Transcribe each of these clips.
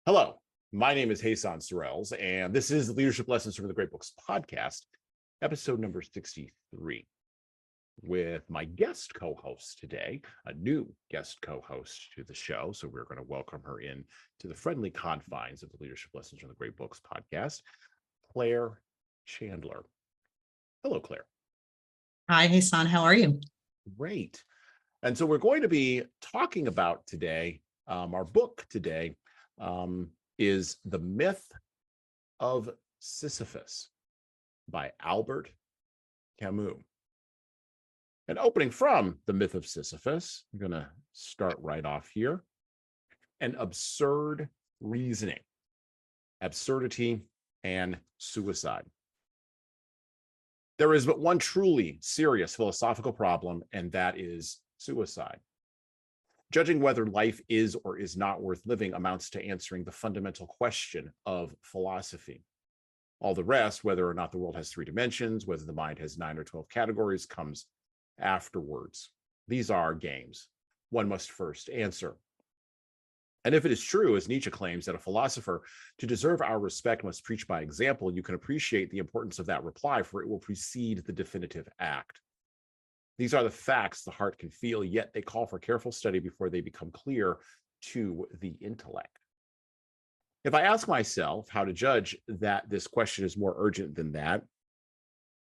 Hello, my name is Hassan Sorrells, and this is the Leadership Lessons from the Great Books podcast, episode number 63, with my guest co-host today, a new guest co-host to the show. So we're going to welcome her in to the friendly confines of the Leadership Lessons from the Great Books podcast, Claire Chandler. Hello, Claire. Hi, Hassan. How are you? Great. And so we're going to be talking about today, our book today, is The Myth of Sisyphus by Albert Camus. And opening from The Myth of Sisyphus, I'm going to start right off here. An absurd reasoning, absurdity, and suicide. There is but one truly serious philosophical problem, and that is suicide. Judging whether life is or is not worth living amounts to answering the fundamental question of philosophy. All the rest, whether or not the world has 3 dimensions, whether the mind has 9 or 12 categories, comes afterwards. These are games. One must first answer. And if it is true, as Nietzsche claims, that a philosopher, to deserve our respect, must preach by example, you can appreciate the importance of that reply, for it will precede the definitive act. These are the facts the heart can feel, yet they call for careful study before they become clear to the intellect. If I ask myself how to judge that this question is more urgent than that,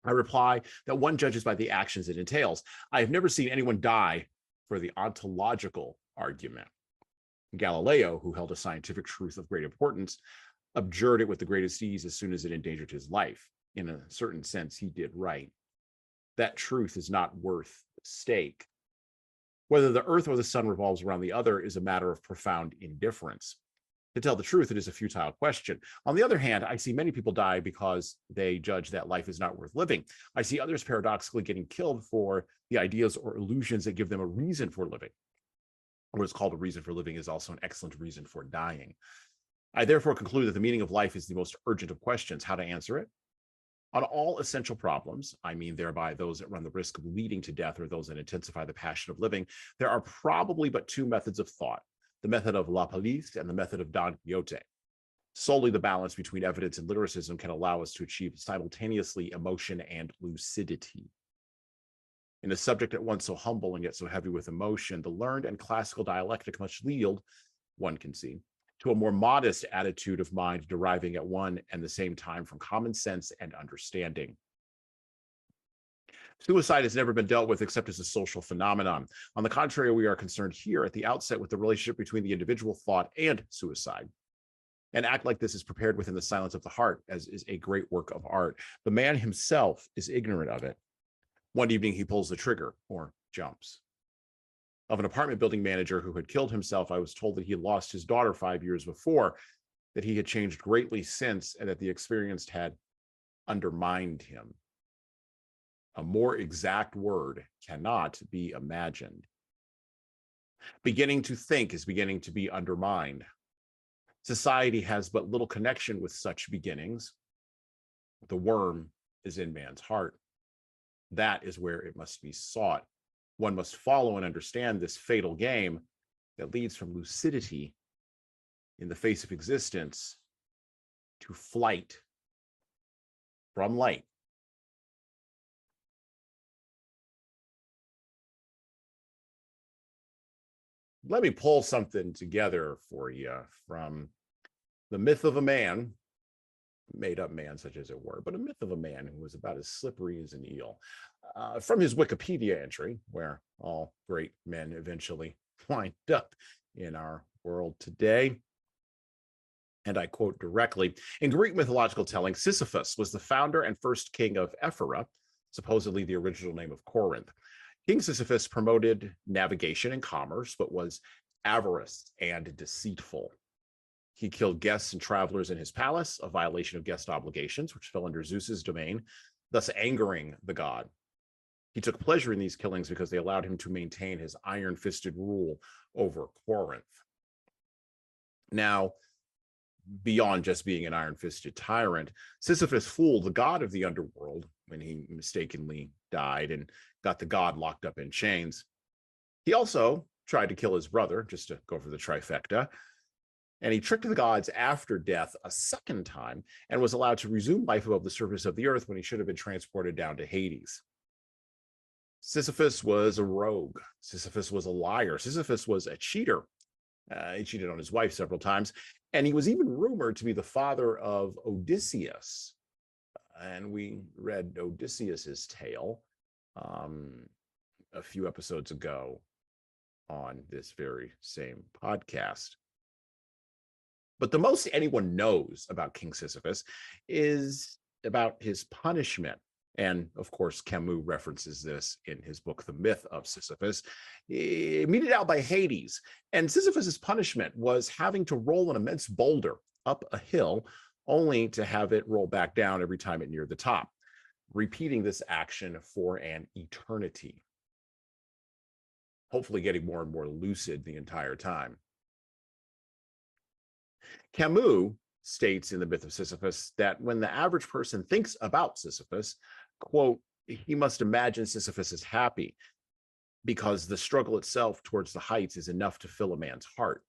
I reply that one judges by the actions it entails. I have never seen anyone die for the ontological argument. Galileo, who held a scientific truth of great importance, abjured it with the greatest ease as soon as it endangered his life. In a certain sense, he did right. That truth is not worth the stake. Whether the earth or the sun revolves around the other is a matter of profound indifference. To tell the truth, it is a futile question. On the other hand, I see many people die because they judge that life is not worth living. I see others paradoxically getting killed for the ideas or illusions that give them a reason for living. What is called a reason for living is also an excellent reason for dying. I therefore conclude that the meaning of life is the most urgent of questions. How to answer it? On all essential problems, I mean thereby those that run the risk of leading to death or those that intensify the passion of living, there are probably but 2 methods of thought, the method of La Police and the method of Don Quixote. Solely the balance between evidence and lyricism can allow us to achieve simultaneously emotion and lucidity. In a subject at once so humble and yet so heavy with emotion, the learned and classical dialectic must yield, one can see, to a more modest attitude of mind deriving at one and the same time from common sense and understanding. Suicide has never been dealt with except as a social phenomenon. On the contrary, we are concerned here at the outset with the relationship between the individual thought and suicide. An act like this is prepared within the silence of the heart, as is a great work of art. The man himself is ignorant of it. One evening he pulls the trigger or jumps. Of an apartment building manager who had killed himself, I was told that he had lost his daughter 5 years before, that he had changed greatly since, and that the experience had undermined him. A more exact word cannot be imagined. Beginning to think is beginning to be undermined. Society has but little connection with such beginnings. The worm is in man's heart. That is where it must be sought. One must follow and understand this fatal game that leads from lucidity in the face of existence to flight from light. Let me pull something together for you from The Myth of a Man, made up man such as it were, but a myth of a man who was about as slippery as an eel. From his Wikipedia entry, where all great men eventually wind up in our world today. And I quote directly, in Greek mythological telling, Sisyphus was the founder and first king of Ephyra, supposedly the original name of Corinth. King Sisyphus promoted navigation and commerce, but was avarice and deceitful. He killed guests and travelers in his palace, a violation of guest obligations, which fell under Zeus's domain, thus angering the god. He took pleasure in these killings because they allowed him to maintain his iron-fisted rule over Corinth. Now, beyond just being an iron-fisted tyrant, Sisyphus fooled the god of the underworld when he mistakenly died and got the god locked up in chains. He also tried to kill his brother, just to go for the trifecta. And he tricked the gods after death a second time and was allowed to resume life above the surface of the earth when he should have been transported down to Hades. Sisyphus was a rogue. Sisyphus was a liar. Sisyphus was a cheater. He cheated on his wife several times, and he was even rumored to be the father of Odysseus. And we read Odysseus's tale a few episodes ago on this very same podcast. But the most anyone knows about King Sisyphus is about his punishment. And of course, Camus references this in his book, The Myth of Sisyphus, meted out by Hades. And Sisyphus's punishment was having to roll an immense boulder up a hill, only to have it roll back down every time it neared the top, repeating this action for an eternity, hopefully getting more and more lucid the entire time. Camus states in The Myth of Sisyphus that when the average person thinks about Sisyphus, quote, he must imagine Sisyphus is happy because the struggle itself towards the heights is enough to fill a man's heart.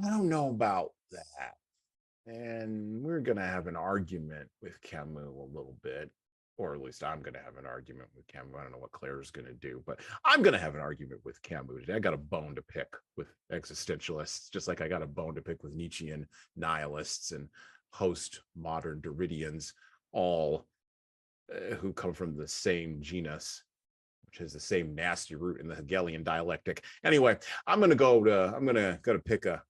I don't know about that. And we're going to have an argument with Camus a little bit, or at least I'm going to have an argument with Camus. I don't know what Claire's going to do, but I'm going to have an argument with Camus today. I got a bone to pick with existentialists, just like I got a bone to pick with Nietzschean nihilists and post-modern Derridians, all who come from the same genus, which has the same nasty root in the Hegelian dialectic. Anyway, I'm gonna pick a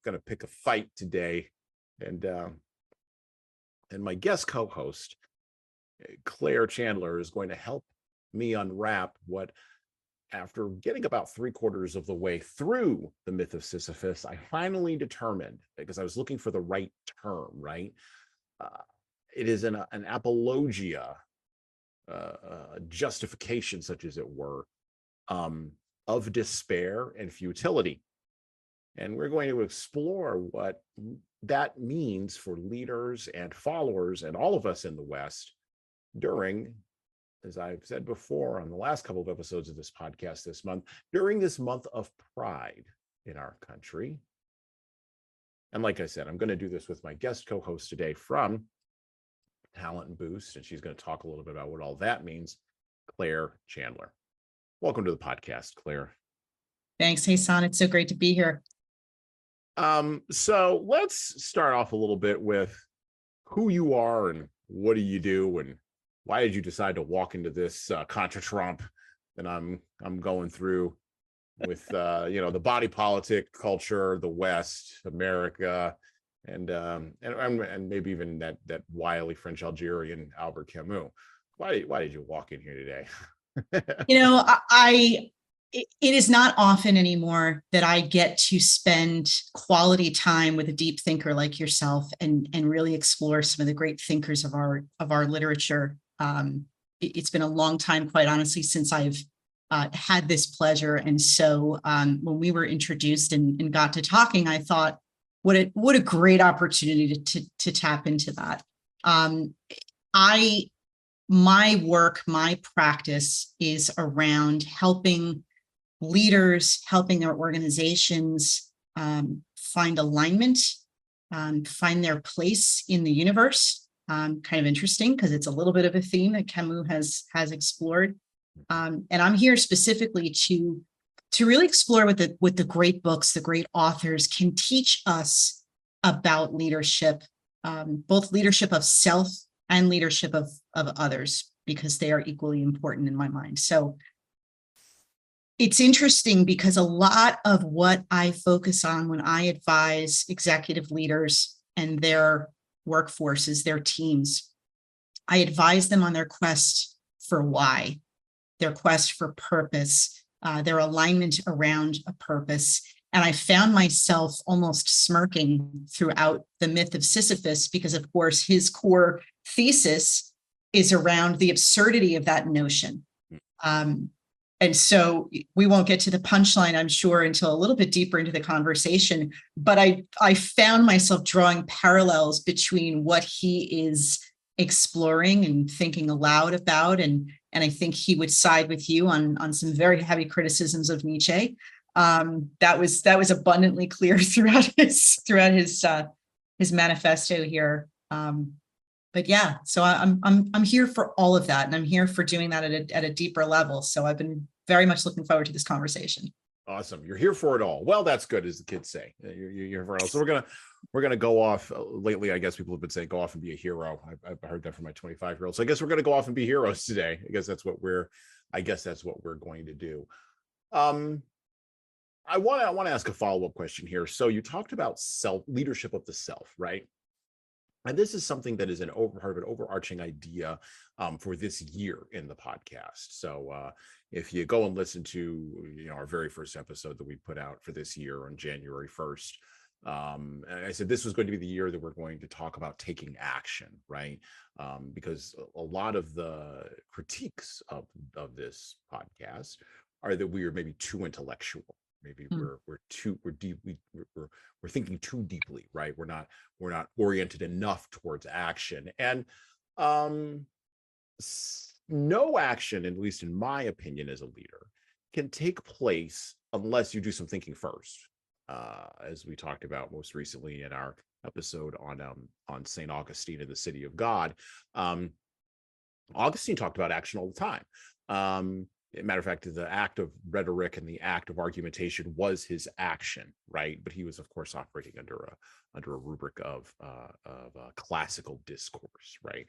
fight today, and my guest co-host Claire Chandler is going to help me unwrap what, after getting about 3/4 of the way through The Myth of Sisyphus, I finally determined, because I was looking for the right term, right? It is an apologia, justification, such as it were, of despair and futility. And we're going to explore what that means for leaders and followers and all of us in the West during, as I've said before on the last couple of episodes of this podcast this month, during this month of pride in our country. And like I said, I'm going to do this with my guest co-host today from Talent Boost, and she's going to talk a little bit about what all that means, Claire Chandler. Welcome to the podcast, Claire. Thanks, Hassan. It's so great to be here. So let's start off a little bit with who you are and what do you do and why did you decide to walk into this contra Trump that I'm going through with the body politic culture, the West, America, and maybe even that wily French Algerian Albert Camus. Why did you walk in here today? It is not often anymore that I get to spend quality time with a deep thinker like yourself and really explore some of the great thinkers of our literature. It's been a long time, quite honestly, since I've had this pleasure. And so when we were introduced and got to talking, I thought, what a great opportunity to tap into that. My work, my practice is around helping leaders, helping their organizations find alignment, find their place in the universe. Kind of interesting because it's a little bit of a theme that Camus has explored. And I'm here specifically to really explore what the great books, the great authors can teach us about leadership, both leadership of self and leadership of others, because they are equally important in my mind. So it's interesting because a lot of what I focus on when I advise executive leaders and their workforces, their teams, I advise them on their quest for why, their quest for purpose, their alignment around a purpose. And I found myself almost smirking throughout The Myth of Sisyphus because, of course, his core thesis is around the absurdity of that notion. And so we won't get to the punchline, I'm sure, until a little bit deeper into the conversation. But I found myself drawing parallels between what he is exploring and thinking aloud about, and I think he would side with you on some very heavy criticisms of Nietzsche. That was abundantly clear throughout his manifesto here. But yeah, so I'm here for all of that, and I'm here for doing that at a deeper level. So I've been very much looking forward to this conversation. Awesome. You're here for it all. Well, that's good, as the kids say. You're here for it all. So we're gonna go off. Lately, I guess people have been saying go off and be a hero. I've heard that from my 25-year-old. So I guess we're gonna go off and be heroes today. I guess that's what we're going to do. I want to ask a follow-up question here. So you talked about leadership of the self, right? And this is something that is part of an overarching idea for this year in the podcast. So if you go and listen to our very first episode that we put out for this year on January 1st, and I said this was going to be the year that we're going to talk about taking action, right? Because a lot of the critiques of this podcast are that we are maybe too intellectual. Maybe we're thinking too deeply, right? We're not oriented enough towards action, and no action, at least in my opinion, as a leader, can take place unless you do some thinking first. As we talked about most recently in our episode on Saint Augustine and the City of God, Augustine talked about action all the time. Matter of fact, the act of rhetoric and the act of argumentation was his action, right? But he was, of course, operating under a rubric of classical discourse, right?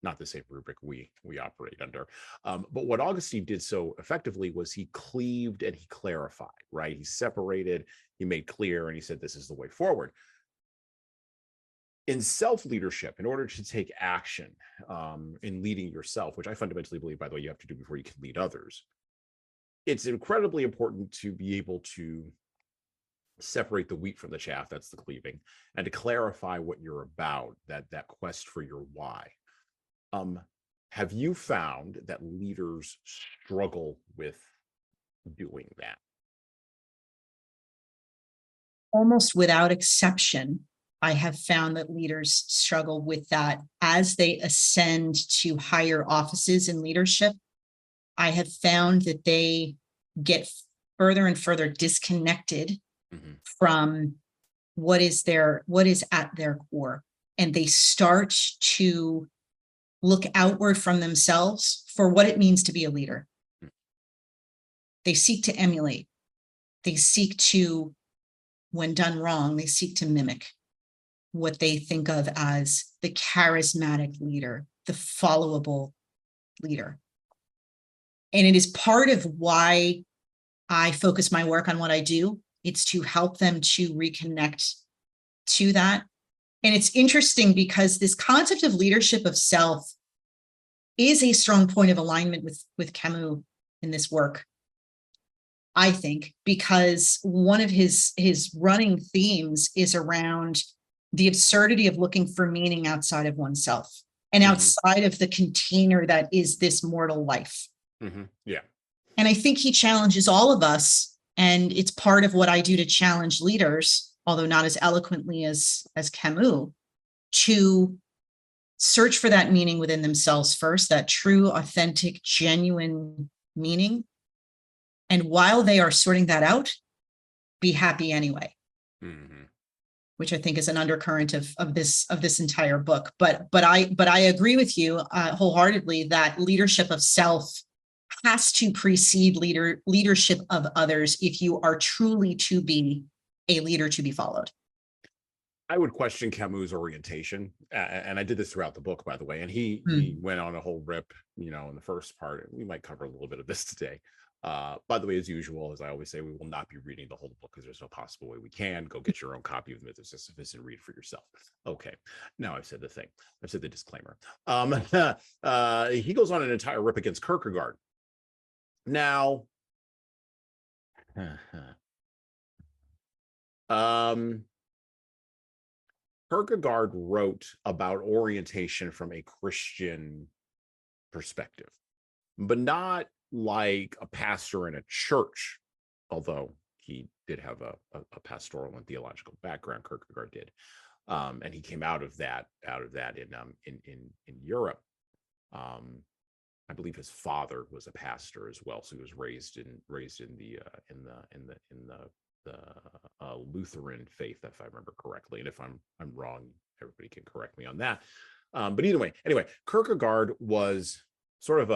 Not the same rubric we operate under. But what Augustine did so effectively was he cleaved and he clarified, right? He separated, he made clear, and he said, this is the way forward. In self-leadership, in order to take action in leading yourself, which I fundamentally believe, by the way, you have to do before you can lead others, it's incredibly important to be able to separate the wheat from the chaff, that's the cleaving, and to clarify what you're about, that quest for your why. Have you found that leaders struggle with doing that? Almost without exception, I have found that leaders struggle with that as they ascend to higher offices in leadership. I have found that they get further and further disconnected from what is at their core, and they start to look outward from themselves for what it means to be a leader. They seek to emulate. They seek to, when done wrong, they seek to mimic what they think of as the charismatic leader, the followable leader. And it is part of why I focus my work on what I do. It's to help them to reconnect to that. And it's interesting because this concept of leadership of self is a strong point of alignment with Camus in this work, I think, because one of his running themes is around the absurdity of looking for meaning outside of oneself and outside of the container that is this mortal life. Yeah. And I think he challenges all of us, and it's part of what I do to challenge leaders, although not as eloquently as Camus, to search for that meaning within themselves first, that true, authentic, genuine meaning. And while they are sorting that out, be happy anyway. Which I think is an undercurrent of this entire book. But I agree with you wholeheartedly that leadership of self has to precede leadership of others if you are truly to be a leader to be followed. I would question Camus' orientation, and I did this throughout the book, by the way. And he went on a whole rip, in the first part. We might cover a little bit of this today. By the way, as usual, as I always say, we will not be reading the whole book because there's no possible way we can. Go get your own copy of the Myth of Sisyphus and read it for yourself. Okay, now I've said the thing. I've said the disclaimer. He goes on an entire rip against Kierkegaard. Now, Kierkegaard wrote about orientation from a Christian perspective, but not like a pastor in a church, although he did have a pastoral and theological background, Kierkegaard did. And he came out of that in Europe. I believe his father was a pastor as well, so he was raised in the Lutheran faith, if I remember correctly. And if I'm wrong, everybody can correct me on that. But either way, anyway, Kierkegaard was sort of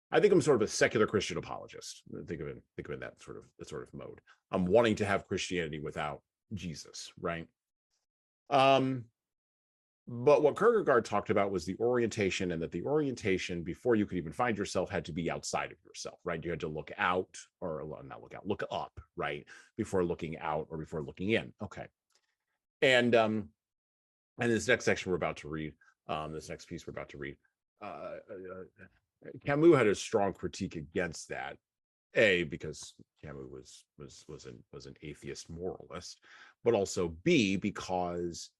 I think I'm sort of a secular Christian apologist. Think of it in that sort of mode. I'm wanting to have Christianity without Jesus, right? But what Kierkegaard talked about was the orientation, and that the orientation, before you could even find yourself, had to be outside of yourself, right? You had to look out, or not look out, look up, right? Before looking out or before looking in. Okay. And this next section we're about to read, this next piece we're about to read, Camus had a strong critique against that. A, because Camus was an atheist moralist, but also B, because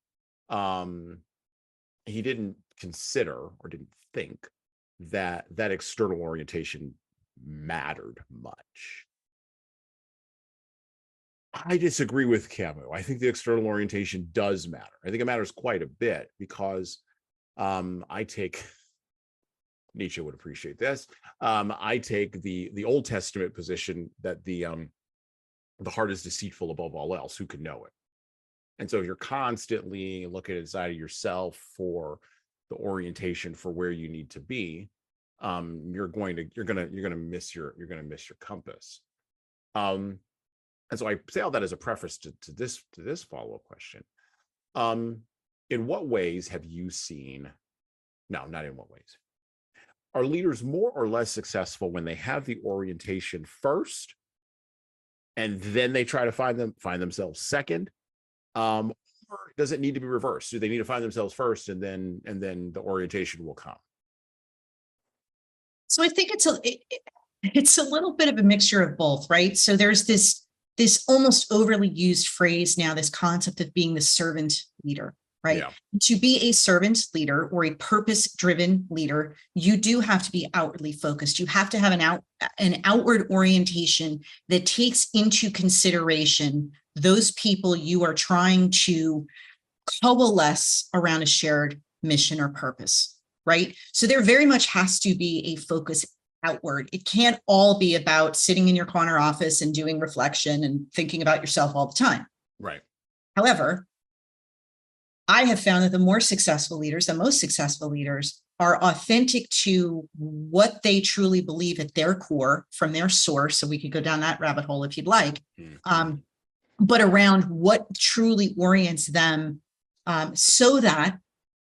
he didn't consider or didn't think that external orientation mattered much. I disagree with Camus. I think the external orientation does matter. I think it matters quite a bit, because I take, Nietzsche would appreciate this. I take the Old Testament position that the heart is deceitful above all else. Who can know it? And so if you're constantly looking inside of yourself for the orientation for where you need to be, you're gonna miss your compass. And so I say all that as a preface to this follow-up question. In what ways have you seen? No, not in what ways. Are leaders more or less successful when they have the orientation first, and then they try to find themselves second? Or does it need to be reversed? Do they need to find themselves first, and then the orientation will come? So I think it's a little bit of a mixture of both, right? So there's this almost overly used phrase now, this concept of being the servant leader, right? Yeah. To be a servant leader or a purpose-driven leader, you do have to be outwardly focused. You have to have an outward orientation that takes into consideration those people you are trying to coalesce around a shared mission or purpose, right? So there very much has to be a focus outward. It can't all be about sitting in your corner office and doing reflection and thinking about yourself all the time. Right. However, I have found that the most successful leaders are authentic to what they truly believe at their core from their source. So we could go down that rabbit hole if you'd like. Mm-hmm. But around what truly orients them, so that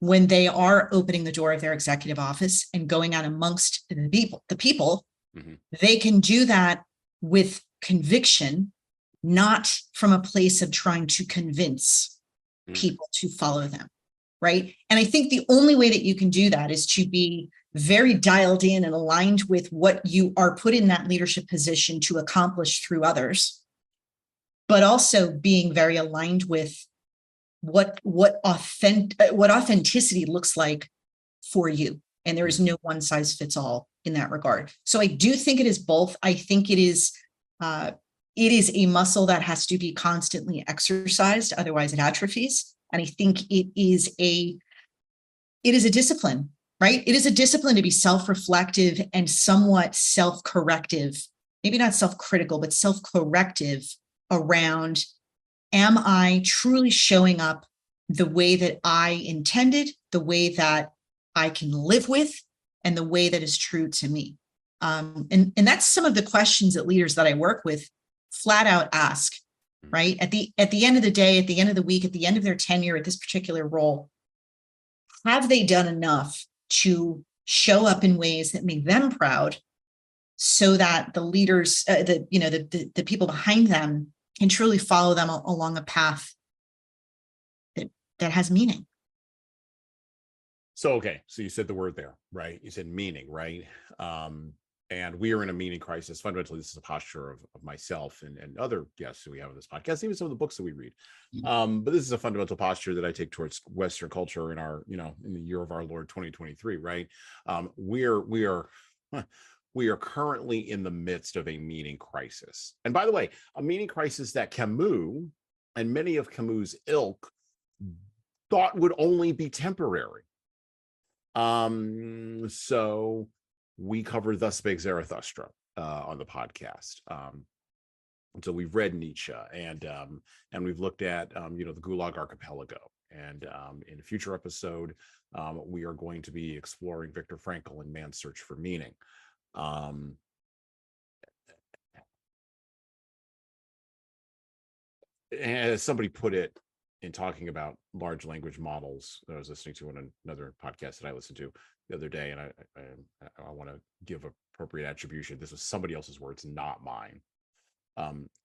when they are opening the door of their executive office and going out amongst the people, Mm-hmm. they can do that with conviction, not from a place of trying to convince people to follow them, right? And I think the only way that you can do that is to be very dialed in and aligned with what you are put in that leadership position to accomplish through others, but also being very aligned with what authenticity looks like for you. And there is no one size fits all in that regard. So I do think it is both. I think it is a muscle that has to be constantly exercised, otherwise it atrophies. And I think it is a discipline, right? It is a discipline to be self-reflective and somewhat self-corrective, maybe not self-critical, but self-corrective around, am I truly showing up the way that I intended, the way that I can live with, and the way that is true to me? And that's some of the questions that leaders that I work with flat out ask, right? At the end of the day, at the end of the week, at the end of their tenure at this particular role, have they done enough to show up in ways that make them proud, so that the leaders, the people behind them can truly follow them along a path that has meaning? So, okay. So you said the word there, right? You said meaning, right? And we are in a meaning crisis. Fundamentally, this is a posture of myself and other guests who we have on this podcast, even some of the books that we read. But this is a fundamental posture that I take towards Western culture in our, in the year of our Lord 2023, right? We are currently in the midst of a meaning crisis. And by the way, a meaning crisis that Camus and many of Camus' ilk thought would only be temporary. So we covered Thus Spake Zarathustra on the podcast. So we've read Nietzsche, and we've looked at the Gulag Archipelago, and in a future episode we are going to be exploring Viktor Frankl and Man's Search for Meaning. As somebody put it in talking about large language models that I was listening to on another podcast that I listened to the other day, and I want to give appropriate attribution. This was somebody else's words, not mine.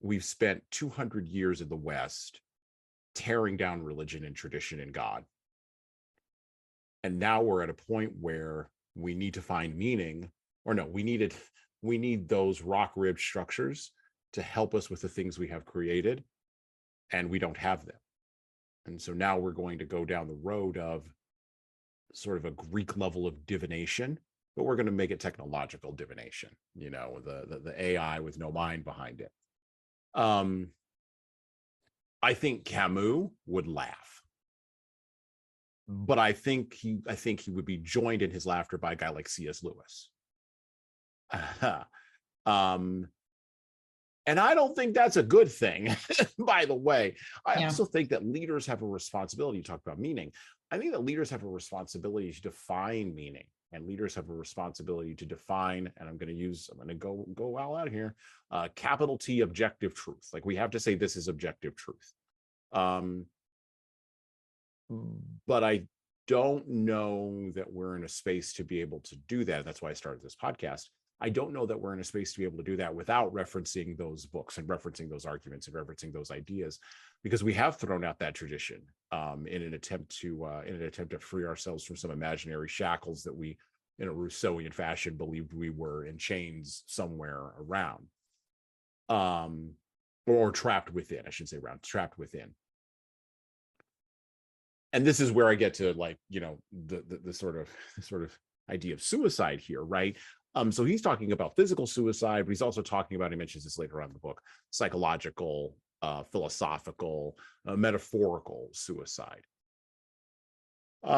We've spent 200 years in the West tearing down religion and tradition and God. And now we're at a point where we need to find meaning, or no, we need those rock ribbed structures to help us with the things we have created, and we don't have them. And so now we're going to go down the road of sort of a Greek level of divination, but we're going to make it technological divination, the AI with no mind behind it. I think Camus would laugh, but I think he would be joined in his laughter by a guy like C.S. Lewis. And I don't think that's a good thing, by the way. I also think that leaders have a responsibility. You talk about meaning. I think that leaders have a responsibility to define meaning, and leaders have a responsibility to define, and I'm going to go all out here, capital T objective truth. Like, we have to say this is objective truth. But I don't know that we're in a space to be able to do that. That's why I started this podcast. I don't know that we're in a space to be able to do that without referencing those books and referencing those arguments and referencing those ideas, because we have thrown out that tradition in an attempt to free ourselves from some imaginary shackles that we, in a Rousseauian fashion, believed we were in chains somewhere around, or trapped within. I should say trapped within. And this is where I get to, like, the sort of idea of suicide here, right? So he's talking about physical suicide, but he's also talking about, he mentions this later on in the book, psychological, philosophical, metaphorical suicide. This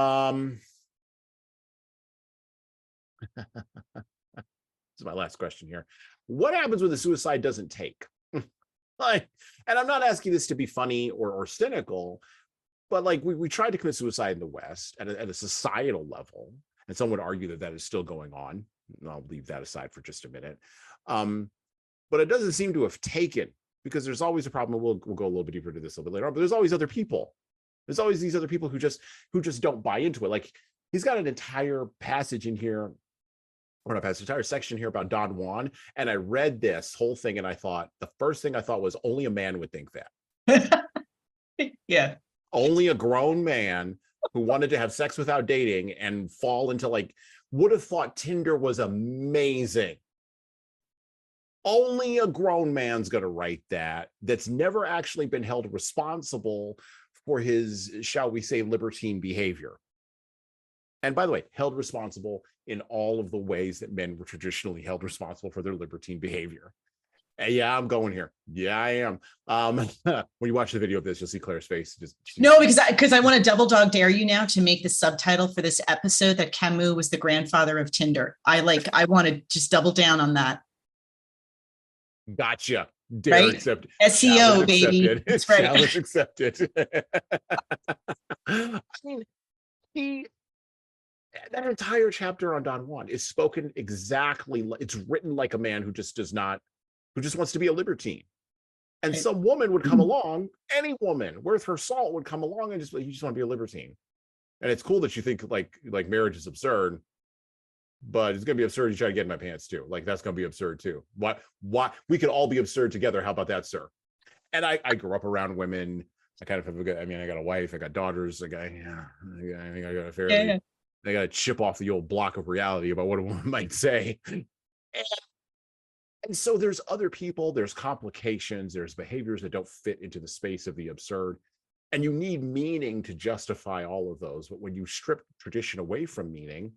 is my last question here. What happens when the suicide doesn't take? And I'm not asking this to be funny or cynical, but like we tried to commit suicide in the West at a societal level, and some would argue that is still going on. And I'll leave that aside for just a minute. But it doesn't seem to have taken, because there's always a problem. We'll go a little bit deeper into this a little bit later on, but there's always other people. There's always these other people who just don't buy into it. Like, he's got an entire passage in here, or not passage, entire section here about Don Juan. And I read this whole thing, and I thought, the first thing I thought was, only a man would think that. Yeah. Only a grown man who wanted to have sex without dating and fall into, like, would have thought Tinder was amazing. Only a grown man's going to write that, that's never actually been held responsible for his, shall we say, libertine behavior. And by the way, held responsible in all of the ways that men were traditionally held responsible for their libertine behavior. And yeah, I'm going here. Yeah, I am. When you watch the video of this, you'll see Claire's face. No, because I want to double dog dare you now to make the subtitle for this episode that Camus was the grandfather of Tinder. I want to just double down on that. Gotcha. Dare accepted. SEO, baby. That's right. Challenge accepted. I mean, that entire chapter on Don Juan is spoken exactly. It's written like a man who just wants to be a libertine. And right. Some woman would come along, any woman worth her salt would come along and just like, you just want to be a libertine. And it's cool that you think like marriage is absurd, but it's going to be absurd. You try to get in my pants too. Like, that's going to be absurd too. What we could all be absurd together. How about that, sir? And I grew up around women. I kind of have I got a wife, I got daughters. I think I got a fairly, Yeah. I got to chip off the old block of reality about what a woman might say. And so there's other people, there's complications, there's behaviors that don't fit into the space of the absurd. And you need meaning to justify all of those. But when you strip tradition away from meaning,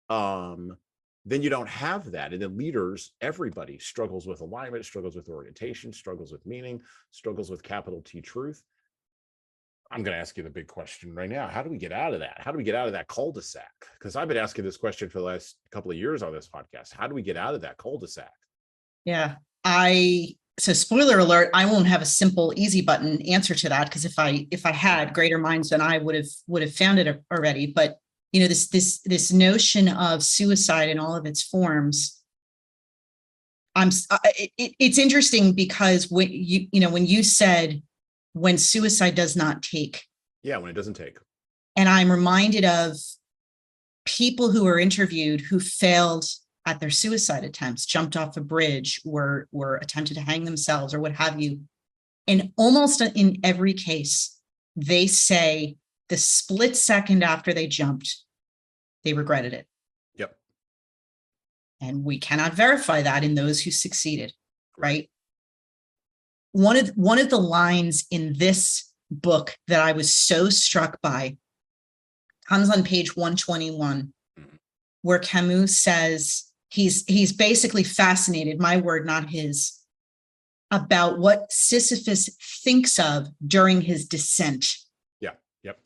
then you don't have that. And then leaders, everybody struggles with alignment, struggles with orientation, struggles with meaning, struggles with capital T truth. I'm going to ask you the big question right now. How do we get out of that? How do we get out of that cul-de-sac? Because I've been asking this question for the last couple of years on this podcast. How do we get out of that cul-de-sac? Yeah, so spoiler alert, I won't have a simple, easy button answer to that, because if I had, greater minds than I would have found it already. But this notion of suicide in all of its forms, it's interesting because when you said when suicide does not take. Yeah, when it doesn't take. And I'm reminded of people who were interviewed who failed at their suicide attempts, jumped off a bridge, were attempted to hang themselves or what have you. And almost in every case, they say the split second after they jumped, they regretted it. Yep. And we cannot verify that in those who succeeded, right? One of the lines in this book that I was so struck by comes on page 121, where Camus says he's basically fascinated, my word, not his, about what Sisyphus thinks of during his descent. Yeah. Yep.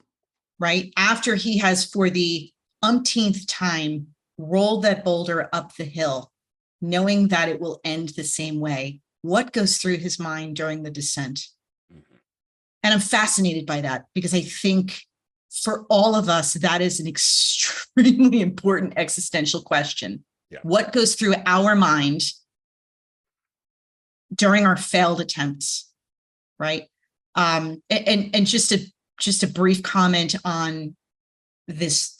Right? After he has, for the umpteenth time, rolled that boulder up the hill, knowing that it will end the same way. What goes through his mind during the descent? Mm-hmm. And I'm fascinated by that, because I think for all of us, that is an extremely important existential question. Yeah. What goes through our mind during our failed attempts, right? And just a brief comment on this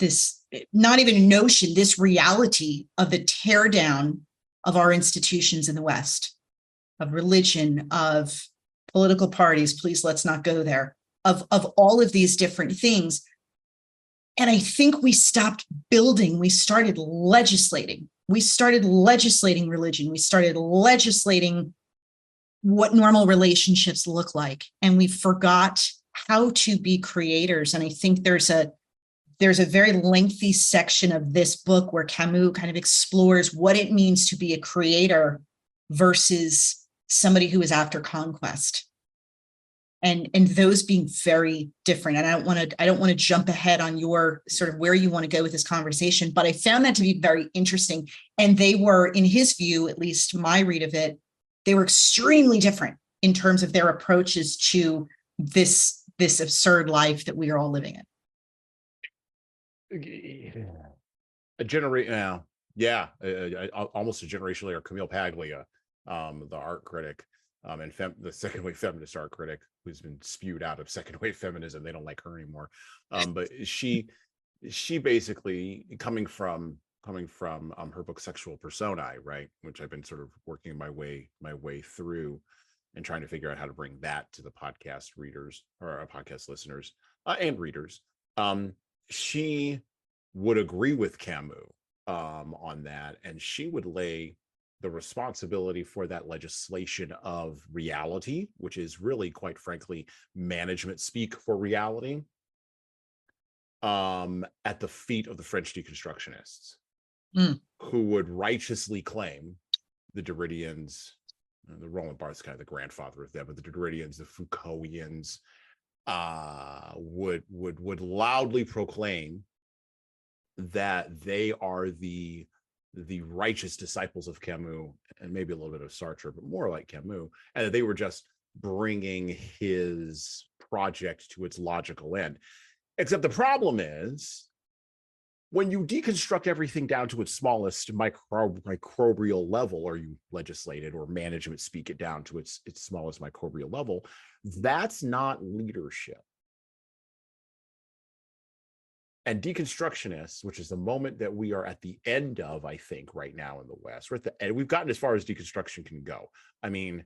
not even a notion, this reality of the teardown of our institutions in the West, of religion, of political parties. Please, let's not go there. Of all of these different things. And I think we stopped building. We started legislating. We started legislating religion. We started legislating what normal relationships look like. And we forgot how to be creators. And I think there's a very lengthy section of this book where Camus kind of explores what it means to be a creator versus somebody who is after conquest. And those being very different. And I don't want to jump ahead on your sort of where you want to go with this conversation, but I found that to be very interesting. And they were, in his view, at least my read of it, they were extremely different in terms of their approaches to this absurd life that we are all living in. Almost a generation later, Camille Paglia, the art critic, and the second wave feminist art critic, who's been spewed out of second wave feminism. They don't like her anymore. But she basically, coming from her book Sexual Personae, right, which I've been sort of working my way through and trying to figure out how to bring that to the podcast readers or podcast listeners and readers. She would agree with Camus on that, and she would lay the responsibility for that legislation of reality, which is really, quite frankly, management speak for reality, at the feet of the French deconstructionists, who would righteously claim the Derridians, the Roland Barthes kind of the grandfather of them, but the Derridians, the Foucaultians, would loudly proclaim that they are the righteous disciples of Camus, and maybe a little bit of Sartre, but more like Camus, and that they were just bringing his project to its logical end. Except the problem is, when you deconstruct everything down to its smallest microbial level, or you legislate it or management speak it down to its smallest microbial level, that's not leadership. And deconstructionists, which is the moment that we are at the end of, I think, right now in the West, we're at the end. We've gotten as far as deconstruction can go. I mean,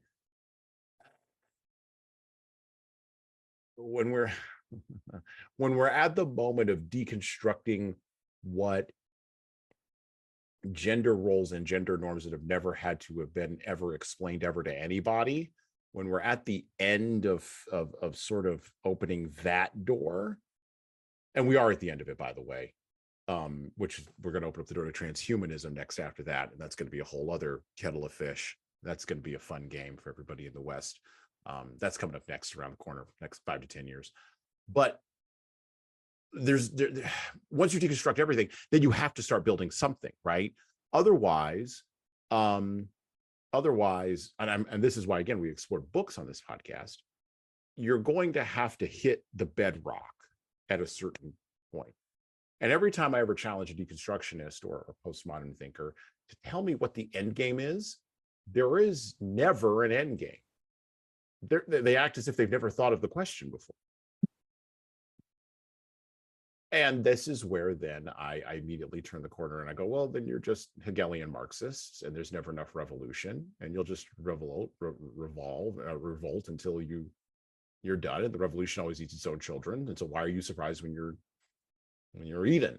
when we're at the moment of deconstructing what gender roles and gender norms that have never had to have been ever explained ever to anybody, when we're at the end of sort of opening that door, and we are at the end of it, by the way, which we're going to open up the door to transhumanism next after that. And that's going to be a whole other kettle of fish. That's going to be a fun game for everybody in the West. That's coming up next, around the corner, next 5 to 10 years. But once you deconstruct everything, then you have to start building something, right? Otherwise, and this is why, again, we explore books on this podcast. You're going to have to hit the bedrock at a certain point. And every time I ever challenge a deconstructionist or a postmodern thinker to tell me what the end game is, there is never an end game. They act as if they've never thought of the question before. And this is where then I immediately turn the corner and I go, well, then you're just Hegelian Marxists, and there's never enough revolution, and you'll just revolt until you're done. And the revolution always eats its own children. And so why are you surprised when you're eaten?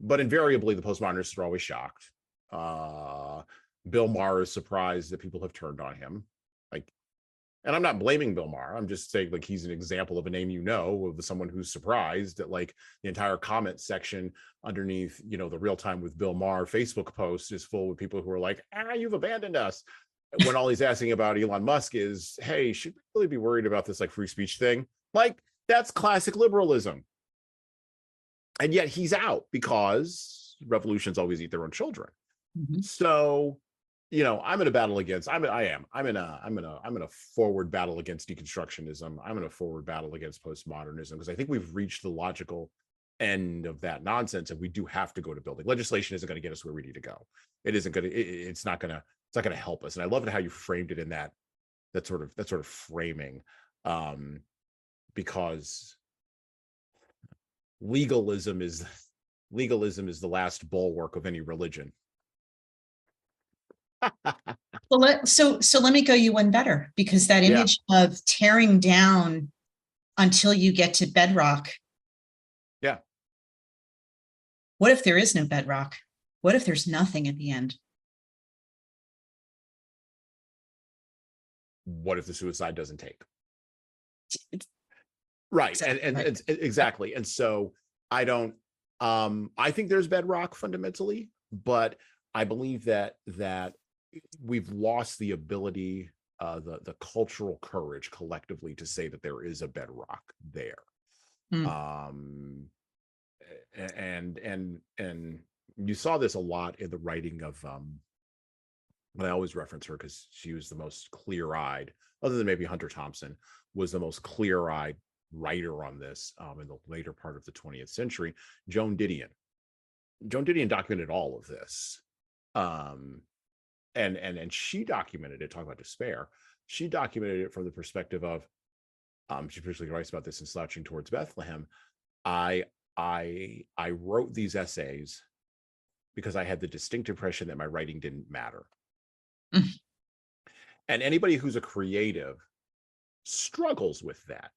But invariably, the postmodernists are always shocked. Bill Maher is surprised that people have turned on him. And I'm not blaming Bill Maher. I'm just saying, like, he's an example of a name, of someone who's surprised that, like, the entire comment section underneath, the Real Time with Bill Maher Facebook post is full of people who are like, you've abandoned us. When all he's asking about Elon Musk is, hey, should we really be worried about this, like, free speech thing? Like, that's classic liberalism. And yet he's out because revolutions always eat their own children. Mm-hmm. So, I'm in a battle against, I'm in a forward battle against deconstructionism. I'm in a forward battle against postmodernism, because I think we've reached the logical end of that nonsense, and we do have to go to building. Legislation isn't going to get us where we need to go. It isn't going to, it's not going to help us. And I love how you framed it in that sort of framing, because legalism is the last bulwark of any religion. Well, so let me go you one better, because that image of tearing down until you get to bedrock. Yeah. What if there is no bedrock? What if there's nothing at the end? What if the suicide doesn't take? Right. And exactly. And so I don't, I think there's bedrock fundamentally, but I believe that we've lost the ability, the cultural courage collectively to say that there is a bedrock there. And you saw this a lot in the writing of, but I always reference her because she was the most clear-eyed, other than maybe Hunter Thompson, was the most clear-eyed writer on this in the later part of the 20th century. Joan Didion documented all of this. And she documented it, talking about despair. She documented it from the perspective of, she particularly writes about this in Slouching Towards Bethlehem. I wrote these essays because I had the distinct impression that my writing didn't matter. And anybody who's a creative struggles with that.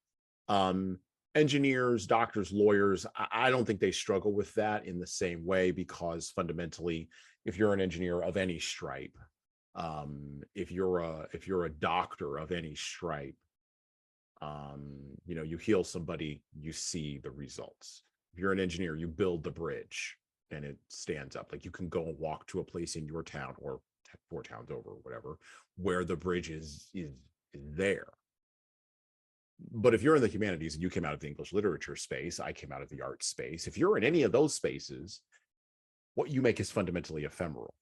Engineers, doctors, lawyers, I don't think they struggle with that in the same way, because fundamentally, if you're an engineer of any stripe, if you're a doctor of any stripe, you heal somebody, you see the results. If you're an engineer, you build the bridge and it stands up. Like, you can go and walk to a place in your town or 4 towns over, or whatever, where the bridge is there. But if you're in the humanities and you came out of the English literature space, I came out of the art space. If you're in any of those spaces, what you make is fundamentally ephemeral.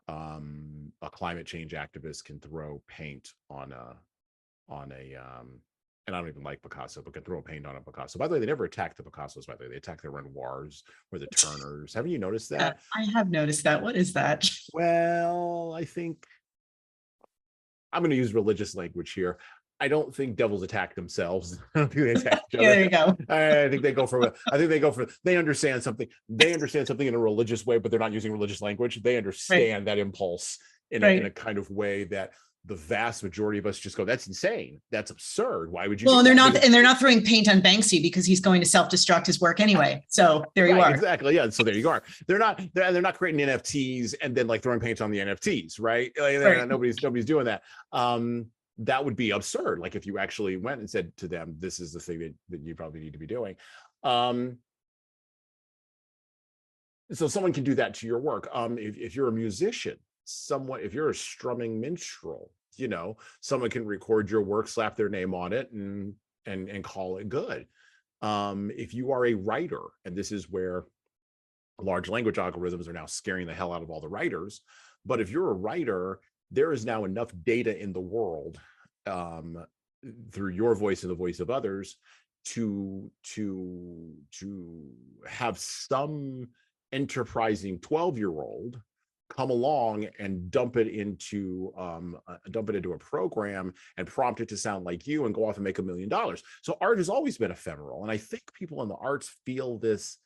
A climate change activist can throw paint on a, and I don't even like Picasso, but can throw paint on a Picasso. By the way, they never attack the Picassos, by the way. They attack the Renoirs or the Turners. Haven't you noticed that? I have noticed that. What is that? Well, I think I'm going to use religious language here. I don't think devils attack themselves. I don't think they attack each other. There you go. I think they understand something. They understand something in a religious way, but they're not using religious language. They understand that impulse in a kind of way that the vast majority of us just go, that's insane. That's absurd. Why would you? Well, and they're not throwing paint on Banksy because he's going to self-destruct his work anyway. So there you are. Exactly. Yeah. So there you are. They're not creating NFTs and then like throwing paint on the NFTs, right? Like, nobody's doing that. That would be absurd. Like, if you actually went and said to them, this is the thing that you probably need to be doing. So someone can do that to your work. If you're a musician, if you're a strumming minstrel, you know, someone can record your work, slap their name on it, and call it good. If you are a writer, and this is where large language algorithms are now scaring the hell out of all the writers, but if you're a writer, there is now enough data in the world, through your voice and the voice of others, to have some enterprising 12-year-old come along and dump it into a program and prompt it to sound like you and go off and make $1 million. So art has always been ephemeral, and I think people in the arts feel this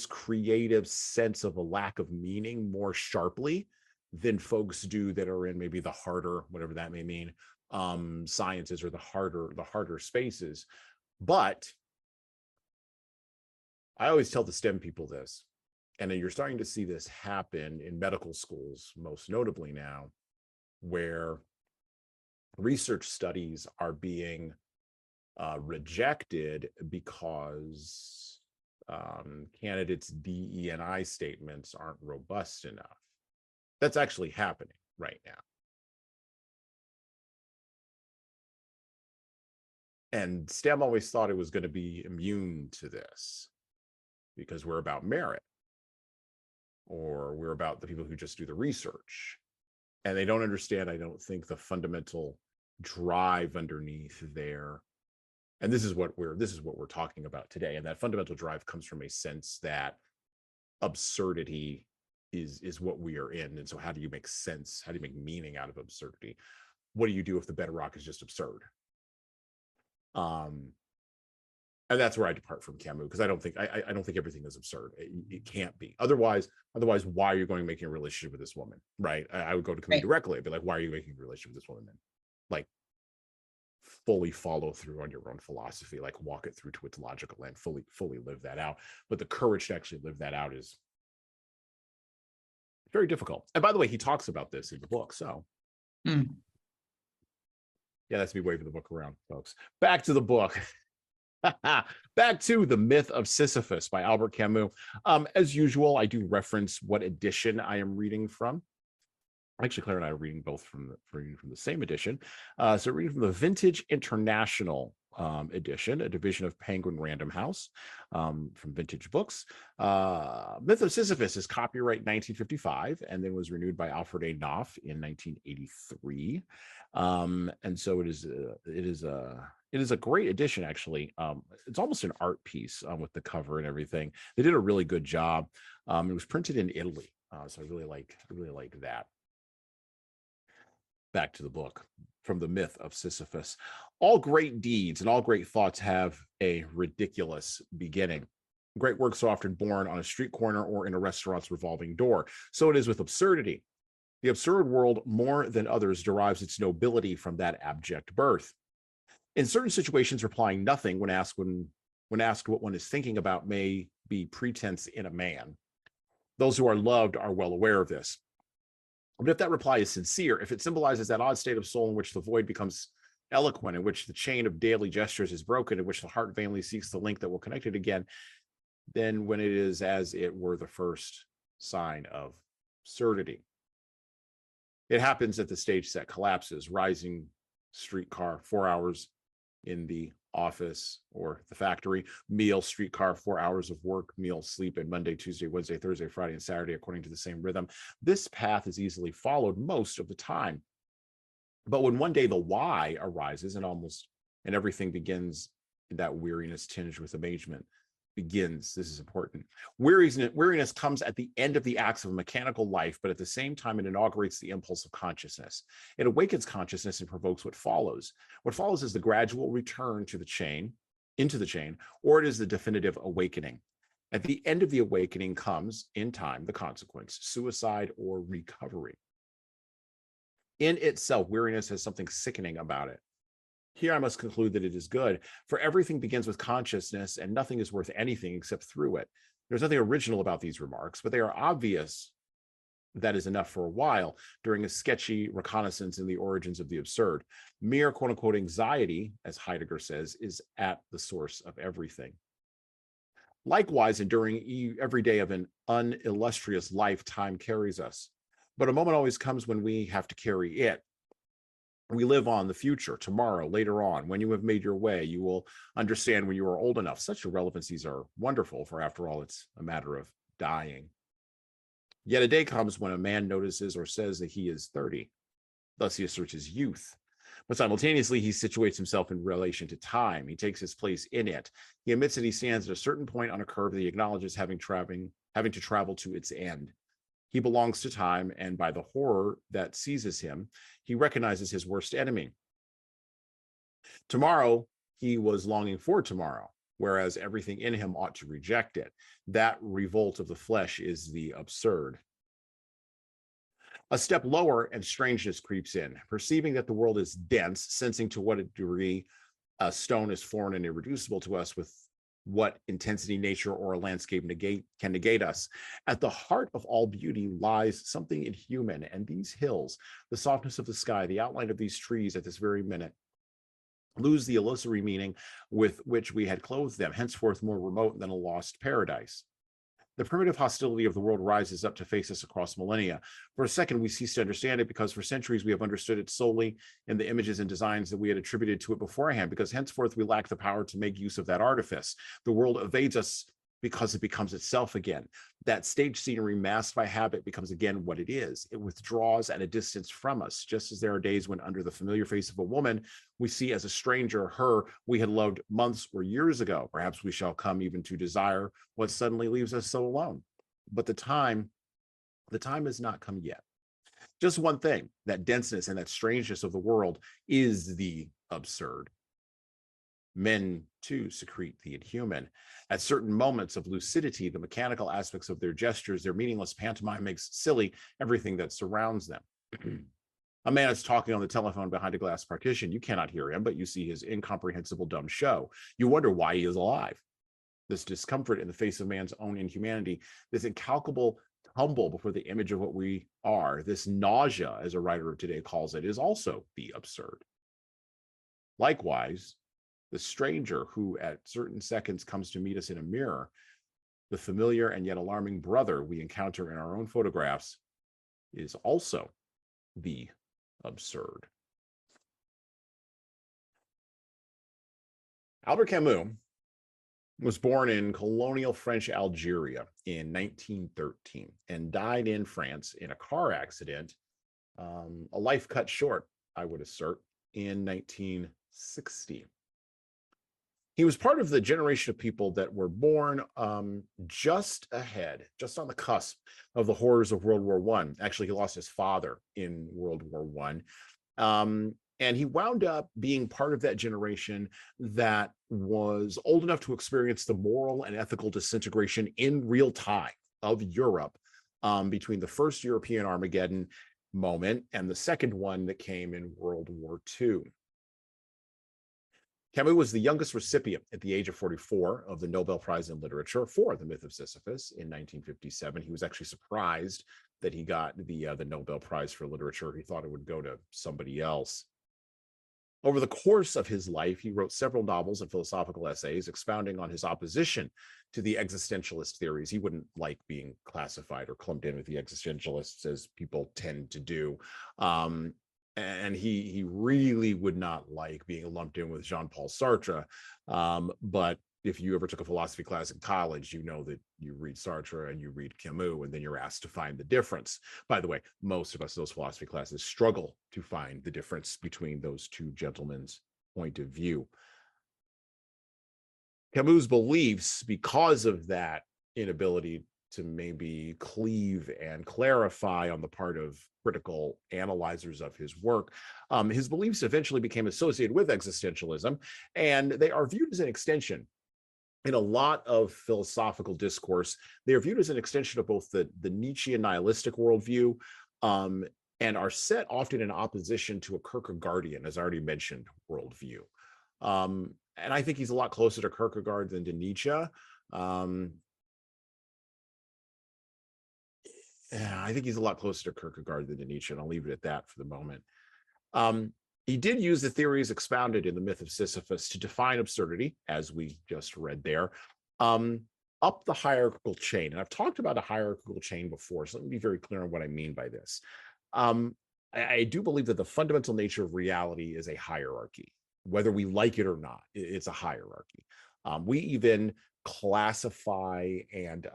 creative sense of a lack of meaning more sharply than folks do that are in maybe the harder, whatever that may mean, sciences, or the harder spaces. But I always tell the STEM people this, and then you're starting to see this happen in medical schools, most notably now, where research studies are being rejected because candidates' DE&I statements aren't robust enough. That's actually happening right now. And STEM always thought it was going to be immune to this because we're about merit, or we're about the people who just do the research. And they don't understand, I don't think, the fundamental drive underneath there. And this is what we're talking about today. And that fundamental drive comes from a sense that absurdity is what we are in. And so how do you make sense? How do you make meaning out of absurdity? What do you do if the bedrock is just absurd? And that's where I depart from Camus, because I don't think everything is absurd. It can't be. Otherwise, why are you going to making a relationship with this woman? Right. I would go to Camus directly. I'd be like, why are you making a relationship with this woman then? Like, fully follow through on your own philosophy, like walk it through to its logical end, fully live that out. But the courage to actually live that out is very difficult. And by the way, he talks about this in the book. So yeah, that's me waving the book around, folks. Back to the book. Back to The Myth of Sisyphus by Albert Camus. As usual, I do reference what edition I am reading from. Actually, Claire and I are reading both from the same edition. So reading from the Vintage International edition, a division of Penguin Random House, from Vintage Books. Myth of Sisyphus is copyright 1955 and then was renewed by Alfred A. Knopf in 1983. And so it is a great edition, actually. It's almost an art piece with the cover and everything. They did a really good job. It was printed in Italy, so I really like that. Back to the book, from The Myth of Sisyphus. All great deeds and all great thoughts have a ridiculous beginning. Great works are often born on a street corner or in a restaurant's revolving door. So it is with absurdity. The absurd world, more than others, derives its nobility from that abject birth. In certain situations, replying nothing when asked what one is thinking about may be pretense in a man. Those who are loved are well aware of this. But if that reply is sincere, if it symbolizes that odd state of soul in which the void becomes eloquent, in which the chain of daily gestures is broken, in which the heart vainly seeks the link that will connect it again, then when it is as it were the first sign of absurdity. It happens that the stage set collapses, rising streetcar, 4 hours in the office or the factory, meal, streetcar, 4 hours of work, meal, sleep, and Monday, Tuesday, Wednesday, Thursday, Friday, and Saturday, according to the same rhythm. This path is easily followed most of the time. But when one day the why arises and everything begins, that weariness tinged with amazement begins. This is important. Weariness comes at the end of the acts of a mechanical life, but at the same time, it inaugurates the impulse of consciousness. It awakens consciousness and provokes what follows. What follows is the gradual return to the chain, into the chain, or it is the definitive awakening. At the end of the awakening comes, in time, the consequence, suicide or recovery. In itself, weariness has something sickening about it. Here I must conclude that it is good, for everything begins with consciousness and nothing is worth anything except through it. There's nothing original about these remarks, but they are obvious. That is enough for a while during a sketchy reconnaissance in the origins of the absurd. Mere quote unquote anxiety, as Heidegger says, is at the source of everything. Likewise, and during every day of an unillustrious life, time carries us. But a moment always comes when we have to carry it. We live on the future, tomorrow, later on. When you have made your way, you will understand when you are old enough. Such irrelevancies are wonderful, for after all, it's a matter of dying. Yet a day comes when a man notices or says that he is 30. Thus he asserts his youth. But simultaneously, he situates himself in relation to time. He takes his place in it. He admits that he stands at a certain point on a curve that he acknowledges having to travel to its end. He belongs to time, and by the horror that seizes him, he recognizes his worst enemy. Tomorrow, he was longing for tomorrow, whereas everything in him ought to reject it. That revolt of the flesh is the absurd. A step lower, and strangeness creeps in. Perceiving that the world is dense, sensing to what a degree a stone is foreign and irreducible to us, with what intensity nature or a landscape can negate us. At the heart of all beauty lies something inhuman, and these hills, the softness of the sky, the outline of these trees at this very minute, lose the illusory meaning with which we had clothed them, henceforth more remote than a lost paradise. The primitive hostility of the world rises up to face us across millennia. For a second, we cease to understand it, because for centuries we have understood it solely in the images and designs that we had attributed to it beforehand, because henceforth we lack the power to make use of that artifice. The world evades us because it becomes itself again. That stage scenery masked by habit becomes again what it is. It withdraws at a distance from us, just as there are days when under the familiar face of a woman, we see as a stranger her we had loved months or years ago. Perhaps we shall come even to desire what suddenly leaves us so alone. But the time has not come yet. Just one thing, that denseness and that strangeness of the world is the absurd. Men, too, secrete the inhuman. At certain moments of lucidity, the mechanical aspects of their gestures, their meaningless pantomime makes silly everything that surrounds them. A man is talking on the telephone behind a glass partition. You cannot hear him, but you see his incomprehensible dumb show. You wonder why he is alive. This discomfort in the face of man's own inhumanity, this incalculable tumble before the image of what we are, this nausea, as a writer of today calls it, is also the absurd. Likewise, the stranger who at certain seconds comes to meet us in a mirror, the familiar and yet alarming brother we encounter in our own photographs, is also the absurd. Albert Camus was born in colonial French Algeria in 1913 and died in France in a car accident, a life cut short, I would assert, in 1960. He was part of the generation of people that were born just on the cusp of the horrors of World War I. Actually, he lost his father in World War I. And he wound up being part of that generation that was old enough to experience the moral and ethical disintegration in real time of Europe between the first European Armageddon moment and the second one that came in World War II. Camus was the youngest recipient at the age of 44 of the Nobel Prize in Literature for The Myth of Sisyphus in 1957. He was actually surprised that he got the Nobel Prize for Literature. He thought it would go to somebody else. Over the course of his life, he wrote several novels and philosophical essays expounding on his opposition to the existentialist theories. He wouldn't like being classified or clumped in with the existentialists, as people tend to do. And he really would not like being lumped in with Jean-Paul Sartre. But if you ever took a philosophy class in college, you know that you read Sartre and you read Camus, and then you're asked to find the difference. By the way, most of us in those philosophy classes struggle to find the difference between those two gentlemen's point of view. Camus' beliefs, because of that inability to maybe cleave and clarify on the part of critical analyzers of his work, his beliefs eventually became associated with existentialism, and they are viewed as an extension. In a lot of philosophical discourse, they are viewed as an extension of both the Nietzschean nihilistic worldview and are set often in opposition to a Kierkegaardian, as I already mentioned, worldview. And I think he's a lot closer to Kierkegaard than to Nietzsche. I think he's a lot closer to Kierkegaard than to Nietzsche, and I'll leave it at that for the moment. He did use the theories expounded in The Myth of Sisyphus to define absurdity, as we just read there, up the hierarchical chain. And I've talked about a hierarchical chain before, so let me be very clear on what I mean by this. I do believe that the fundamental nature of reality is a hierarchy, whether we like it or not. It's a hierarchy. We even classify and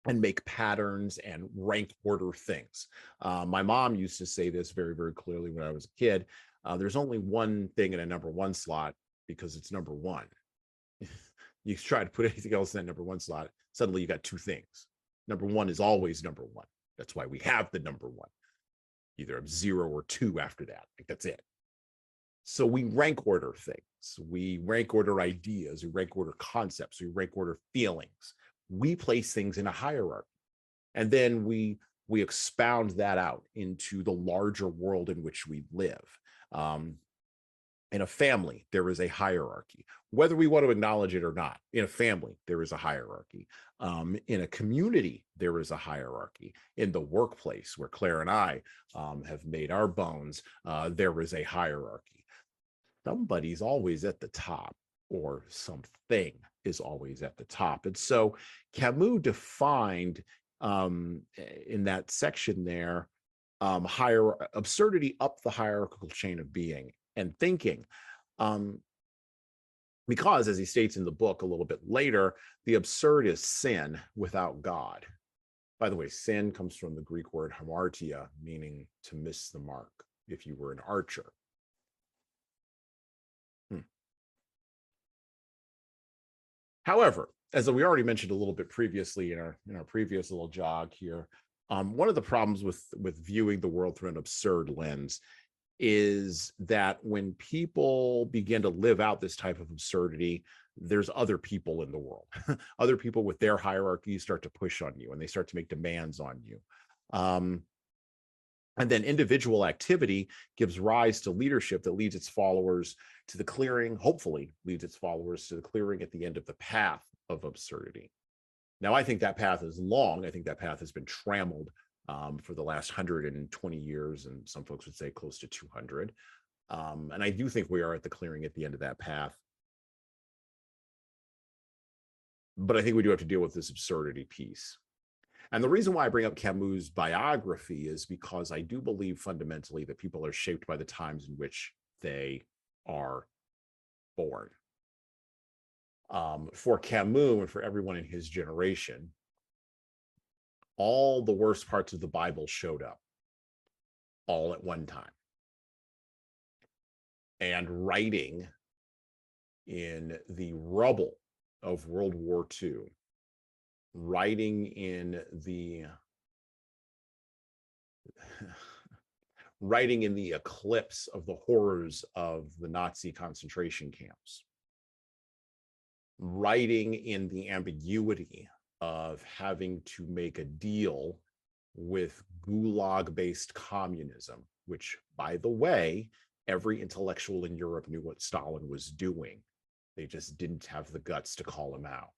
make patterns and rank order things. My mom used to say this very, very clearly when I was a kid. There's only one thing in a number one slot because it's number one. You try to put anything else in that number one slot, suddenly you got two things. Number one is always number one. That's why we have the number one. Either a 0 or 2 after that. Like, that's it. So we rank order things. We rank order ideas. We rank order concepts. We rank order feelings. We place things in a hierarchy. And then we expound that out into the larger world in which we live. In a family, there is a hierarchy, whether we want to acknowledge it or not. In a family, there is a hierarchy. In a community, there is a hierarchy. In the workplace, where Claire and I have made our bones, there is a hierarchy. Somebody's always at the top, or something is always at the top. And so Camus defined in that section there, absurdity up the hierarchical chain of being and thinking, because, as he states in the book a little bit later, the absurd is sin without God. By the way, sin comes from the Greek word hamartia, meaning to miss the mark, if you were an archer. However, as we already mentioned a little bit previously in our previous little jog here, one of the problems with viewing the world through an absurd lens is that when people begin to live out this type of absurdity, there's other people in the world. Other people with their hierarchies start to push on you, and they start to make demands on you. And then individual activity gives rise to leadership that leads its followers to the clearing, hopefully leads its followers to the clearing at the end of the path of absurdity. Now, I think that path is long. I think that path has been trammeled for the last 120 years, and some folks would say close to 200. And I do think we are at the clearing at the end of that path. But I think we do have to deal with this absurdity piece. And the reason why I bring up Camus' biography is because I do believe fundamentally that people are shaped by the times in which they are born. For Camus and for everyone in his generation, all the worst parts of the Bible showed up all at one time. And writing in the rubble of World War II, writing in the eclipse of the horrors of the Nazi concentration camps, writing in the ambiguity of having to make a deal with gulag-based communism, which, by the way, every intellectual in Europe knew what Stalin was doing. They just didn't have the guts to call him out.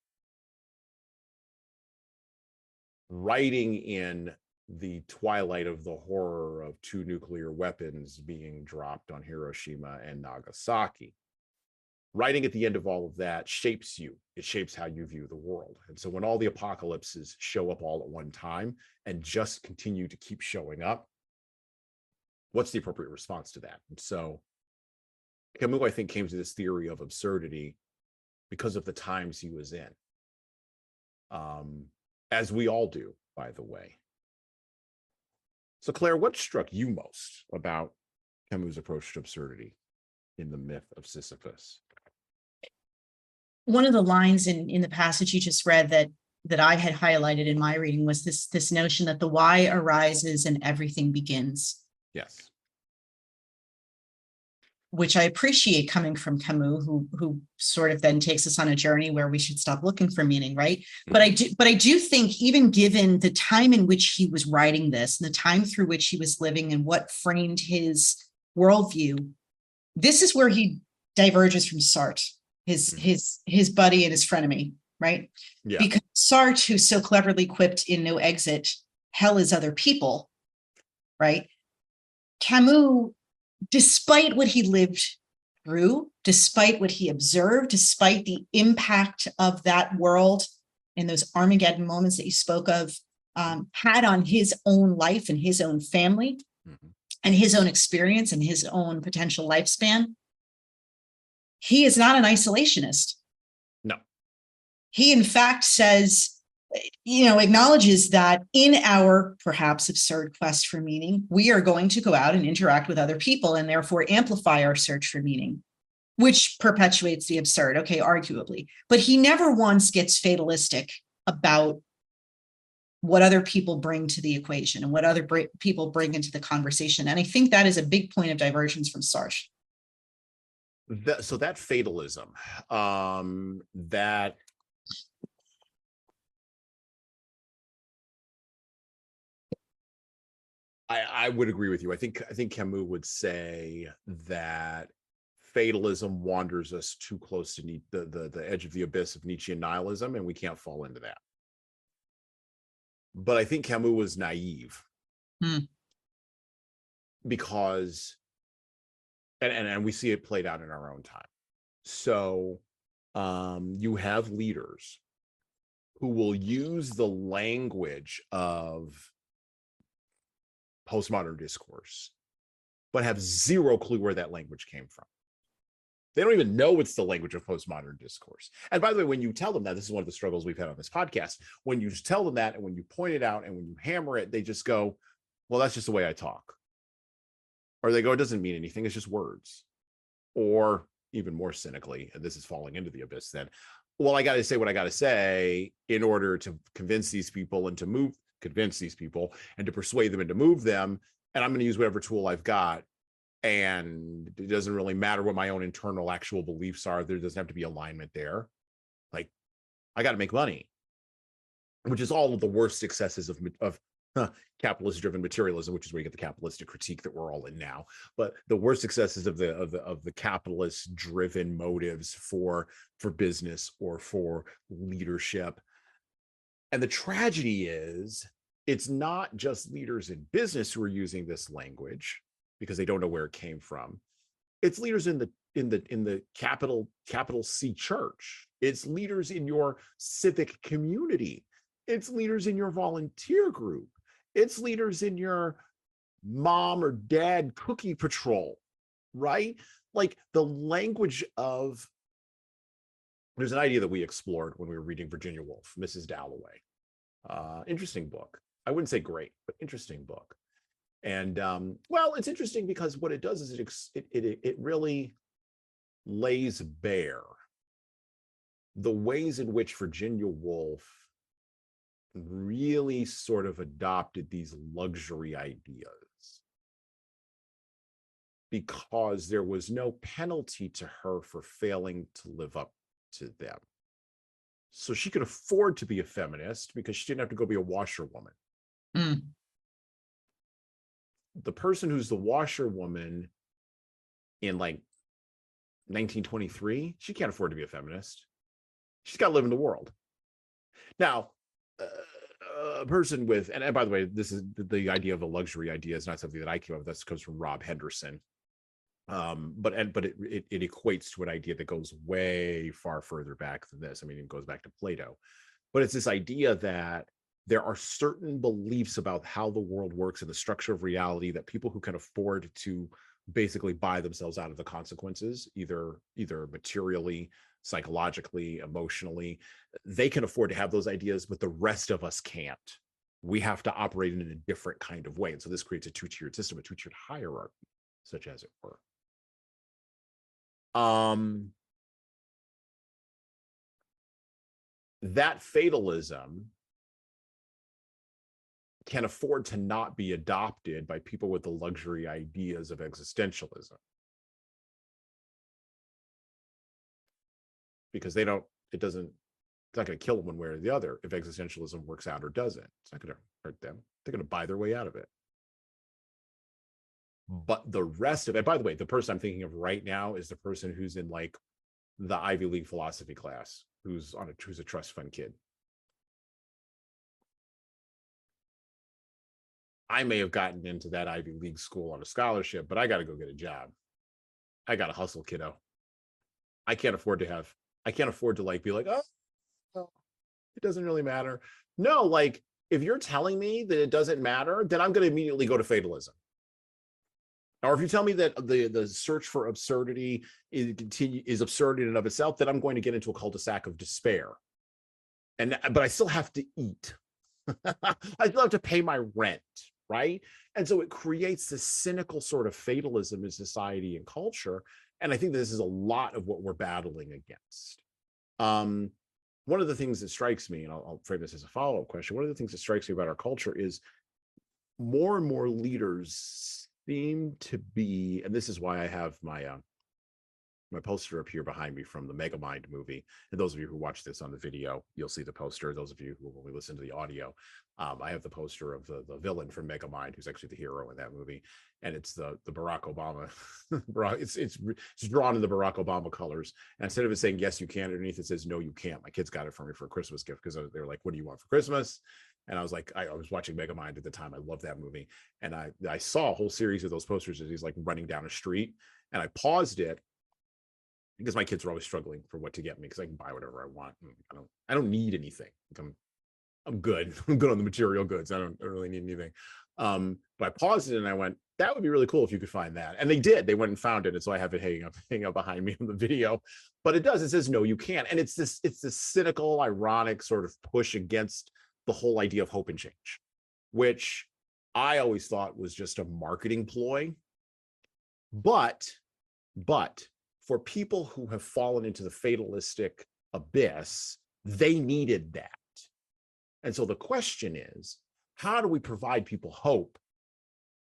Writing in the twilight of the horror of 2 nuclear weapons being dropped on Hiroshima and Nagasaki. Writing at the end of all of that shapes you. It shapes how you view the world. And so when all the apocalypses show up all at one time and just continue to keep showing up, what's the appropriate response to that? And so Camus, I think, came to this theory of absurdity because of the times he was in. As we all do, by the way. So, Claire, what struck you most about Camus' approach to absurdity in the myth of Sisyphus? One of the lines in the passage you just read that I had highlighted in my reading was this notion that the why arises and everything begins. Yes. Which I appreciate coming from Camus, who sort of then takes us on a journey where we should stop looking for meaning, right? Mm-hmm. But I do think, even given the time in which he was writing this, and the time through which he was living, and what framed his worldview, this is where he diverges from Sartre, his buddy and his frenemy, right? Yeah. Because Sartre, who so cleverly quipped in No Exit, hell is other people, right? Camus, despite what he lived through, despite what he observed, despite the impact of that world and those Armageddon moments that you spoke of, had on his own life and his own family, and his own experience and his own potential lifespan, he is not an isolationist. No. He, in fact, says, acknowledges that in our perhaps absurd quest for meaning, we are going to go out and interact with other people and therefore amplify our search for meaning, which perpetuates the absurd, okay, arguably. But he never once gets fatalistic about what other people bring to the equation and what other people bring into the conversation. And I think that is a big point of divergence from Sartre. So that fatalism, that I would agree with you. I think Camus would say that fatalism wanders us too close to the edge of the abyss of Nietzschean nihilism, and we can't fall into that. But I think Camus was naive because, and we see it played out in our own time. So you have leaders who will use the language of postmodern discourse, but have zero clue where that language came from. They don't even know it's the language of postmodern discourse. And by the way, when you tell them that, this is one of the struggles we've had on this podcast, when you tell them that and when you point it out and when you hammer it, they just go, well, that's just the way I talk. Or they go, it doesn't mean anything, it's just words. Or even more cynically, and this is falling into the abyss then, well, I got to say what I got to say in order to convince these people and to convince these people and to persuade them and to move them. And I'm going to use whatever tool I've got. And it doesn't really matter what my own internal actual beliefs are. There doesn't have to be alignment there. Like, I got to make money, which is all of the worst successes of capitalist-driven materialism, which is where you get the capitalistic critique that we're all in now. But the worst successes of the capitalist-driven motives for business or for leadership. And the tragedy is, it's not just leaders in business who are using this language because they don't know where it came from. It's leaders in the capital C church. It's leaders in your civic community. It's leaders in your volunteer group. It's leaders in your mom or dad cookie patrol, right? Like the language of, there's an idea that we explored when we were reading Virginia Woolf, Mrs. Dalloway. Interesting book. I wouldn't say great, but interesting book. And well, it's interesting because what it does is it really lays bare the ways in which Virginia Woolf really sort of adopted these luxury ideas because there was no penalty to her for failing to live up to them. So she could afford to be a feminist because she didn't have to go be a washerwoman. The person who's the washerwoman in like 1923, she can't afford to be a feminist. She's got to live in the world. Now, a person with, and by the way, this is the idea of a luxury idea is not something that I came up with. That comes from Rob Henderson. But it equates to an idea that goes way far further back than this. I mean, it goes back to Plato. But it's this idea that there are certain beliefs about how the world works and the structure of reality that people who can afford to basically buy themselves out of the consequences, either materially, psychologically, emotionally, they can afford to have those ideas, but the rest of us can't. We have to operate in a different kind of way. And so this creates a two-tiered system, a two-tiered hierarchy, such as it were. That fatalism can afford to not be adopted by people with the luxury ideas of existentialism. Because it's not going to kill them one way or the other if existentialism works out or doesn't. It's not going to hurt them. They're going to buy their way out of it. But the rest of it, by the way, the person I'm thinking of right now is the person who's in like the Ivy League philosophy class, who's a trust fund kid. I may have gotten into that Ivy League school on a scholarship, but I got to go get a job. I got to hustle, kiddo. I can't afford to like be like, oh, it doesn't really matter. No, like if you're telling me that it doesn't matter, then I'm going to immediately go to fatalism. Or if you tell me that the search for absurdity is absurd in and of itself, then I'm going to get into a cul-de-sac of despair. But I still have to eat. I still have to pay my rent, right? And so it creates this cynical sort of fatalism in society and culture. And I think this is a lot of what we're battling against. One of the things that strikes me, and I'll frame this as a follow-up question, one of the things that strikes me about our culture is more and more leaders seem to be, and this is why I have my poster up here behind me from the Megamind movie. And those of you who watch this on the video, you'll see the poster. Those of you who will listen to the audio, I have the poster of the villain from Megamind, who's actually the hero in that movie, and it's the Barack Obama. it's drawn in the Barack Obama colors. And instead of it saying yes you can, underneath it says no you can't. My kids got it for me for a Christmas gift because they were like, "What do you want for Christmas?" And I was like, I was watching Megamind at the time. I love that movie, and I saw a whole series of those posters as he's like running down a street, and I paused it because my kids are always struggling for what to get me because I can buy whatever I want. I don't need anything. I'm good. I'm good on the material goods. I don't really need anything. But I paused it and I went, that would be really cool if you could find that. And they did. They went and found it. And so I have it hanging up behind me in the video. But it does. It says, no, you can't. And it's this cynical, ironic sort of push against the whole idea of hope and change, which I always thought was just a marketing ploy. But for people who have fallen into the fatalistic abyss, they needed that. And so the question is, how do we provide people hope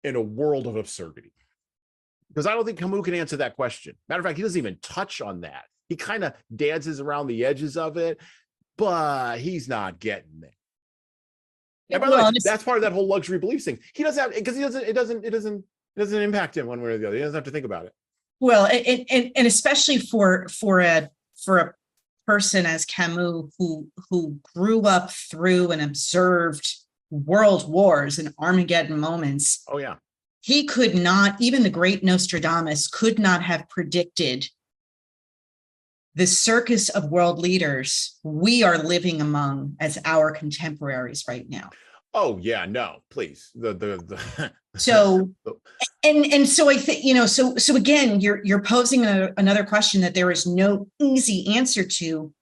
in a world of absurdity? Because I don't think Camus can answer that question. Matter of fact, he doesn't even touch on that. He kind of dances around the edges of it, but he's not getting there. And by the way, that's part of that whole luxury belief thing. He doesn't have, because it doesn't impact him one way or the other. He doesn't have to think about it. Well, and especially for a person as Camus who grew up through and observed world wars and Armageddon moments. Oh yeah. He could not, even the great Nostradamus could not have predicted the circus of world leaders we are living among as our contemporaries right now. Oh yeah, no, please. So and so I think, so again, you're posing another question that there is no easy answer to.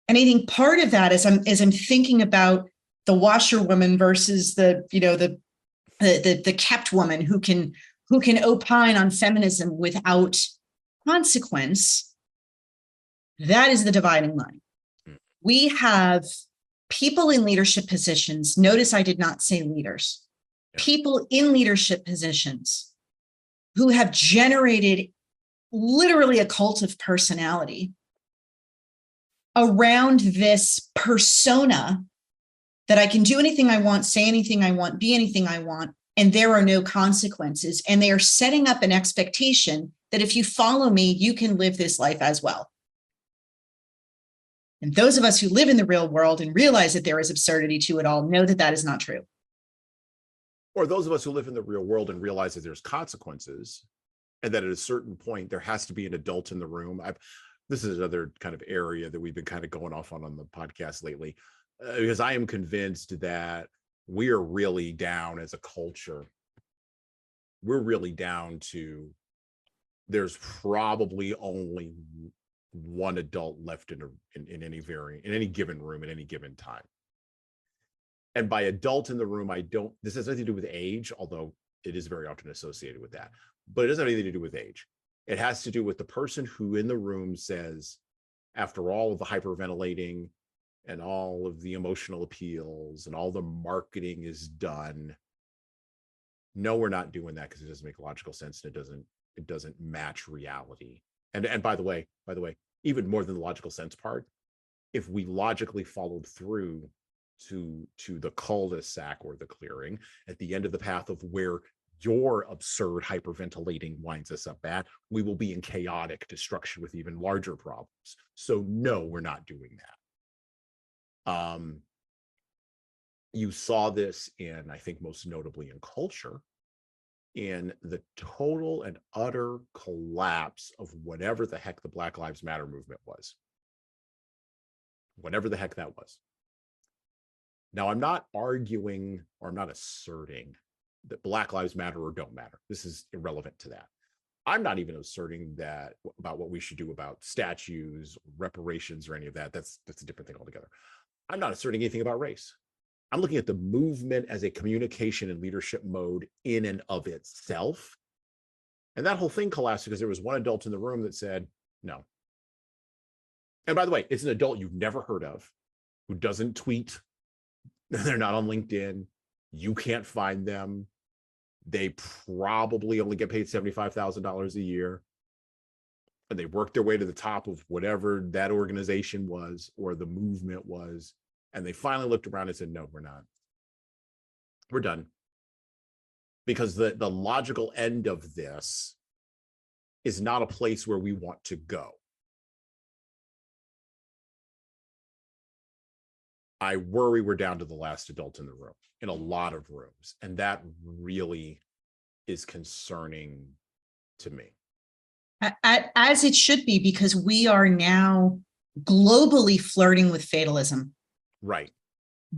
And I think part of that is I'm thinking about the washerwoman versus the kept woman who can opine on feminism without consequence. That is the dividing line. We have people in leadership positions. Notice I did not say leaders. People in leadership positions who have generated literally a cult of personality around this persona that I can do anything I want, say anything I want, be anything I want, and there are no consequences. And they are setting up an expectation that if you follow me, you can live this life as well. And those of us who live in the real world and realize that there is absurdity to it all know that that is not true. Or those of us who live in the real world and realize that there's consequences and that at a certain point there has to be an adult in the room. This is another kind of area that we've been kind of going off on the podcast lately, because I am convinced that we are really down as a culture. We're really down to, there's probably only one adult left in any given room at any given time. And by adult in the room, this has nothing to do with age, although it is very often associated with that, but it doesn't have anything to do with age. It has to do with the person who in the room says, after all of the hyperventilating and all of the emotional appeals and all the marketing is done, no, we're not doing that because it doesn't make logical sense and it doesn't match reality. And by the way, even more than the logical sense part, if we logically followed through to the cul-de-sac or the clearing at the end of the path of where your absurd hyperventilating winds us up at, we will be in chaotic destruction with even larger problems. So no, we're not doing that. You saw this in, I think most notably in culture, in the total and utter collapse of whatever the heck the Black Lives Matter movement was. Whatever the heck that was. Now, I'm not arguing or I'm not asserting that Black Lives Matter or don't matter. This is irrelevant to that. I'm not even asserting that about what we should do about statues, reparations, or any of that. That's a different thing altogether. I'm not asserting anything about race. I'm looking at the movement as a communication and leadership mode in and of itself. And that whole thing collapsed because there was one adult in the room that said, no. And by the way, it's an adult you've never heard of, who doesn't tweet. They're not on LinkedIn. You can't find them. They probably only get paid $75,000 a year. And they worked their way to the top of whatever that organization was or the movement was. And they finally looked around and said, no, we're not. We're done. Because the logical end of this is not a place where we want to go. I worry we're down to the last adult in the room, in a lot of rooms. And that really is concerning to me. As it should be, because we are now globally flirting with fatalism. Right.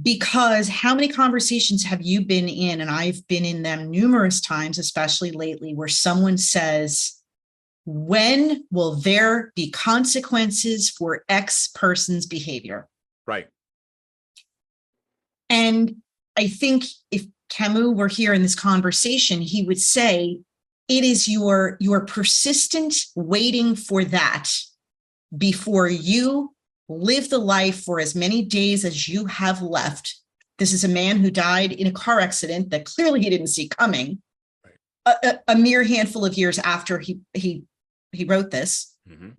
Because how many conversations have you been in, and I've been in them numerous times, especially lately, where someone says, when will there be consequences for X person's behavior? Right. And I think if Camus were here in this conversation, he would say, it is your persistent waiting for that before you live the life for as many days as you have left. This is a man who died in a car accident that clearly he didn't see coming, right, a mere handful of years after he wrote this. Mm-hmm.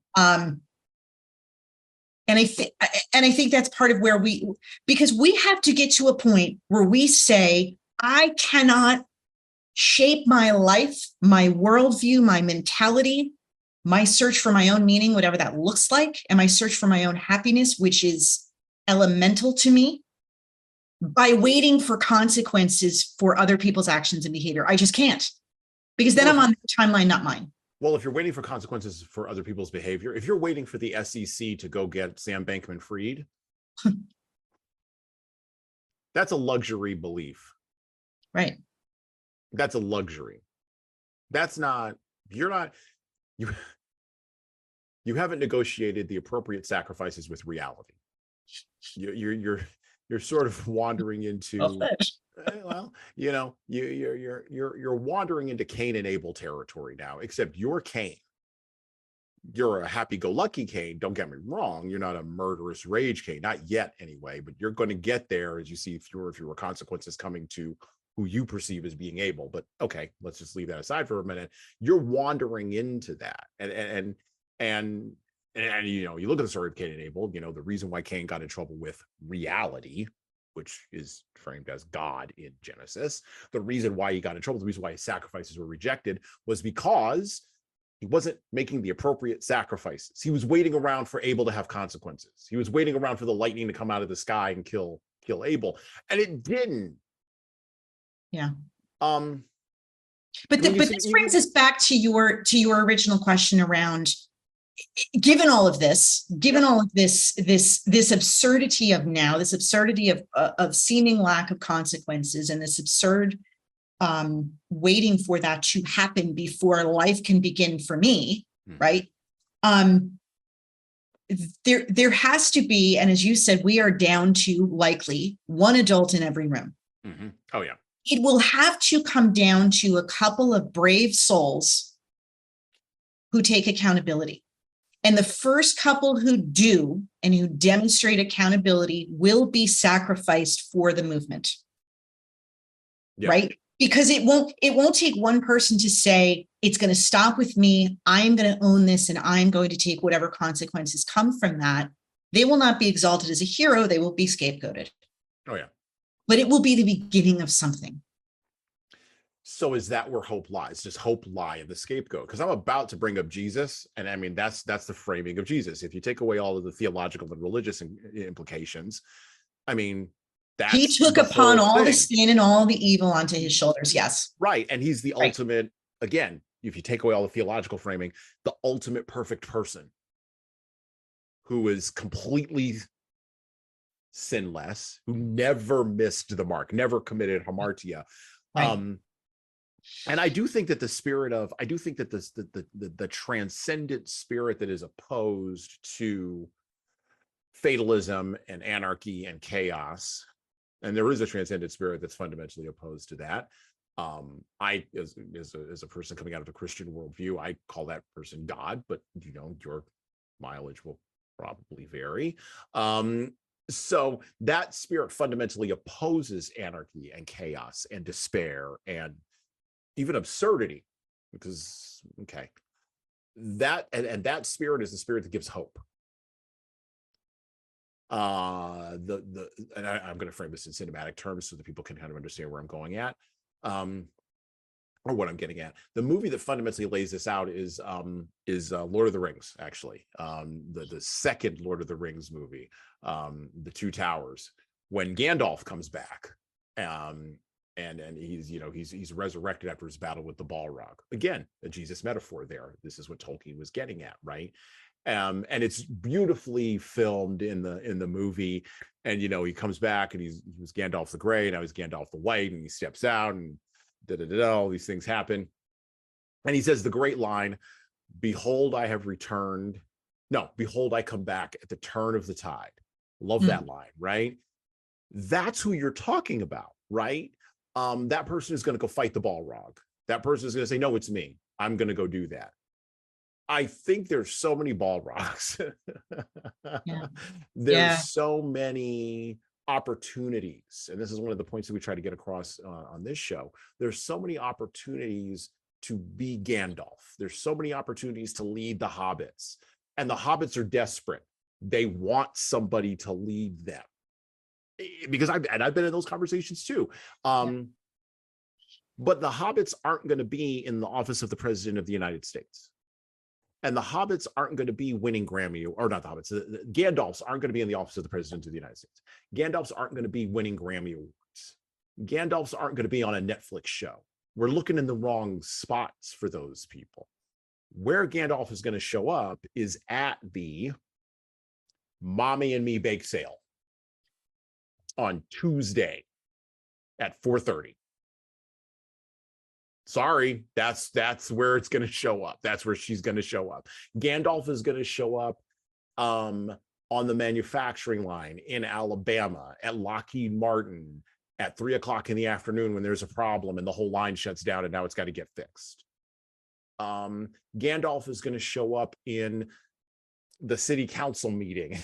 And I think that's part of where because we have to get to a point where we say, I cannot shape my life, my worldview, my mentality, my search for my own meaning, whatever that looks like, and my search for my own happiness, which is elemental to me, by waiting for consequences for other people's actions and behavior. I just can't, because then I'm on the timeline, not mine. Well, if you're waiting for consequences for other people's behavior, if you're waiting for the SEC to go get Sam Bankman-Fried, that's a luxury belief. Right. That's a luxury. That's not, you haven't negotiated the appropriate sacrifices with reality. You're sort of wandering into, well, you know, you're wandering into Cain and Abel territory now, except you're Cain. You're a happy-go-lucky Cain, don't get me wrong. You're not a murderous rage Cain, not yet anyway, but you're going to get there as you see fewer and fewer consequences coming to who you perceive as being Abel. But okay, let's just leave that aside for a minute. You're wandering into that. And you know, you look at the story of Cain and Abel, you know, the reason why Cain got in trouble with reality, which is framed as God in Genesis, the reason why he got in trouble, the reason why his sacrifices were rejected was because he wasn't making the appropriate sacrifices. He was waiting around for Abel to have consequences. He was waiting around for the lightning to come out of the sky and kill Abel. And it didn't. Yeah. But this brings us back to your original question around, given all of this, this absurdity of now, this absurdity of seeming lack of consequences, and this absurd waiting for that to happen before life can begin for me, right? There has to be, and as you said, we are down to likely one adult in every room. Mm-hmm. Oh yeah. It will have to come down to a couple of brave souls who take accountability. And the first couple who do and who demonstrate accountability will be sacrificed for the movement. Yeah. Right? Because it won't take one person to say, it's going to stop with me. I'm going to own this and I'm going to take whatever consequences come from that. They will not be exalted as a hero. They will be scapegoated. Oh yeah. But it will be the beginning of something. So is that where hope lies? Does hope lie in the scapegoat? Because I'm about to bring up Jesus, and I mean that's the framing of Jesus. If you take away all of the theological and religious implications, I mean, that's he took upon all the sin and all the evil onto his shoulders. Yes, right, and he's the ultimate. Again, if you take away all the theological framing, the ultimate perfect person who is completely sinless, who never missed the mark, never committed hamartia. Right. And I do think that the transcendent spirit that is opposed to fatalism and anarchy and chaos, and there is a transcendent spirit that's fundamentally opposed to that. I, as a person coming out of a Christian worldview, I call that person God, but your mileage will probably vary. So that spirit fundamentally opposes anarchy and chaos and despair and even absurdity, because that and that spirit is the spirit that gives hope. And I'm going to frame this in cinematic terms so that people can kind of understand where I'm going at, or what I'm getting at. The movie that fundamentally lays this out is Lord of the Rings, actually, the second Lord of the Rings movie, The Two Towers, when Gandalf comes back, and he's resurrected after his battle with the Balrog. Again, a Jesus metaphor there. This is what Tolkien was getting at, right? And it's beautifully filmed in the movie. And he comes back and he was Gandalf the Grey, now he's Gandalf the White, and he steps out and all these things happen. And he says the great line, "Behold, I have returned. No, behold, I come back at the turn of the tide." Love that line, right? That's who you're talking about, right? That person is going to go fight the Balrog. That person is going to say, "No, it's me. I'm going to go do that." I think there's so many Balrogs. There's so many opportunities. And this is one of the points that we try to get across on this show. There's so many opportunities to be Gandalf. There's so many opportunities to lead the hobbits. And the hobbits are desperate. They want somebody to lead them. Because I've been in those conversations too. But the hobbits aren't going to be in the office of the President of the United States. And the hobbits aren't going to be winning Grammy, or not the hobbits, the Gandalfs aren't going to be in the office of the President of the United States. Gandalfs aren't going to be winning Grammy Awards. Gandalfs aren't going to be on a Netflix show. We're looking in the wrong spots for those people. Where Gandalf is going to show up is at the Mommy and Me bake sale on Tuesday at 4:30. Sorry, that's where it's going to show up. That's where she's going to show up. Gandalf is going to show up on the manufacturing line in Alabama at Lockheed Martin at 3:00 in the afternoon when there's a problem and the whole line shuts down and now it's got to get fixed. Gandalf is going to show up in the city council meeting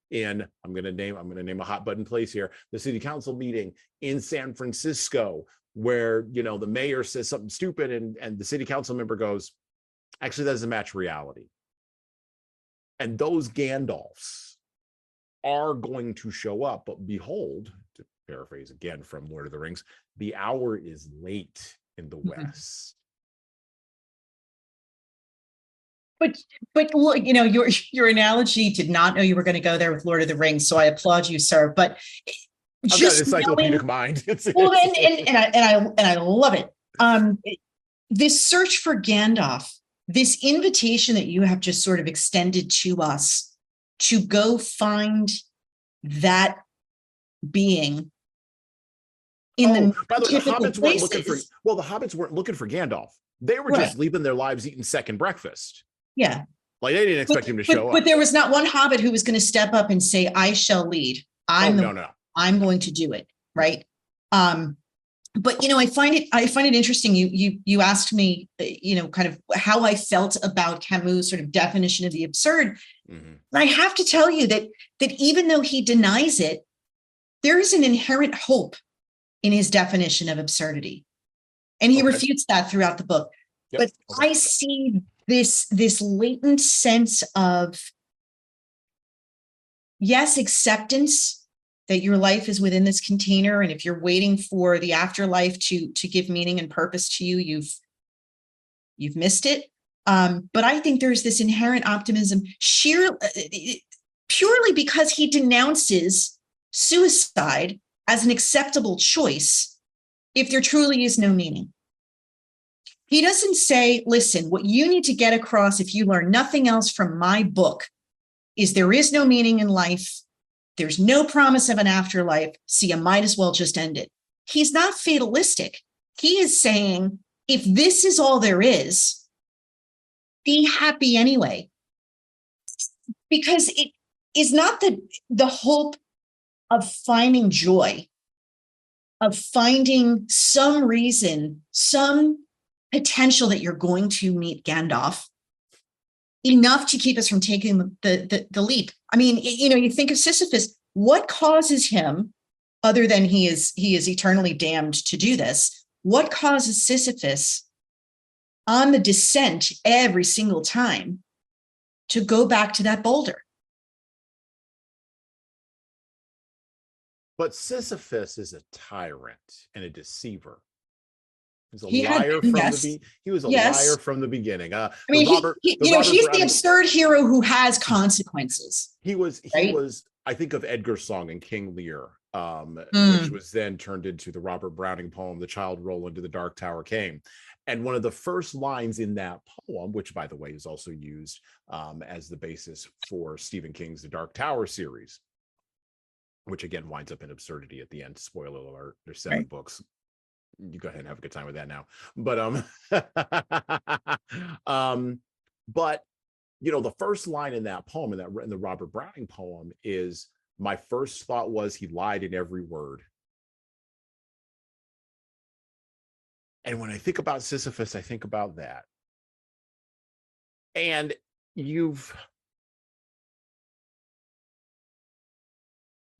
in, I'm going to name a hot button place here, the city council meeting in San Francisco, where the mayor says something stupid and the city council member goes, "Actually, that doesn't match reality." And those Gandalfs are going to show up, but behold, to paraphrase again from Lord of the Rings, the hour is late in the West. But look, your analogy did not know you were going to go there with Lord of the Rings, so I applaud you, sir. But I've got an encyclopedic mind. Well, and I love it. This search for Gandalf, this invitation that you have just sort of extended to us to go find that being in by the way, the hobbits weren't looking for. Well, the hobbits weren't looking for Gandalf. They were just leaving their lives eating second breakfast. Yeah, like they didn't expect him to show up. But there was not one hobbit who was going to step up and say, "I shall lead. I'm going to do it." Right. But I find it interesting. You asked me, kind of how I felt about Camus' sort of definition of the absurd. And I have to tell you that even though he denies it, there is an inherent hope in his definition of absurdity. And he refutes that throughout the book. But I see this latent sense of, yes, acceptance that your life is within this container. And if you're waiting for the afterlife to give meaning and purpose to you, you've missed it. But I think there's this inherent optimism purely because he denounces suicide as an acceptable choice if there truly is no meaning. He doesn't say, "Listen, what you need to get across if you learn nothing else from my book is there is no meaning in life. There's no promise of an afterlife, so you might as well just end it." He's not fatalistic. He is saying, if this is all there is, be happy anyway. Because it is not the hope of finding joy, of finding some reason, some potential that you're going to meet Gandalf, enough to keep us from taking the leap. I mean, you think of Sisyphus, what causes him, other than he is eternally damned to do this, what causes Sisyphus on the descent every single time to go back to that boulder? But Sisyphus is a tyrant and a deceiver. He's a He liar had, from yes, he was a yes. liar from the beginning. I mean, he's the absurd hero who has consequences. He was, right? I think of Edgar's song in King Lear, which was then turned into the Robert Browning poem, The Child Roll into the Dark Tower Came. And one of the first lines in that poem, which by the way is also used as the basis for Stephen King's The Dark Tower series, which again winds up in absurdity at the end. Spoiler alert, there's 7 books. You go ahead and have a good time with that now. But but the first line in that poem, in the Robert Browning poem, is, my first thought was he lied in every word. And when I think about Sisyphus, I think about that. And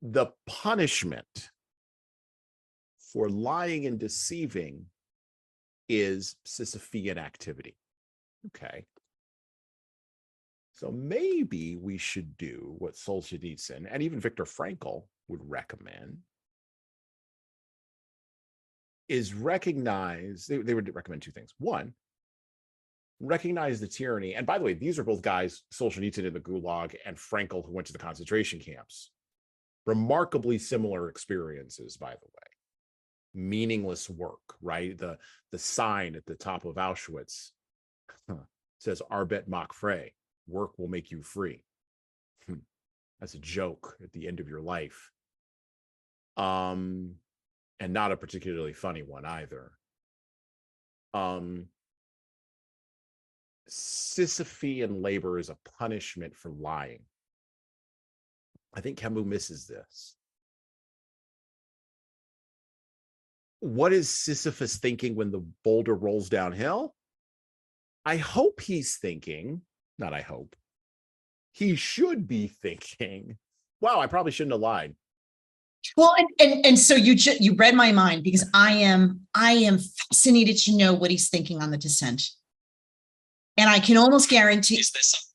the punishment for lying and deceiving is Sisyphean activity. Okay. So maybe we should do what Solzhenitsyn and even Viktor Frankl would recommend, is recognize, they would recommend 2 things. 1, recognize the tyranny. And by the way, these are both guys, Solzhenitsyn in the Gulag and Frankl, who went to the concentration camps. Remarkably similar experiences, by the way. Meaningless work, right? The sign at the top of Auschwitz says Arbet macht frei, work will make you free. That's a joke at the end of your life. And not a particularly funny one either. Sisyphean labor is a punishment for lying. I think Camus misses this. What is Sisyphus thinking when the boulder rolls downhill? I hope he's thinking, not I hope, he should be thinking, wow, I probably shouldn't have lied. Well, and so you read my mind, because I am fascinated to know what he's thinking on the descent. And I can almost guarantee,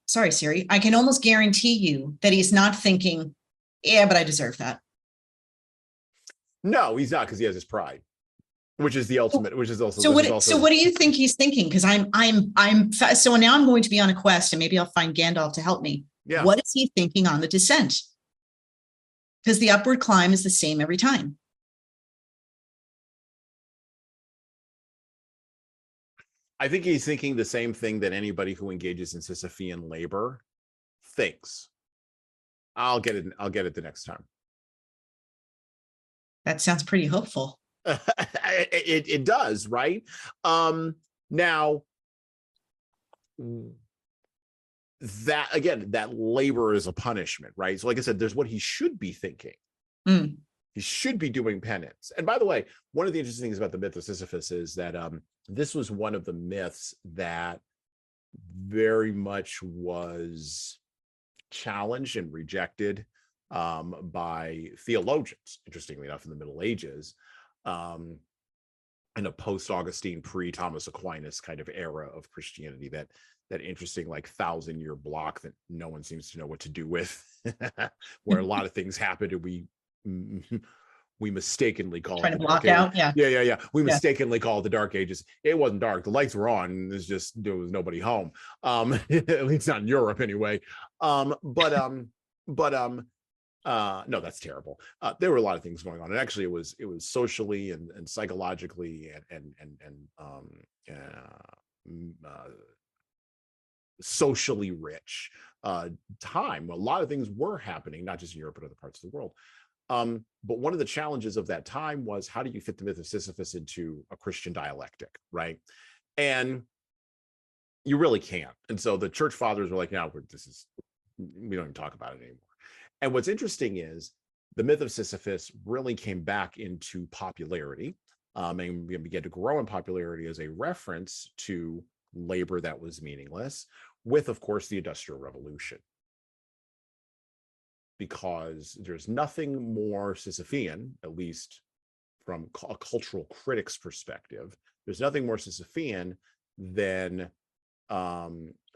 sorry, Siri, I can almost guarantee you that he's not thinking, yeah, but I deserve that. No, he's not, because he has his pride, which is the ultimate, which is also. So what do you think he's thinking? Because so now I'm going to be on a quest, and maybe I'll find Gandalf to help me. Yeah. What is he thinking on the descent? Because the upward climb is the same every time. I think he's thinking the same thing that anybody who engages in Sisyphean labor thinks. I'll get it the next time. That sounds pretty hopeful. It does, right? Now, that again, that labor is a punishment, right? So like I said, there's what he should be thinking. He should be doing penance. And by the way, one of the interesting things about the myth of Sisyphus is that this was one of the myths that very much was challenged and rejected by theologians, interestingly enough, in the Middle Ages, in a post-Augustine, pre-Thomas Aquinas kind of era of Christianity, that interesting, like 1,000-year block that no one seems to know what to do with, where a lot of things happened and we mistakenly call it the block Dark out. Yeah. We mistakenly call it the Dark Ages. It wasn't dark. The lights were on. There was nobody home. At least not in Europe anyway. No, that's terrible. There were a lot of things going on, and actually, it was socially and psychologically and socially rich time. A lot of things were happening, not just in Europe but other parts of the world. But one of the challenges of that time was, how do you fit the myth of Sisyphus into a Christian dialectic, right? And you really can't. And so the church fathers were like, no, we don't even talk about it anymore. And what's interesting is the myth of Sisyphus really came back into popularity, and began to grow in popularity as a reference to labor that was meaningless, with, of course, the Industrial Revolution. Because there's nothing more Sisyphean, at least from a cultural critic's perspective, there's nothing more Sisyphean than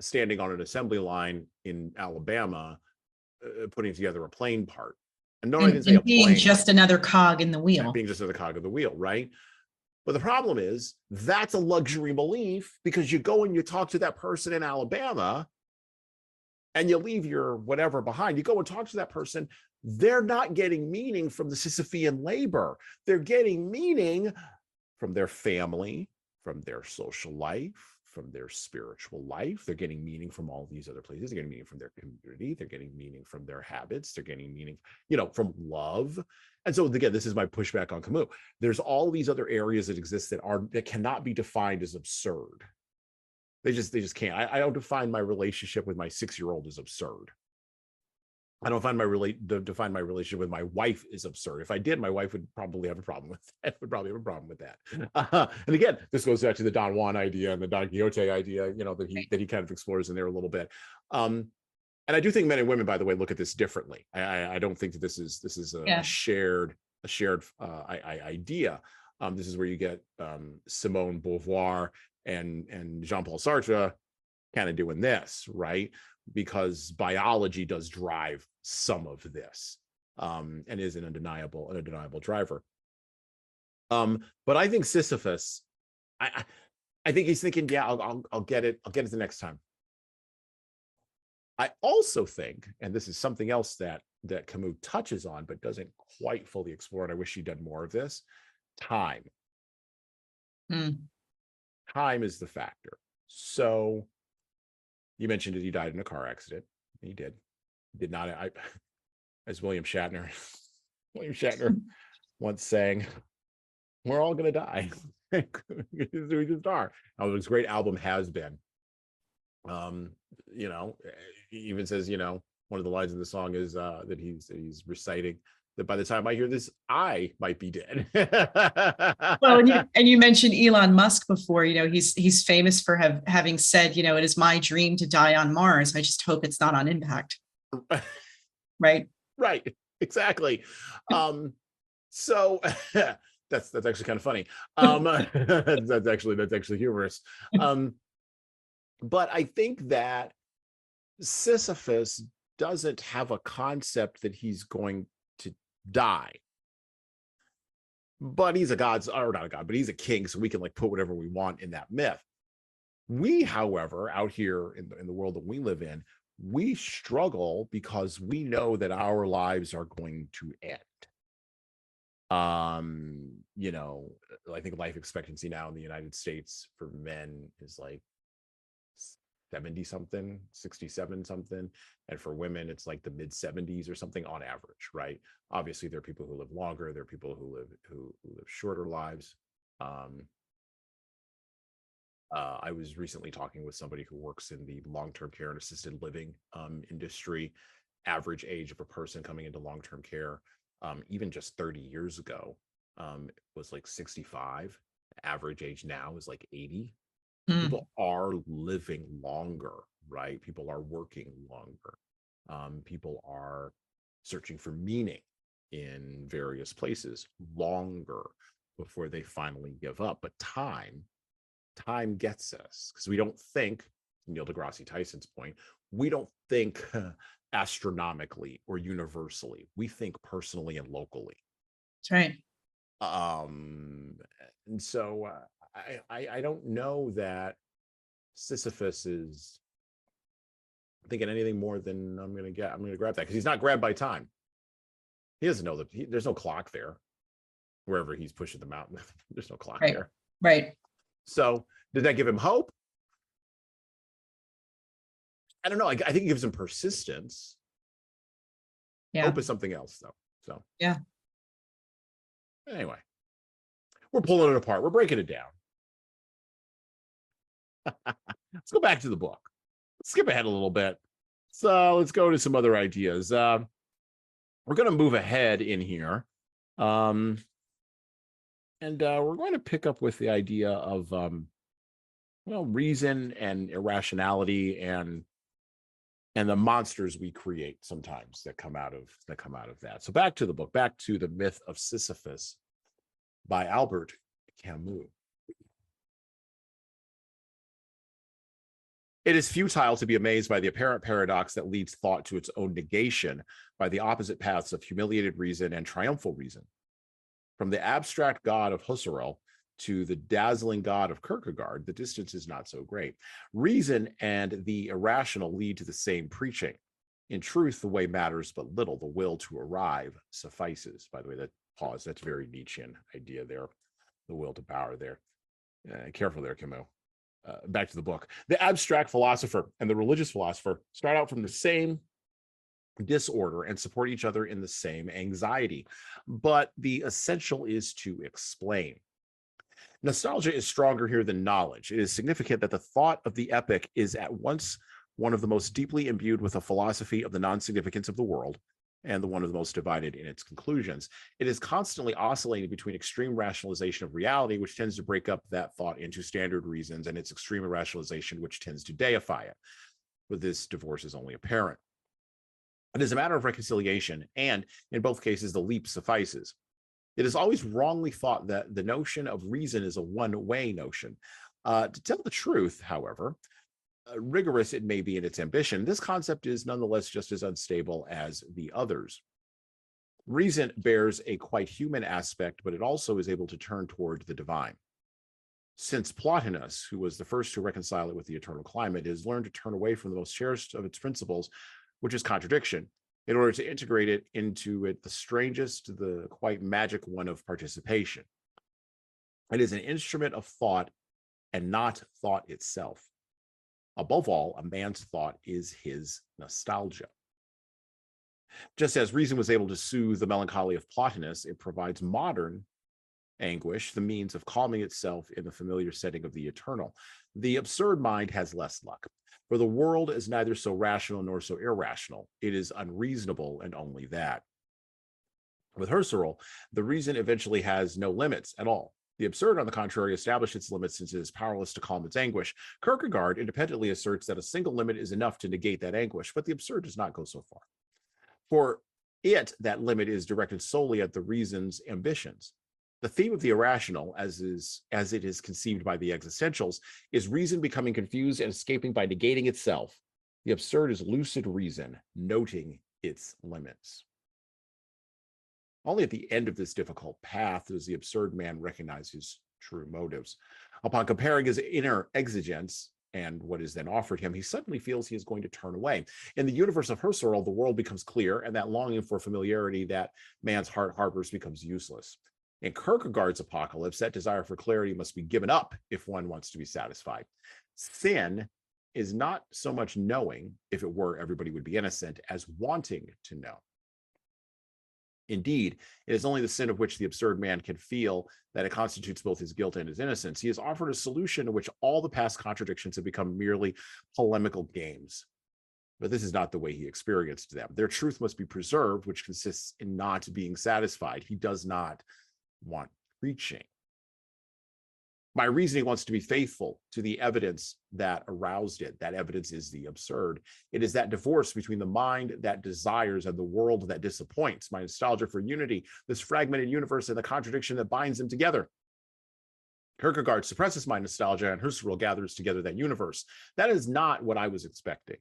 standing on an assembly line in Alabama, putting together a plane part. And no, I didn't say a being plane. just another cog in the wheel. Being just another cog of the wheel, right? But the problem is, that's a luxury belief, because you go and you talk to that person in Alabama and you leave your whatever behind. You go and talk to that person, they're not getting meaning from the Sisyphean labor. They're getting meaning from their family, from their social life, from their spiritual life. They're getting meaning from all these other places. They're getting meaning from their community. They're getting meaning from their habits. They're getting meaning, from love. And so again, this is my pushback on Camus. There's all these other areas that exist that cannot be defined as absurd. They just can't. I don't define my relationship with my 6-year-old as absurd. I don't find define my relationship with my wife is absurd. If I did, my wife would probably have a problem with that. And again, this goes back to the Don Juan idea and the Don Quixote idea, that he kind of explores in there a little bit. And I do think men and women, by the way, look at this differently. I don't think that this is a shared idea. This is where you get Simone Beauvoir and Jean-Paul Sartre kind of doing this, right? Because biology does drive some of this, and is an undeniable driver. But I think Sisyphus, I think he's thinking, yeah, I'll get it the next time. I also think, and this is something else that Camus touches on but doesn't quite fully explore, and I wish he'd done more of this, time. Time is the factor. So you mentioned that he died in a car accident. He did not. As William Shatner once sang, "We're all gonna die." We just are. His great album Has Been. He even says, one of the lines in the song is that he's reciting that by the time I hear this, I might be dead. Well, and you mentioned Elon Musk before. He's famous for having said, it is my dream to die on Mars. I just hope it's not on impact. Right. Right. Exactly. So that's actually kind of funny. That's actually humorous. But I think that Sisyphus doesn't have a concept that he's going to die. But he's not a god, but he's a king, so we can put whatever we want in that myth. We, however, out here in the world that we live in, we struggle because we know that our lives are going to end. I think life expectancy now in the United States for men is 70 something, 67 something, and for women it's the mid 70s or something on average, right? Obviously there are people who live longer, there are people who live shorter lives. I was recently talking with somebody who works in the long-term care and assisted living industry. Average age of a person coming into long-term care, even just 30 years ago, was 65. Average age now is 80. People are living longer, right? People are working longer. People are searching for meaning in various places longer before they finally give up. But time gets us, because we don't think, Neil deGrasse Tyson's point, we don't think astronomically or universally. We think personally and locally. That's right. And so I don't know that Sisyphus is thinking anything more than I'm going to grab that, because he's not grabbed by time. He doesn't know that there's no clock there wherever he's pushing the mountain. There's no clock there. Right. So did that give him hope? I don't know. I think it gives him persistence. Yeah. Hope is something else, though. So Yeah. anyway, we're pulling it apart. We're breaking it down. Let's go back to the book. Let's skip ahead a little bit. So let's go to some other ideas. We're going to move ahead in here. And we're going to pick up with the idea of, reason and irrationality and the monsters we create sometimes that come out of that. So back to the book, back to The Myth of Sisyphus by Albert Camus. It is futile to be amazed by the apparent paradox that leads thought to its own negation by the opposite paths of humiliated reason and triumphal reason. From the abstract god of Husserl to the dazzling god of Kierkegaard, the distance is not so great. Reason and the irrational lead to the same preaching. In truth, the way matters but little. The will to arrive suffices. By the way, that pause, that's very Nietzschean idea there. The will to power there. Careful there, Camus. Back to the book. The abstract philosopher and the religious philosopher start out from the same disorder and support each other in the same anxiety. But the essential is to explain. Nostalgia is stronger here than knowledge. It is significant that the thought of the epic is at once one of the most deeply imbued with a philosophy of the non-significance of the world and the one of the most divided in its conclusions. It is constantly oscillating between extreme rationalization of reality, which tends to break up that thought into standard reasons, and its extreme irrationalization, which tends to deify it. But this divorce is only apparent. It is a matter of reconciliation, and in both cases, the leap suffices. It is always wrongly thought that the notion of reason is a one-way notion. To tell the truth, however, rigorous it may be in its ambition, this concept is nonetheless just as unstable as the others. Reason bears a quite human aspect, but it also is able to turn toward the divine. Since Plotinus, who was the first to reconcile it with the eternal climate, has learned to turn away from the most cherished of its principles, which is contradiction, in order to integrate it into the strangest, the quite magic one of participation. It is an instrument of thought and not thought itself. Above all, a man's thought is his nostalgia. Just as reason was able to soothe the melancholy of Plotinus, it provides modern anguish the means of calming itself in the familiar setting of the eternal. The absurd mind has less luck, for the world is neither so rational nor so irrational. It is unreasonable and only that. With Husserl, the reason eventually has no limits at all. The absurd, on the contrary, established its limits since it is powerless to calm its anguish. Kierkegaard independently asserts that a single limit is enough to negate that anguish, but the absurd does not go so far. For it, that limit is directed solely at the reason's ambitions. The theme of the irrational, as it is conceived by the existentials, is reason becoming confused and escaping by negating itself. The absurd is lucid reason, noting its limits. Only at the end of this difficult path does the absurd man recognize his true motives. Upon comparing his inner exigence and what is then offered him, he suddenly feels he is going to turn away. In the universe of Husserl, the world becomes clear, and that longing for familiarity that man's heart harbors becomes useless. In Kierkegaard's apocalypse, that desire for clarity must be given up if one wants to be satisfied. Sin is not so much knowing, if it were, everybody would be innocent, as wanting to know. Indeed, it is only the sin of which the absurd man can feel that it constitutes both his guilt and his innocence. He has offered a solution in which all the past contradictions have become merely polemical games. But this is not the way he experienced them. Their truth must be preserved, which consists in not being satisfied. He does not want preaching. By reason, he wants to be faithful to the evidence that aroused it. That evidence is the absurd. It is that divorce between the mind that desires and the world that disappoints. My nostalgia for unity, this fragmented universe, and the contradiction that binds them together. Kierkegaard suppresses my nostalgia, and Husserl gathers together that universe. That is not what I was expecting.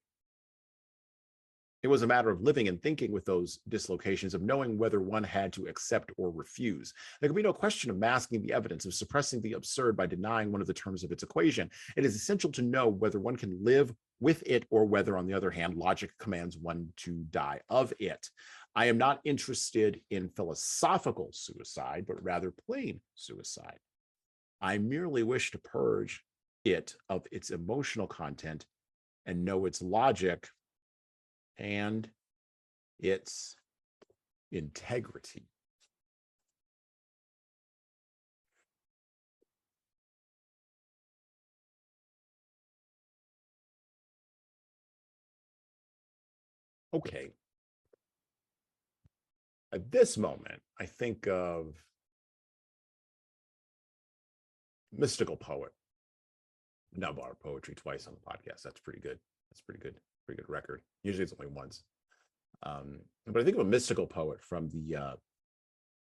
It was a matter of living and thinking with those dislocations, of knowing whether one had to accept or refuse. There can be no question of masking the evidence, of suppressing the absurd by denying one of the terms of its equation. It is essential to know whether one can live with it or whether, on the other hand, logic commands one to die of it. I am not interested in philosophical suicide, but rather plain suicide. I merely wish to purge it of its emotional content and know its logic and its integrity. Okay. At this moment, I think of mystical poet. Now bought poetry twice on the podcast. That's pretty good. That's pretty good. Pretty good record. Usually it's only once. But I think of a mystical poet from the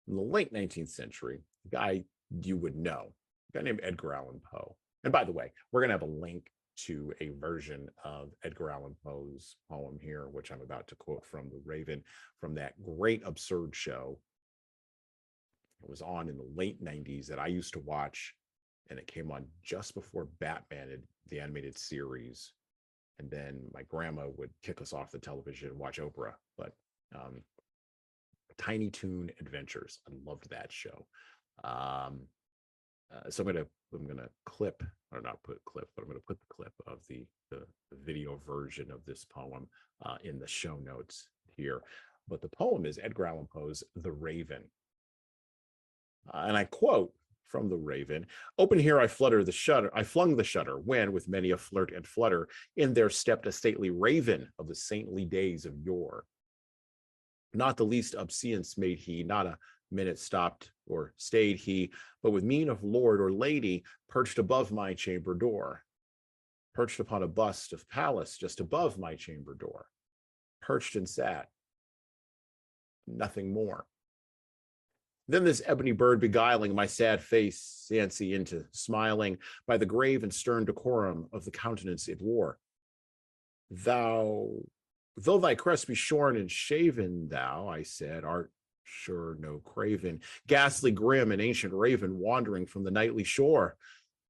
late 19th century, a guy you would know, a guy named Edgar Allan Poe. And by the way, we're going to have a link to a version of Edgar Allan Poe's poem here, which I'm about to quote from The Raven, from that great absurd show. It was on in the late 90s that I used to watch, and it came on just before Batman, the animated series. And then my grandma would kick us off the television and watch Oprah. But Tiny Toon Adventures, I loved that show. So I'm gonna clip, or not put clip, but I'm gonna put the clip of the video version of this poem in the show notes here. But the poem is Edgar Allan Poe's The Raven. And I quote from The Raven: "Open here I flung the shutter, when with many a flirt and flutter, in there stepped a stately raven of the saintly days of yore. Not the least obseance made he, not a minute stopped or stayed he, but with mien of lord or lady, perched above my chamber door, perched upon a bust of Pallas just above my chamber door, perched and sat, nothing more. Then this ebony bird beguiling my sad face fancy into smiling, by the grave and stern decorum of the countenance it wore. Though thy crest be shorn and shaven, thou, I said, art sure no craven, ghastly grim and ancient raven wandering from the nightly shore.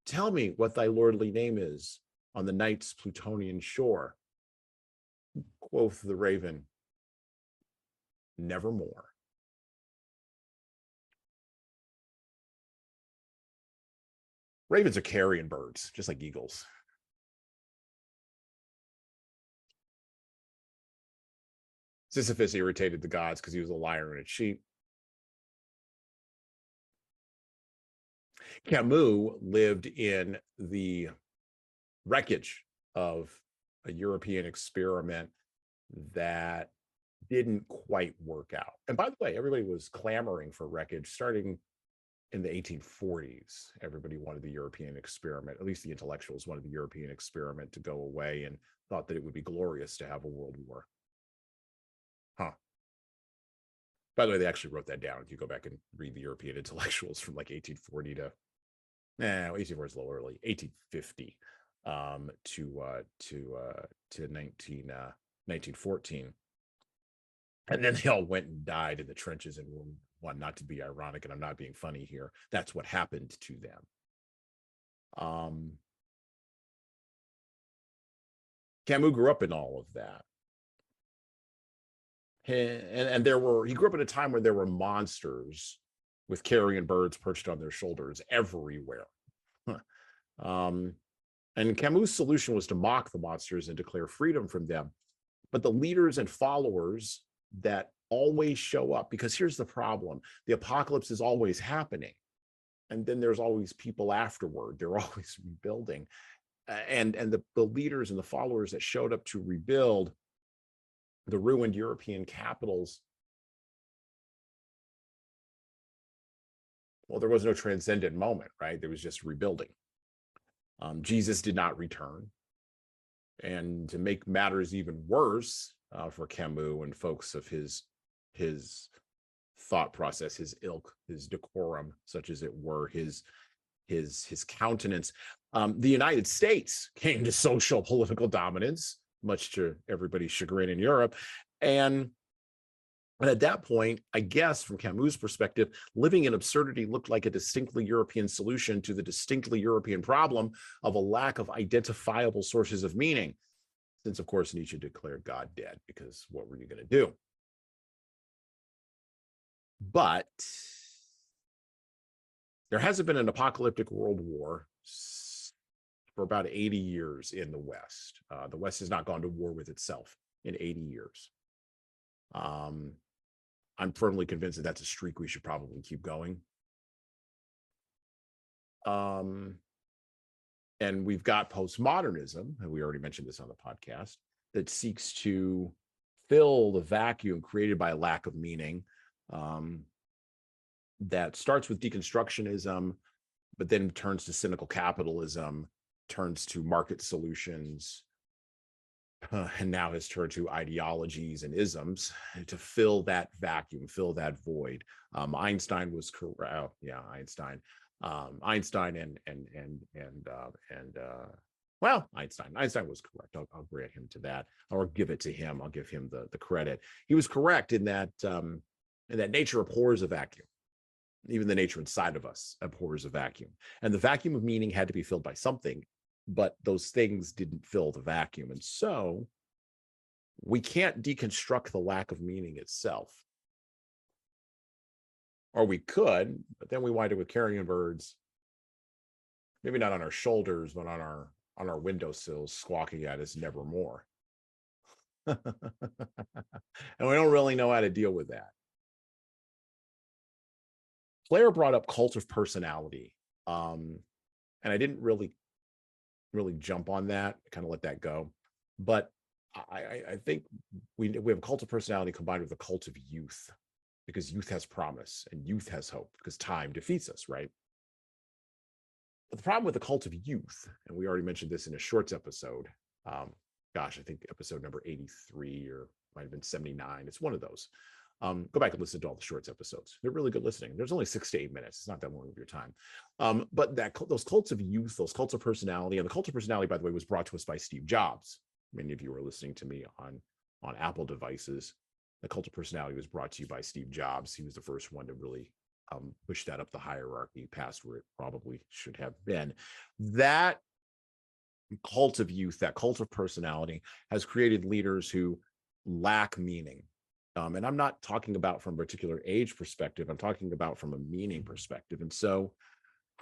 Tell me what thy lordly name is on the night's Plutonian shore." Quoth the Raven, "Nevermore." Ravens are carrion birds, just like eagles. Sisyphus irritated the gods because he was a liar and a cheat. Camus lived in the wreckage of a European experiment that didn't quite work out. And by the way, everybody was clamoring for wreckage starting in the 1840s. Everybody wanted the European experiment, at least the intellectuals wanted the European experiment to go away, and thought that it would be glorious to have a world war. Huh. By the way, they actually wrote that down. If you go back and read the European intellectuals from like 1840 to 1840 is a little early, 1850 to 1914. And then they all went and died in the trenches in World War I. Not to be ironic, and I'm not being funny here. That's what happened to them. Camus grew up in all of that. And he grew up at a time when there were monsters with carrion birds perched on their shoulders everywhere. And Camus' solution was to mock the monsters and declare freedom from them. But the leaders and followers that always show up, because here's the problem: the apocalypse is always happening, and then there's always people afterward. They're always rebuilding, and the leaders and the followers that showed up to rebuild the ruined European capitals, well, there was no transcendent moment, right? There was just rebuilding. Jesus did not return. And to make matters even worse for Camus and folks of his thought process, his ilk, his decorum, such as it were, his countenance, the United States came to social political dominance, much to everybody's chagrin in Europe. And at that point, I guess from Camus' perspective, living in absurdity looked like a distinctly European solution to the distinctly European problem of a lack of identifiable sources of meaning. Since, of course, Nietzsche declared God dead, because what were you going to do? But there hasn't been an apocalyptic world war for about 80 years in the West. The West has not gone to war with itself in 80 years. I'm firmly convinced that that's a streak we should probably keep going. And we've got postmodernism, and we already mentioned this on the podcast, that seeks to fill the vacuum created by a lack of meaning. That starts with deconstructionism, but then turns to cynical capitalism, turns to market solutions, and now has turned to ideologies and isms to fill that vacuum, fill that void. Einstein was correct. Yeah, Einstein. Einstein well, Einstein was correct. I'll grant him to that, or give it to him. I'll give him the credit. He was correct in that nature abhors a vacuum. Even the nature inside of us abhors a vacuum, and the vacuum of meaning had to be filled by something, but those things didn't fill the vacuum, and so we can't deconstruct the lack of meaning itself. Or we could, but then we wind up with carrion birds, maybe not on our shoulders, but on our windowsills, squawking at us nevermore. And we don't really know how to deal with that. Claire brought up cult of personality, and I didn't really jump on that. Kind of let that go, but I think we have a cult of personality combined with a cult of youth, because youth has promise and youth has hope, because time defeats us, right? But the problem with the cult of youth, and we already mentioned this in a shorts episode, gosh, I think episode number 83 or might have been 79. It's one of those. Go back and listen to all the shorts episodes. They're really good listening. There's only 6 to 8 minutes. It's not that long of your time. But those cults of youth, those cults of personality, and the cult of personality, by the way, was brought to us by Steve Jobs. Many of you are listening to me on Apple devices. The cult of personality was brought to you by Steve Jobs. He was the first one to really push that up the hierarchy past where it probably should have been. That cult of youth, that cult of personality, has created leaders who lack meaning. And I'm not talking about from a particular age perspective. I'm talking about from a meaning perspective. And so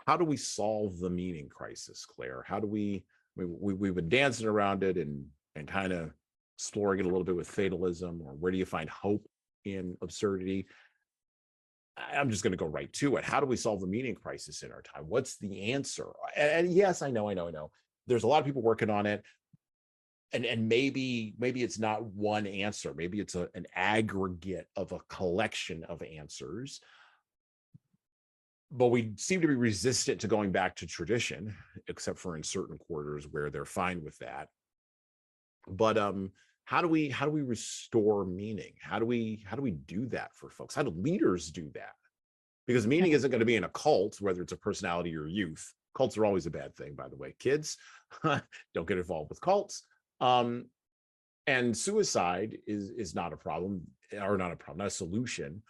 how do we solve the meaning crisis, Claire? How do we've been dancing around it and kind of exploring it a little bit with fatalism, or where do you find hope in absurdity? I'm just going to go right to it. How do we solve the meaning crisis in our time? What's the answer? And yes, I know. There's a lot of people working on it. And maybe it's not one answer. Maybe it's an aggregate of a collection of answers. But we seem to be resistant to going back to tradition, except for in certain quarters where they're fine with that. But how do we restore meaning? How do we do that for folks? How do leaders do that? Because meaning isn't going to be in a cult, whether it's a personality or youth. Cults are always a bad thing, by the way. Kids, don't get involved with cults. And suicide is not a problem, or not a solution,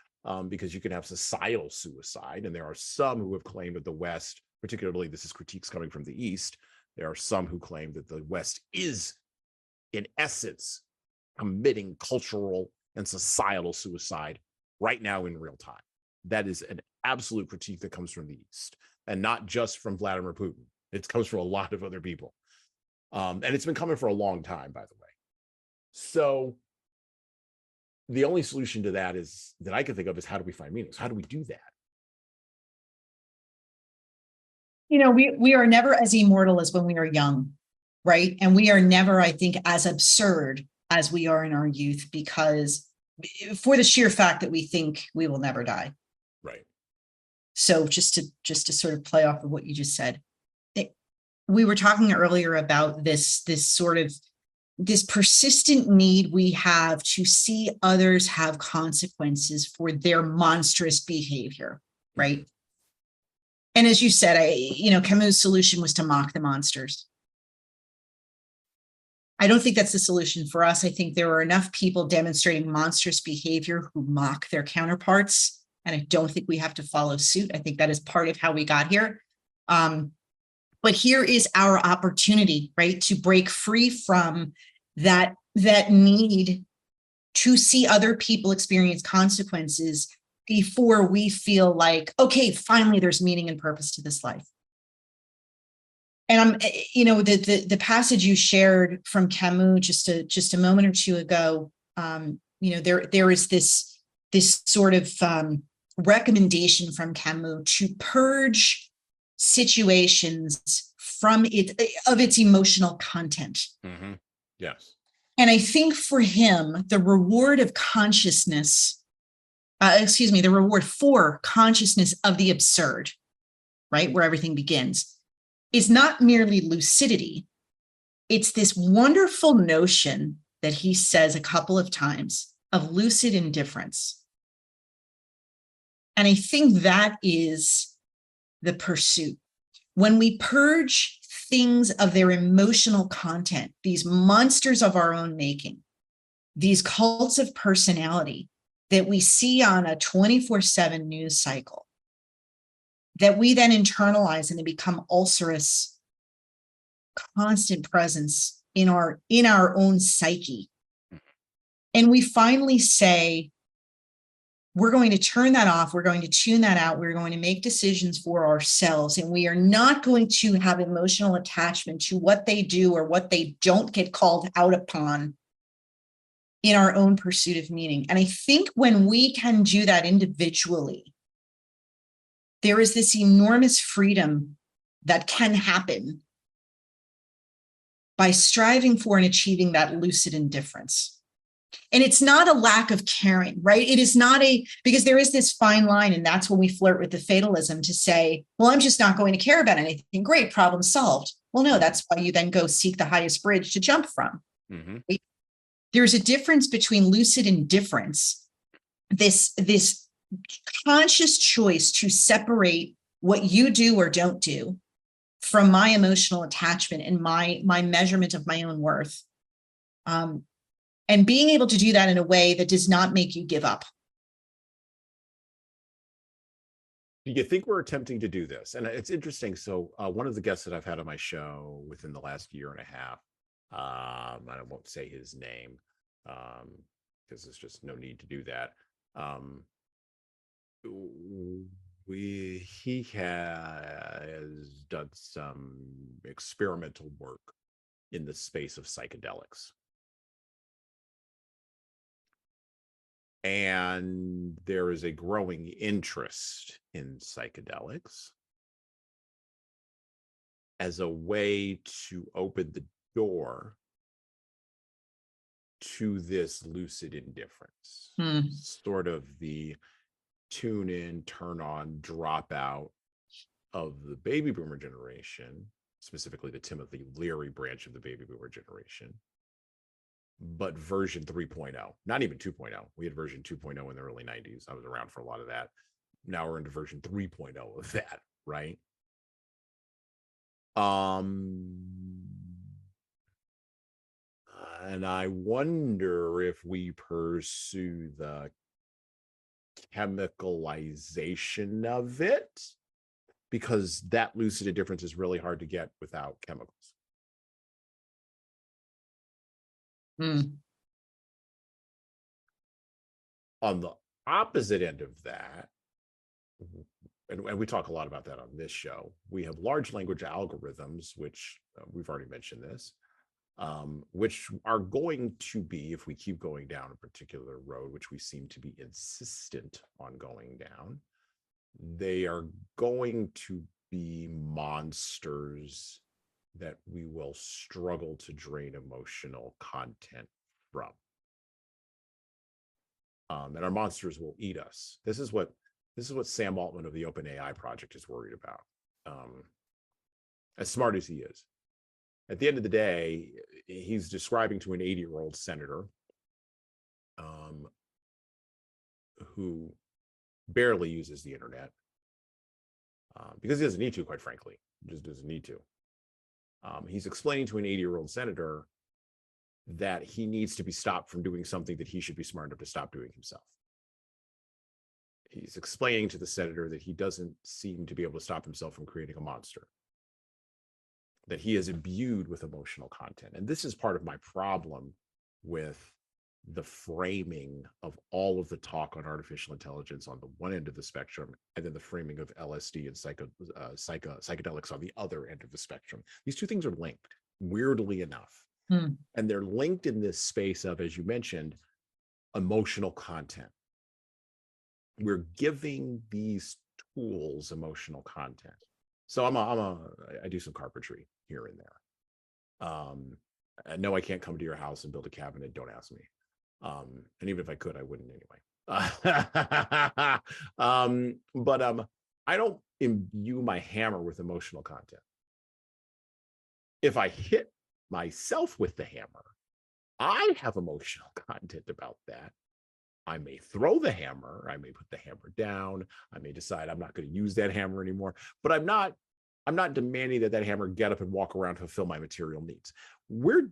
because you can have societal suicide. And there are some who have claimed that the West, particularly this is critiques coming from the East, there are some who claim that the West is, in essence, committing cultural and societal suicide right now in real time. That is an absolute critique that comes from the East, and not just from Vladimir Putin. It comes from a lot of other people. And it's been coming for a long time, by the way. So the only solution to that that I can think of is, how do we find meaning? How do we do that? We are never as immortal as when we are young, right? And we are never, I think, as absurd as we are in our youth, because for the sheer fact that we think we will never die. Right. So just to sort of play off of what you just said, we were talking earlier about this persistent need we have to see others have consequences for their monstrous behavior, right? Mm-hmm. And as you said, Camus' solution was to mock the monsters. I don't think that's the solution for us. I think there are enough people demonstrating monstrous behavior who mock their counterparts, and I don't think we have to follow suit. I think that is part of how we got here. But here is our opportunity, right, to break free from that need to see other people experience consequences before we feel like, okay, finally, there's meaning and purpose to this life. And the passage you shared from Camus just a moment or two ago, there is this this sort of recommendation from Camus to purge situations from its emotional content. Mm-hmm. Yes. And I think for him, the reward of consciousness, the reward for consciousness of the absurd, right, where everything begins, is not merely lucidity. It's this wonderful notion that he says a couple of times of lucid indifference. And I think that is the pursuit. When we purge things of their emotional content, these monsters of our own making, these cults of personality that we see on a 24/7 news cycle, that we then internalize and they become ulcerous, constant presence in our own psyche. And we finally say, we're going to turn that off. We're going to tune that out. We're going to make decisions for ourselves. And we are not going to have emotional attachment to what they do or what they don't get called out upon in our own pursuit of meaning. And I think when we can do that individually, there is this enormous freedom that can happen by striving for and achieving that lucid indifference. And it's not a lack of caring, right? It is not because there is this fine line, and that's when we flirt with the fatalism to say, well, I'm just not going to care about anything. Great, problem solved. Well, no, that's why you then go seek the highest bridge to jump from. Mm-hmm. Right? There's a difference between lucid indifference, this conscious choice to separate what you do or don't do from my emotional attachment and my measurement of my own worth. And being able to do that in a way that does not make you give up. Do you think we're attempting to do this? And it's interesting. So one of the guests that I've had on my show within the last year and a half, I won't say his name because there's just no need to do that. He has done some experimental work in the space of psychedelics. And there is a growing interest in psychedelics as a way to open the door to this lucid indifference, sort of the tune in, turn on, drop out of the baby boomer generation, specifically the Timothy Leary branch of the baby boomer generation. But version 3.0, not even 2.0. We had version 2.0 in the early 90s. I was around for a lot of that. Now we're into version 3.0 of that, right? And I wonder if we pursue the chemicalization of it, because that lucid indifference is really hard to get without chemicals. On the opposite end of that, and we talk a lot about that on this show, we have large language algorithms, which we've already mentioned this, which are going to be, if we keep going down a particular road, which we seem to be insistent on going down, they are going to be monsters that we will struggle to drain emotional content from. And our monsters will eat us. This is what Sam Altman of the OpenAI project is worried about. As smart as he is, at the end of the day, he's describing to an 80-year-old senator who barely uses the internet because he doesn't need to, quite frankly. He just doesn't need to. He's explaining to an 80-year-old senator that he needs to be stopped from doing something that he should be smart enough to stop doing himself. He's explaining to the senator that he doesn't seem to be able to stop himself from creating a monster, that he is imbued with emotional content. And this is part of my problem with the framing of all of the talk on artificial intelligence on the one end of the spectrum, and then the framing of LSD and psychedelics on the other end of the spectrum. These two things are linked, weirdly enough. And they're linked in this space of, as you mentioned, emotional content. we're giving these tools emotional content. So I do some carpentry here and there. No, I can't come to your house and build a cabinet. Don't ask me. And even if I could, I wouldn't anyway. But I don't imbue my hammer with emotional content. If I hit myself with the hammer, I have emotional content about that. I may throw the hammer, I may put the hammer down, I may decide I'm not going to use that hammer anymore, but I'm not demanding that hammer get up and walk around to fulfill my material needs. We're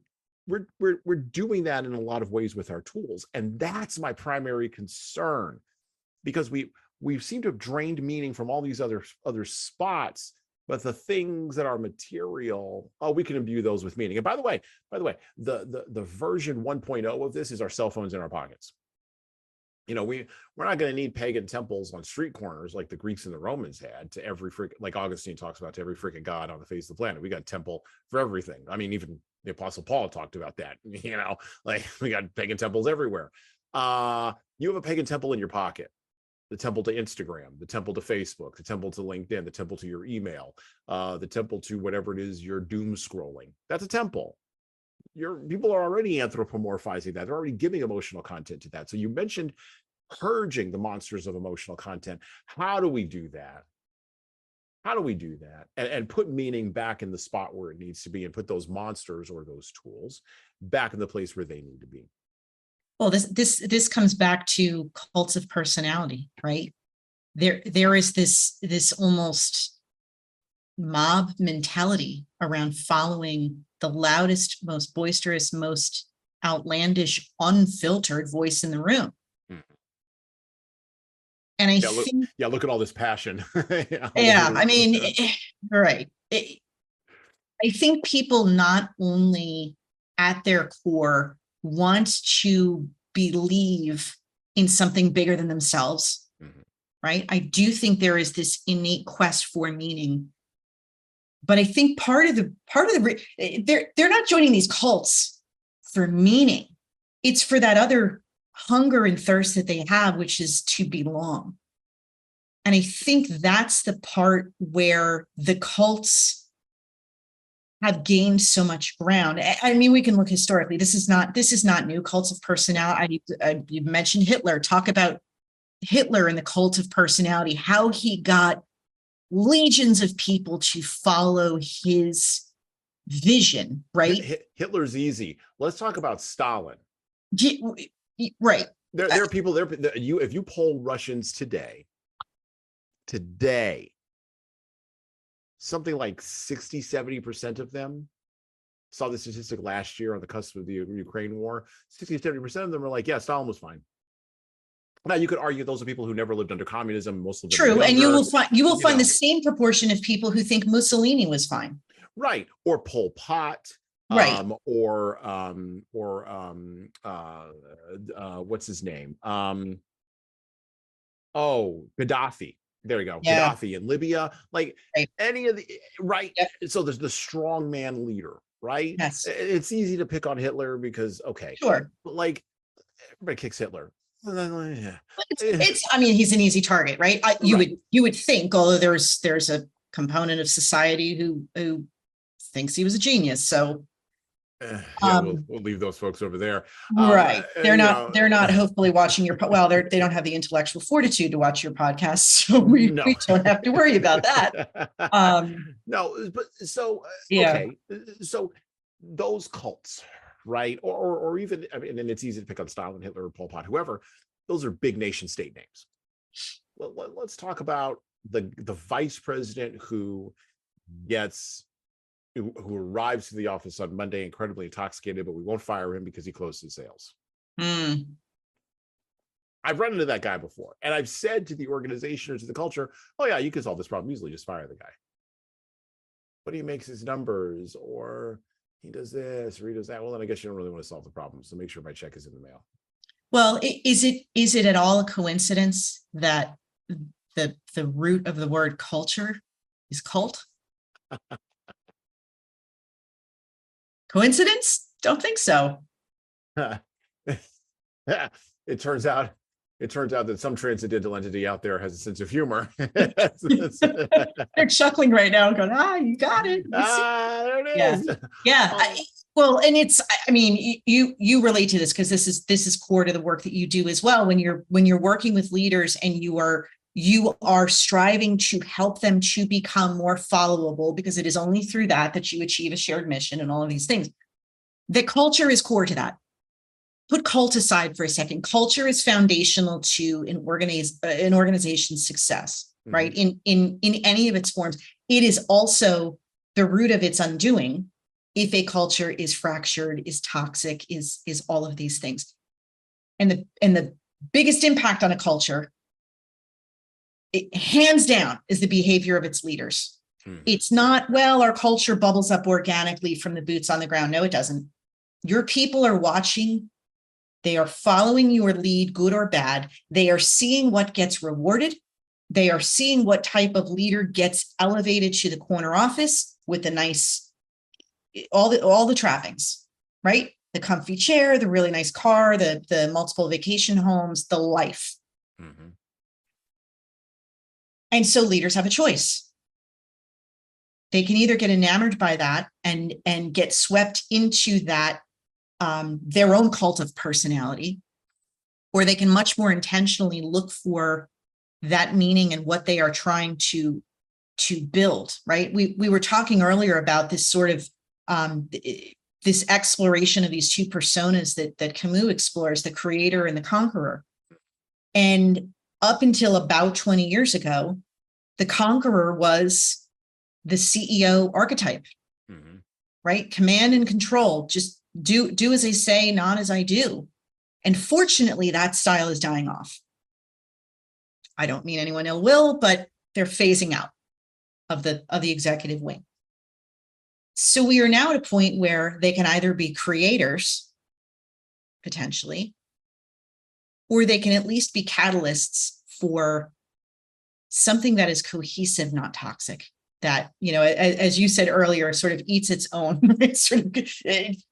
doing that in a lot of ways with our tools, and that's my primary concern, because we seem to have drained meaning from all these other spots, but the things that are material, we can imbue those with meaning. And by the way, the version 1.0 of this is our cell phones in our pockets. You know, we're not going to need pagan temples on street corners like the Greeks and the Romans had to every freaking, like Augustine talks about, to every freaking god on the face of the planet. We got a temple for everything. I mean, even the Apostle Paul talked about that. You know, like we got pagan temples everywhere. You have a pagan temple in your pocket. The temple to Instagram, the temple to Facebook, the temple to LinkedIn, the temple to your email, the temple to whatever it is you're doom scrolling. That's a temple. People are already anthropomorphizing that. They're already giving emotional content to that. So you mentioned purging the monsters of emotional content. How do we do that? And put meaning back in the spot where it needs to be, and put those monsters or those tools back in the place where they need to be? Well, this comes back to cults of personality, right? There is this almost mob mentality around following the loudest, most boisterous, most outlandish, unfiltered voice in the room. And I think, look at all this passion. I mean, right. I think people not only at their core want to believe in something bigger than themselves, right? I do think there is this innate quest for meaning. But I think part of the they're not joining these cults for meaning. It's for that other hunger and thirst that they have, which is to belong. And I think that's the part where the cults have gained so much ground. I mean, we can look historically. This is not new. Cults of personality. You mentioned Hitler. Talk about Hitler and the cult of personality, how he got legions of people to follow his vision, right? Hitler's easy. Let's talk about Stalin. Right. There are people there. If you poll Russians today, something like 60-70% of them, saw the statistic last year on the cusp of the Ukraine war, 60-70% of them are like, yeah, Stalin was fine. Now you could argue those are people who never lived under communism. Most of them true, and you will find the same proportion of people who think Mussolini was fine, right? Or Pol Pot, right? What's his name? Gaddafi. There we go. Yeah. Gaddafi in Libya, like right. Any of the right. Yep. So there's the strong man leader, right? Yes. It's easy to pick on Hitler because sure, but like everybody kicks Hitler. It's I mean, he's an easy target, right? You would think, although there's a component of society who thinks he was a genius. So we'll leave those folks over there. Right. They're not hopefully watching your, they don't have the intellectual fortitude to watch your podcast. So we don't have to worry about that. No, but so, okay. So those cults, right? Or even, I mean, and it's easy to pick on Stalin, Hitler, Pol Pot, whoever. Those are big nation state names. Let's talk about the vice president who arrives to the office on Monday incredibly intoxicated, but we won't fire him because he closed his sales. I've run into that guy before, and I've said to the organization or to the culture, oh yeah, you can solve this problem easily, just fire the guy. But he makes his numbers, or he does this, or he does that. Well, then I guess you don't really want to solve the problem, so make sure my check is in the mail. Well, is it at all a coincidence that the root of the word culture is cult? Coincidence? Don't think so. It turns out it turns out that some transcendental entity out there has a sense of humor. They're chuckling right now, going, you got it. There it Yeah. is. Yeah. Well, and it's, I mean, you relate to this because this is core to the work that you do as well. When you're working with leaders and you are striving to help them to become more followable, because it is only through that you achieve a shared mission and all of these things. The culture is core to that. Put cult aside for a second. Culture is foundational to an organization's success, right? In any of its forms. It is also the root of its undoing if a culture is fractured, is toxic, is all of these things. And the biggest impact on a culture, hands down, is the behavior of its leaders. It's not, well, our culture bubbles up organically from the boots on the ground. No, it doesn't. Your people are watching. They are following your lead, good or bad. They are seeing what gets rewarded. They are seeing what type of leader gets elevated to the corner office with the nice, all the trappings, right? The comfy chair, the really nice car, the multiple vacation homes, the life. And so leaders have a choice. They can either get enamored by that and get swept into that, their own cult of personality, or they can much more intentionally look for that meaning and what they are trying to build, right? We were talking earlier about this sort of this exploration of these two personas that Camus explores, the creator and the conqueror. And up until about 20 years ago, the conqueror was the CEO archetype, right? Command and control, just do as I say, not as I do. And fortunately, that style is dying off. I don't mean anyone ill will, but they're phasing out of the executive wing. So we are now at a point where they can either be creators, potentially, or they can at least be catalysts for something that is cohesive, not toxic. That, as you said earlier, sort of eats its own,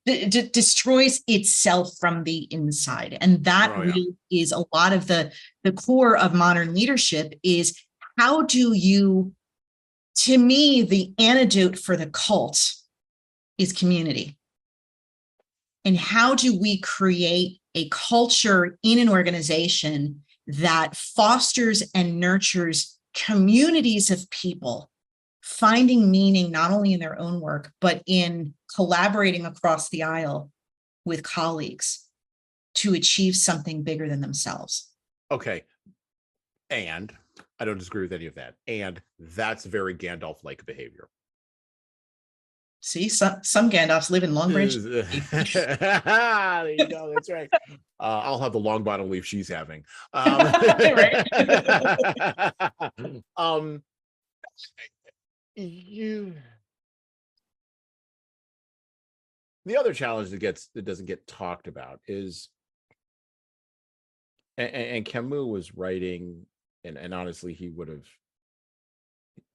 it destroys itself from the inside. And that really is a lot of the core of modern leadership is, how do you, to me, the antidote for the cult is community. And how do we create a culture in an organization that fosters and nurtures communities of people finding meaning not only in their own work, but in collaborating across the aisle with colleagues to achieve something bigger than themselves? Okay. And I don't disagree with any of that. And that's very Gandalf-like behavior. See, some Gandalfs live in Long Branch. There you go. That's right. I'll have the long bottom leaf she's having. The other challenge that doesn't get talked about is, and Camus was writing, and honestly, he would have,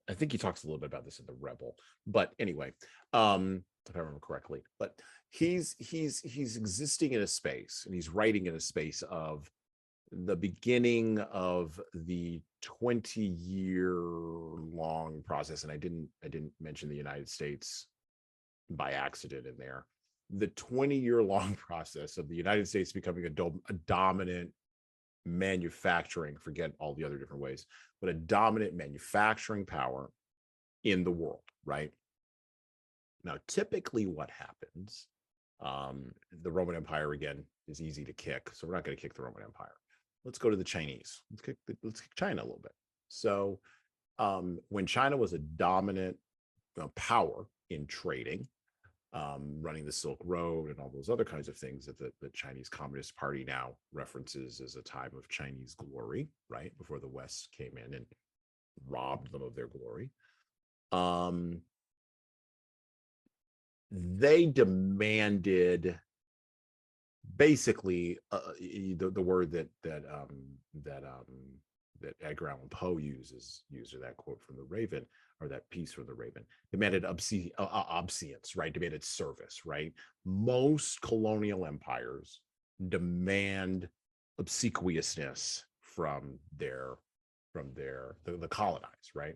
I think he talks a little bit about this in The Rebel, but anyway, if I remember correctly, but he's existing in a space, and he's writing in a space of the beginning of the 20-year-long process. And I didn't mention the United States by accident in there. The 20-year-long process of the United States becoming a dominant manufacturing, forget all the other different ways, but a dominant manufacturing power in the world, right? Now, typically what happens, the Roman Empire, again, is easy to kick, so we're not going to kick the Roman Empire. Let's go to the Chinese. Let's kick China a little bit. So when China was a dominant power in trading, running the Silk Road and all those other kinds of things that the Chinese Communist Party now references as a time of Chinese glory, right? Before the West came in and robbed them of their glory. They demanded basically the word that Edgar Allan Poe uses, or that quote from the Raven, or that piece from the Raven, demanded obedience, right? Demanded service, right? Most colonial empires demand obsequiousness from the colonized, right?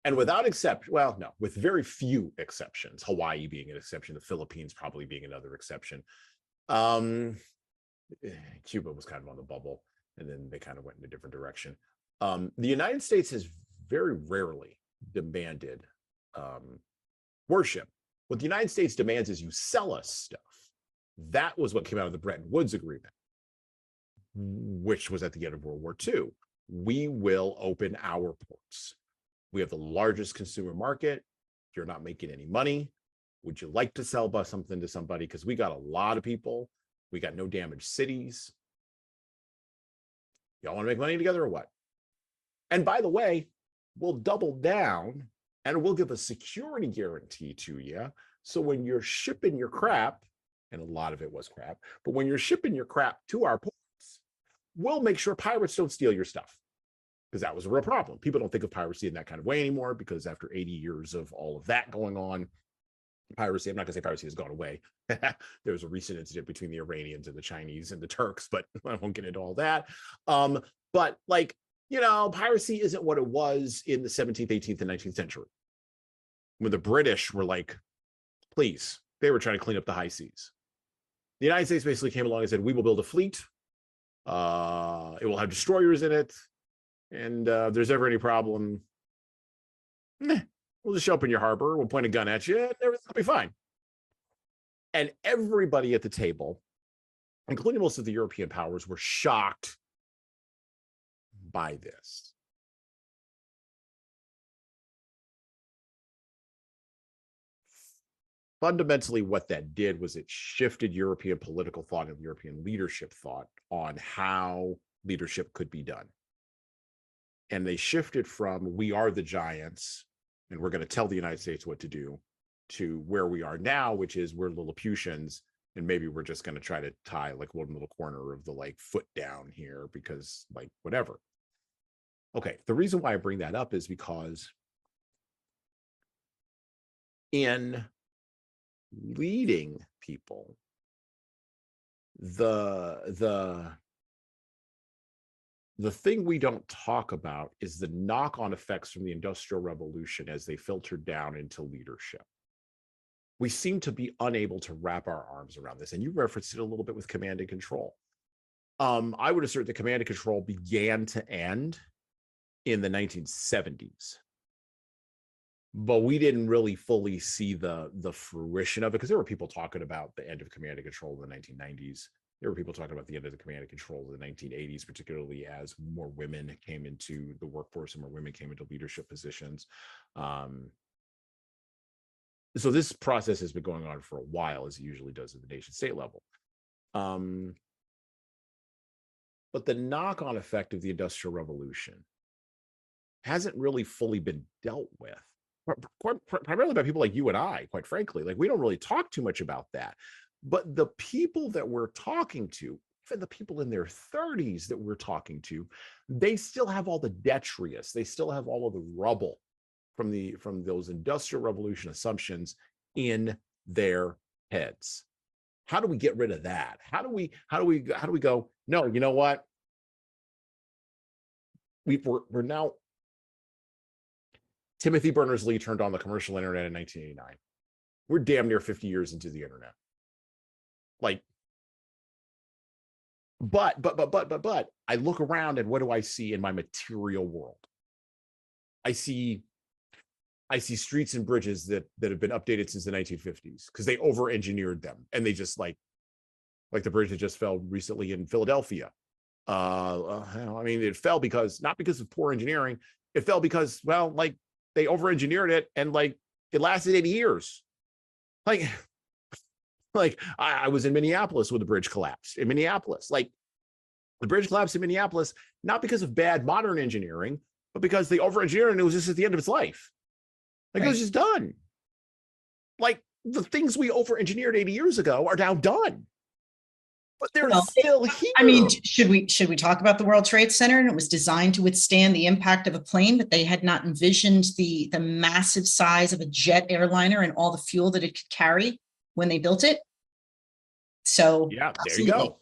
And without exception, well, no, with very few exceptions, Hawaii being an exception, the Philippines probably being another exception. Cuba was kind of on the bubble, and then they kind of went in a different direction. The United States has very rarely demanded worship. What the United States demands is you sell us stuff. That was what came out of the Bretton Woods Agreement, which was at the end of World War II. We will open our ports. We have the largest consumer market. You're not making any money. Would you like to sell something to somebody? Because we got a lot of people. We got no damaged cities. Y'all want to make money together or what? And by the way, we'll double down and we'll give a security guarantee to you. So when you're shipping your crap, and a lot of it was crap, but when you're shipping your crap to our ports, we'll make sure pirates don't steal your stuff. Because that was a real problem. People don't think of piracy in that kind of way anymore, because after 80 years of all of that going on, piracy, I'm not going to say piracy has gone away. There was a recent incident between the Iranians and the Chinese and the Turks, but I won't get into all that. But like, you know, piracy isn't what it was in the 17th, 18th, and 19th century. When the British were like, please, they were trying to clean up the high seas. The United States basically came along and said, we will build a fleet. It will have destroyers in it. And if there's ever any problem, we'll just show up in your harbor, we'll point a gun at you, and everything will be fine. And everybody at the table, including most of the European powers, were shocked by this. Fundamentally, what that did was it shifted European political thought and European leadership thought on how leadership could be done. And they shifted from, we are the giants, and we're going to tell the United States what to do, to where we are now, which is we're Lilliputians, and maybe we're just going to try to tie like one little corner of the like foot down here because like whatever. Okay, the reason why I bring that up is because in leading people, the thing we don't talk about is the knock-on effects from the Industrial Revolution as they filter down into leadership. We seem to be unable to wrap our arms around this. And you referenced it a little bit with command and control. I would assert that command and control began to end in the 1970s. But we didn't really fully see the fruition of it, because there were people talking about the end of command and control in the 1990s. There were people talking about the end of the command and control in the 1980s, particularly as more women came into the workforce and more women came into leadership positions. So this process has been going on for a while, as it usually does at the nation state level. But the knock-on effect of the Industrial Revolution hasn't really fully been dealt with, primarily by people like you and I, quite frankly. Like, we don't really talk too much about that. But the people that we're talking to, even the people in their 30s that we're talking to, they still have all the detritus. They still have all of the rubble from those Industrial Revolution assumptions in their heads. How do we get rid of that? How do we go, no, you know what? We're now, Timothy Berners-Lee turned on the commercial internet in 1989. We're damn near 50 years into the internet. Like, but I look around and what do I see in my material world? I see streets and bridges that have been updated since the 1950s because they over-engineered them, and they just like the bridge that just fell recently in Philadelphia. I mean, it fell not because of poor engineering. It fell because, well, like, they over-engineered it, and like it lasted 80 years. Like I was in Minneapolis when the bridge collapsed. In Minneapolis, like, the bridge collapsed in Minneapolis, not because of bad modern engineering, but because they over-engineered it and it was just at the end of its life. Like, right. It was just done. Like, the things we over-engineered 80 years ago are now done. But they're still here. I mean, should we talk about the World Trade Center? And it was designed to withstand the impact of a plane, but they had not envisioned the massive size of a jet airliner and all the fuel that it could carry when they built it. So yeah, there you go.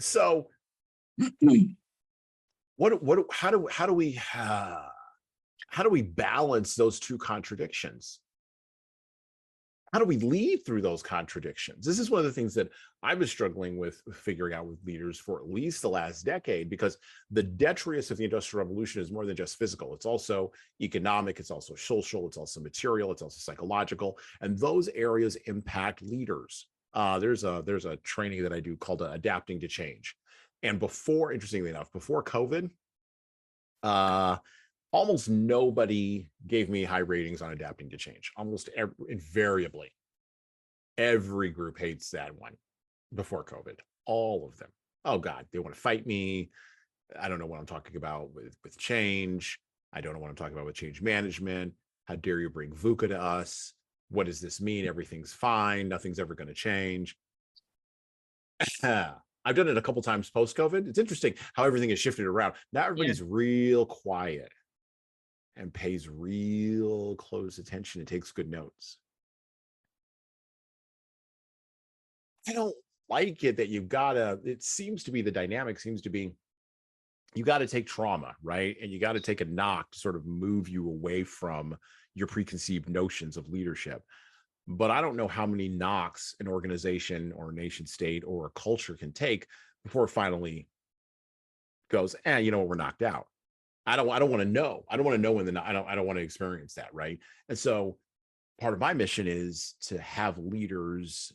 So how do we balance those two contradictions? How do we lead through those contradictions? This is one of the things that I was struggling with figuring out with leaders for at least the last decade, because the detritus of the Industrial Revolution is more than just physical. It's also economic, it's also social, it's also material, it's also psychological, and those areas impact leaders. There's a training that I do called Adapting to Change. And before, interestingly enough, before COVID, almost nobody gave me high ratings on adapting to change. Almost invariably, every group hates that one before COVID. All of them. Oh God, they want to fight me. I don't know what I'm talking about with change. I don't know what I'm talking about with change management. How dare you bring VUCA to us? What does this mean? Everything's fine. Nothing's ever going to change. I've done it a couple times post-COVID. It's interesting how everything has shifted around. Now everybody's real quiet and pays real close attention and takes good notes. I don't like it that it seems to be, the dynamic seems to be, you got to take trauma, right? And you got to take a knock to sort of move you away from your preconceived notions of leadership. But I don't know how many knocks an organization or a nation state or a culture can take before it finally goes, you know what, we're knocked out. I don't want to know. I don't want to know when I don't want to experience that, right? And so part of my mission is to have leaders,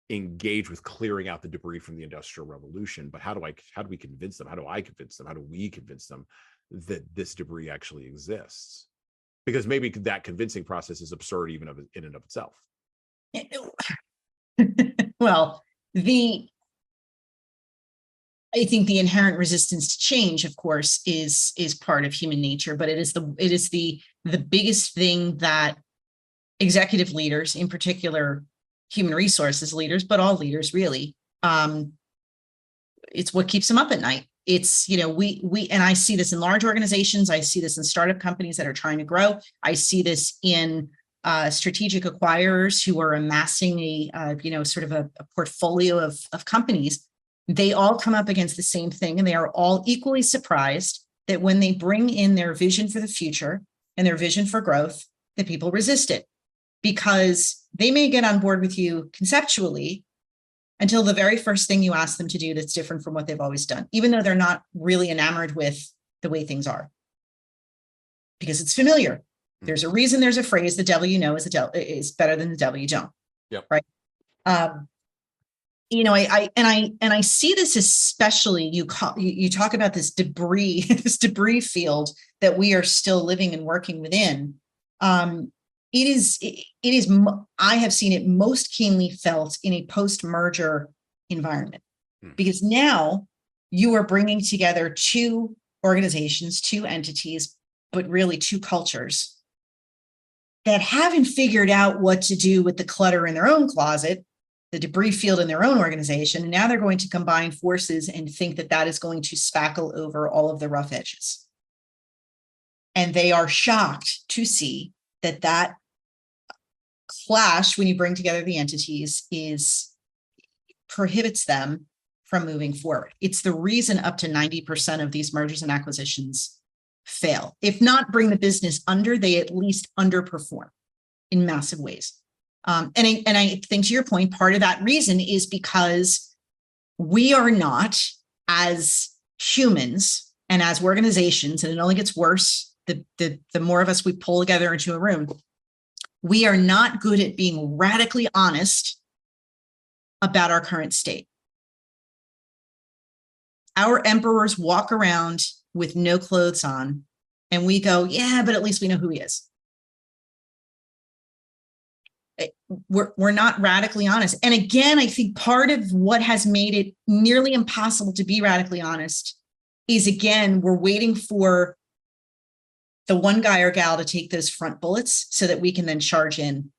engage with clearing out the debris from the Industrial Revolution. But how do we convince them? How do I convince them? How do we convince them that this debris actually exists? Because maybe that convincing process is absurd even in and of itself. Well, I think the inherent resistance to change, of course, is part of human nature, but it is the biggest thing that executive leaders, in particular, human resources leaders, but all leaders really, it's what keeps them up at night. It's, and I see this in large organizations. I see this in startup companies that are trying to grow. I see this in strategic acquirers who are amassing sort of a portfolio of companies. They all come up against the same thing, and they are all equally surprised that when they bring in their vision for the future and their vision for growth, that people resist it, because they may get on board with you conceptually until the very first thing you ask them to do that's different from what they've always done, even though they're not really enamored with the way things are, because it's familiar. There's a reason there's a phrase, the devil you know is better than the devil you don't. Yep. Right. I see this, especially you talk about this debris, this debris field that we are still living and working within. It is, I have seen it most keenly felt in a post-merger environment, because now you are bringing together two organizations, two entities, but really two cultures that haven't figured out what to do with the clutter in their own closet, the debris field in their own organization. And now they're going to combine forces and think that that is going to spackle over all of the rough edges. And they are shocked to see that clash, when you bring together the entities, prohibits them from moving forward. It's the reason up to 90% of these mergers and acquisitions fail. If not bring the business under, they at least underperform in massive ways. And I think, to your point, part of that reason is because we are not, as humans and as organizations, and it only gets worse the more of us we pull together into a room, we are not good at being radically honest about our current state. Our emperors walk around with no clothes on, and we go, yeah, but at least we know who he is. We're not radically honest. And again, I think part of what has made it nearly impossible to be radically honest is, again, we're waiting for the one guy or gal to take those front bullets so that we can then charge in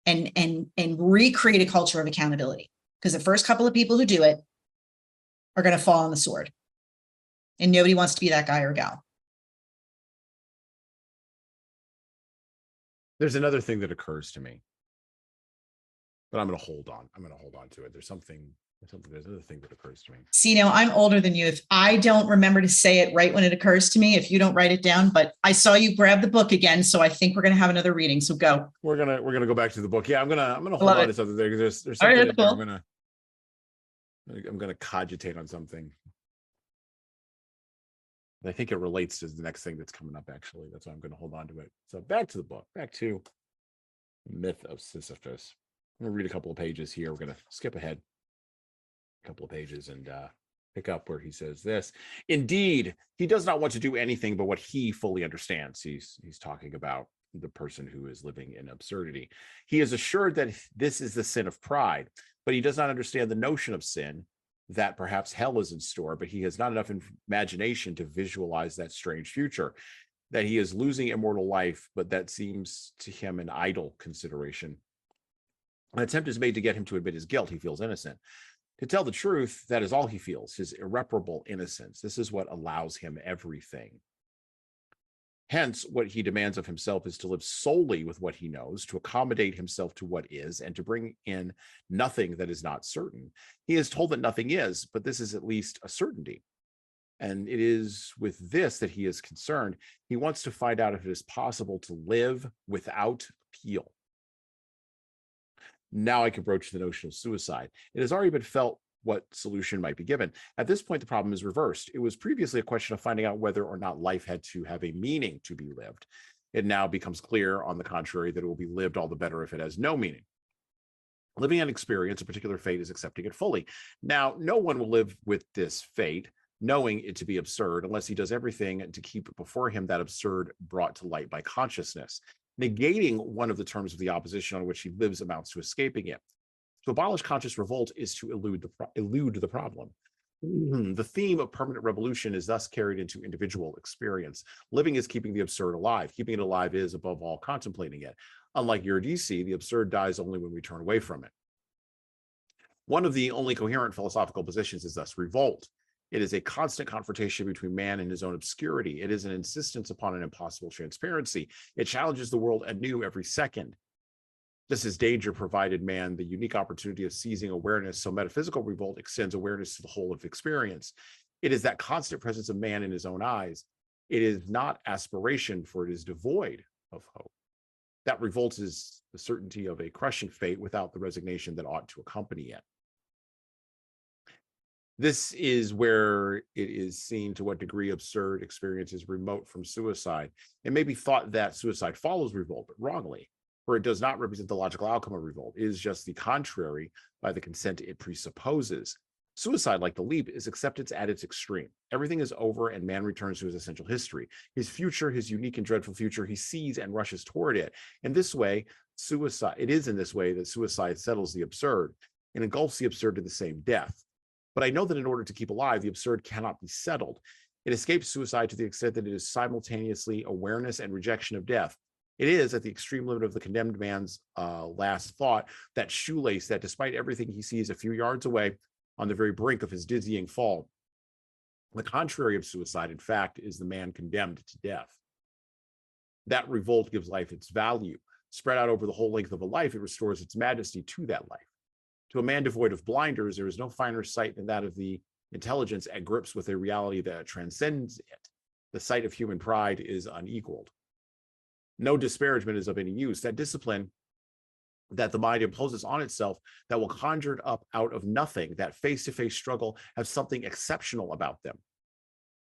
and recreate a culture of accountability. Because the first couple of people who do it are going to fall on the sword. And nobody wants to be that guy or gal. There's another thing that occurs to me, but I'm going to hold on. I'm going to hold on to it. There's something There's another thing that occurs to me. See, now I'm older than you. If I don't remember to say it right when it occurs to me, if you don't write it down, but I saw you grab the book again, so I think we're gonna have another reading. So go. We're gonna go back to the book. Yeah, I'm gonna hold Love on it. to something there because there's All right, something that's in there. cool. I'm gonna cogitate on something. I think it relates to the next thing that's coming up. Actually, that's why I'm gonna hold on to it. So back to the book. Back to Myth of Sisyphus. I'm gonna read a couple of pages here. We're gonna skip ahead a couple of pages and pick up where he says this. Indeed, he does not want to do anything but what he fully understands. He's talking about the person who is living in absurdity. He is assured that this is the sin of pride, but he does not understand the notion of sin, that perhaps hell is in store, but he has not enough imagination to visualize that strange future, that he is losing immortal life, but that seems to him an idle consideration. An attempt is made to get him to admit his guilt. He feels innocent. To tell the truth, that is all he feels, his irreparable innocence. This is what allows him everything. Hence, what he demands of himself is to live solely with what he knows, to accommodate himself to what is, and to bring in nothing that is not certain. He is told that nothing is, but this is at least a certainty. And it is with this that he is concerned. He wants to find out if it is possible to live without appeal. Now I can broach the notion of suicide. It has already been felt what solution might be given. At this point, the problem is reversed. It was previously a question of finding out whether or not life had to have a meaning to be lived. It now becomes clear, on the contrary, that it will be lived all the better if it has no meaning. Living an experience, a particular fate, is accepting it fully. Now, no one will live with this fate, knowing it to be absurd, unless he does everything to keep before him that absurd brought to light by consciousness. Negating one of the terms of the opposition on which he lives amounts to escaping it. To abolish conscious revolt is to elude the problem. The theme of permanent revolution is thus carried into individual experience. Living is keeping the absurd alive. Keeping it alive is, above all, contemplating it. Unlike Eurydice, the absurd dies only when we turn away from it. One of the only coherent philosophical positions is thus revolt. It is a constant confrontation between man and his own obscurity. It is an insistence upon an impossible transparency. It challenges the world anew every second. Just as danger provided man the unique opportunity of seizing awareness, so metaphysical revolt extends awareness to the whole of experience. It is that constant presence of man in his own eyes. It is not aspiration, for it is devoid of hope. That revolt is the certainty of a crushing fate without the resignation that ought to accompany it. This is where it is seen to what degree absurd experience is remote from suicide. It may be thought that suicide follows revolt, but wrongly, for it does not represent the logical outcome of revolt. It is just the contrary by the consent it presupposes. Suicide, like the leap, is acceptance at its extreme. Everything is over and man returns to his essential history. His future, his unique and dreadful future, he sees and rushes toward it. In this way, it is in this way that suicide settles the absurd and engulfs the absurd to the same death. But I know that in order to keep alive, the absurd cannot be settled. It escapes suicide to the extent that it is simultaneously awareness and rejection of death. It is, at the extreme limit of the condemned man's last thought, that shoelace that, despite everything he sees a few yards away, on the very brink of his dizzying fall. The contrary of suicide, in fact, is the man condemned to death. That revolt gives life its value. Spread out over the whole length of a life, it restores its majesty to that life. To a man devoid of blinders, there is no finer sight than that of the intelligence at grips with a reality that transcends it. The sight of human pride is unequaled. No disparagement is of any use. That discipline that the mind imposes on itself that will conjure it up out of nothing, that face-to-face struggle, have something exceptional about them.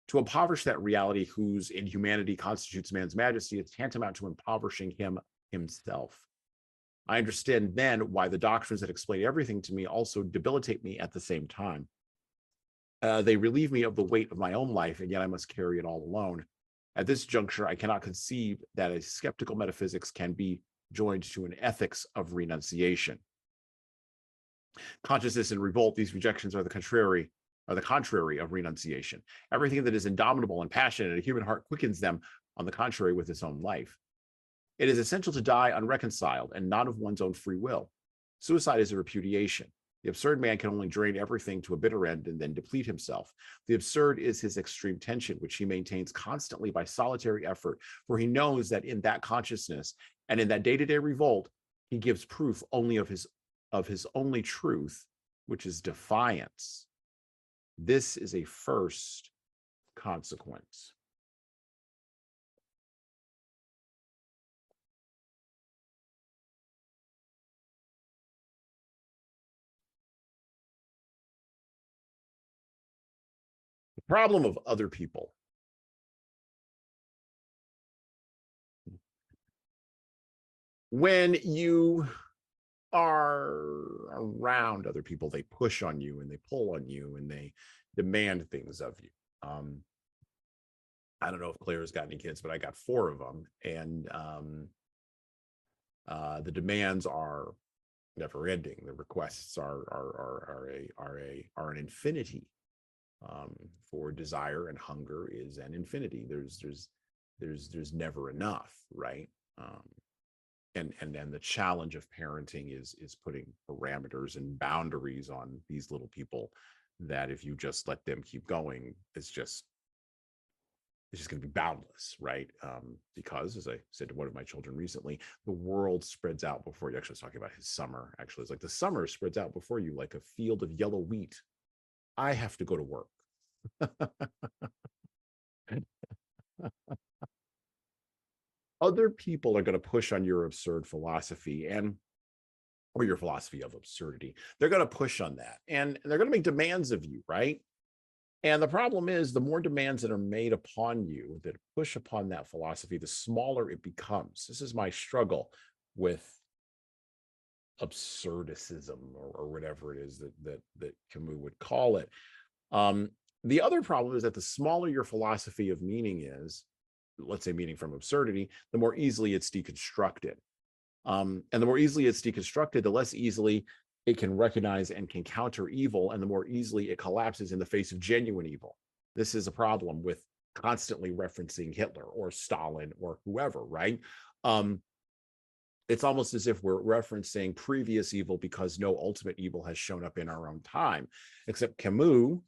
To impoverish that reality whose inhumanity constitutes man's majesty is tantamount to impoverishing him himself. I understand then why the doctrines that explain everything to me also debilitate me at the same time. They relieve me of the weight of my own life, and yet I must carry it all alone. At this juncture, I cannot conceive that a skeptical metaphysics can be joined to an ethics of renunciation. Consciousness and revolt, these rejections are the contrary of renunciation. Everything that is indomitable and passionate, a human heart quickens them, on the contrary, with its own life. It is essential to die unreconciled and not of one's own free will. Suicide is a repudiation. The absurd man can only drain everything to a bitter end and then deplete himself. The absurd is his extreme tension, which he maintains constantly by solitary effort, for he knows that in that consciousness and in that day-to-day revolt, he gives proof only of his only truth, which is defiance. This is a first consequence. The problem of other people. When you are around other people, they push on you and they pull on you and they demand things of you. I don't know if Claire's got any kids, but I got 4 of them, and the demands are never ending. The requests are an infinity. For desire and hunger is an infinity. There's never enough, right? And then the challenge of parenting is putting parameters and boundaries on these little people that if you just let them keep going, it's just going to be boundless, right? Because, as I said to one of my children recently, the world spreads out before you. Actually, I was talking about his summer. Actually, it's like the summer spreads out before you like a field of yellow wheat. I have to go to work. Other people are going to push on your absurd philosophy or your philosophy of absurdity. They're going to push on that, and they're going to make demands of you, right? And the problem is, the more demands that are made upon you that push upon that philosophy, the smaller it becomes. This is my struggle with absurdicism, or whatever it is that Camus would call it. The other problem is that the smaller your philosophy of meaning is, let's say meaning from absurdity, the more easily it's deconstructed. And the more easily it's deconstructed, the less easily it can recognize and can counter evil, and the more easily it collapses in the face of genuine evil. This is a problem with constantly referencing Hitler or Stalin or whoever, right? It's almost as if we're referencing previous evil because no ultimate evil has shown up in our own time, except Camus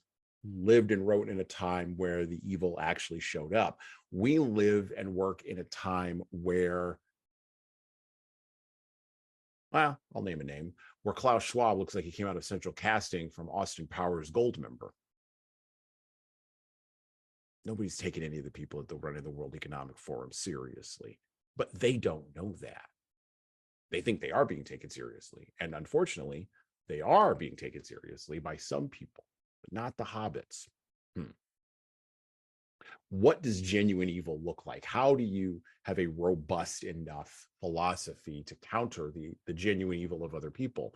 lived and wrote in a time where the evil actually showed up. We live and work in a time where, well, I'll name a name, where Klaus Schwab looks like he came out of central casting from Austin Powers' Goldmember. Nobody's taking any of the people at the running the World Economic Forum seriously, but they don't know that. They think they are being taken seriously. And unfortunately, they are being taken seriously by some people, but not the hobbits. What does genuine evil look like? How do you have a robust enough philosophy to counter the genuine evil of other people?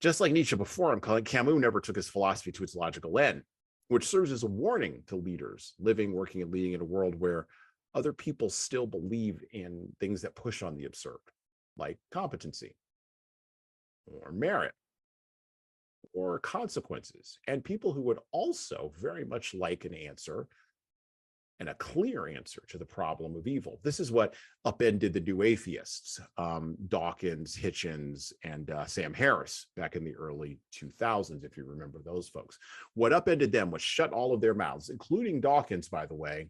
Just like Nietzsche before him, Camus never took his philosophy to its logical end, which serves as a warning to leaders living, working, and leading in a world where other people still believe in things that push on the absurd, like competency or merit or consequences, and people who would also very much like an answer, and a clear answer to the problem of evil. This is what upended the new atheists, Dawkins, Hitchens, and Sam Harris back in the early 2000s, if you remember those folks. What upended them was shut all of their mouths, including Dawkins, by the way,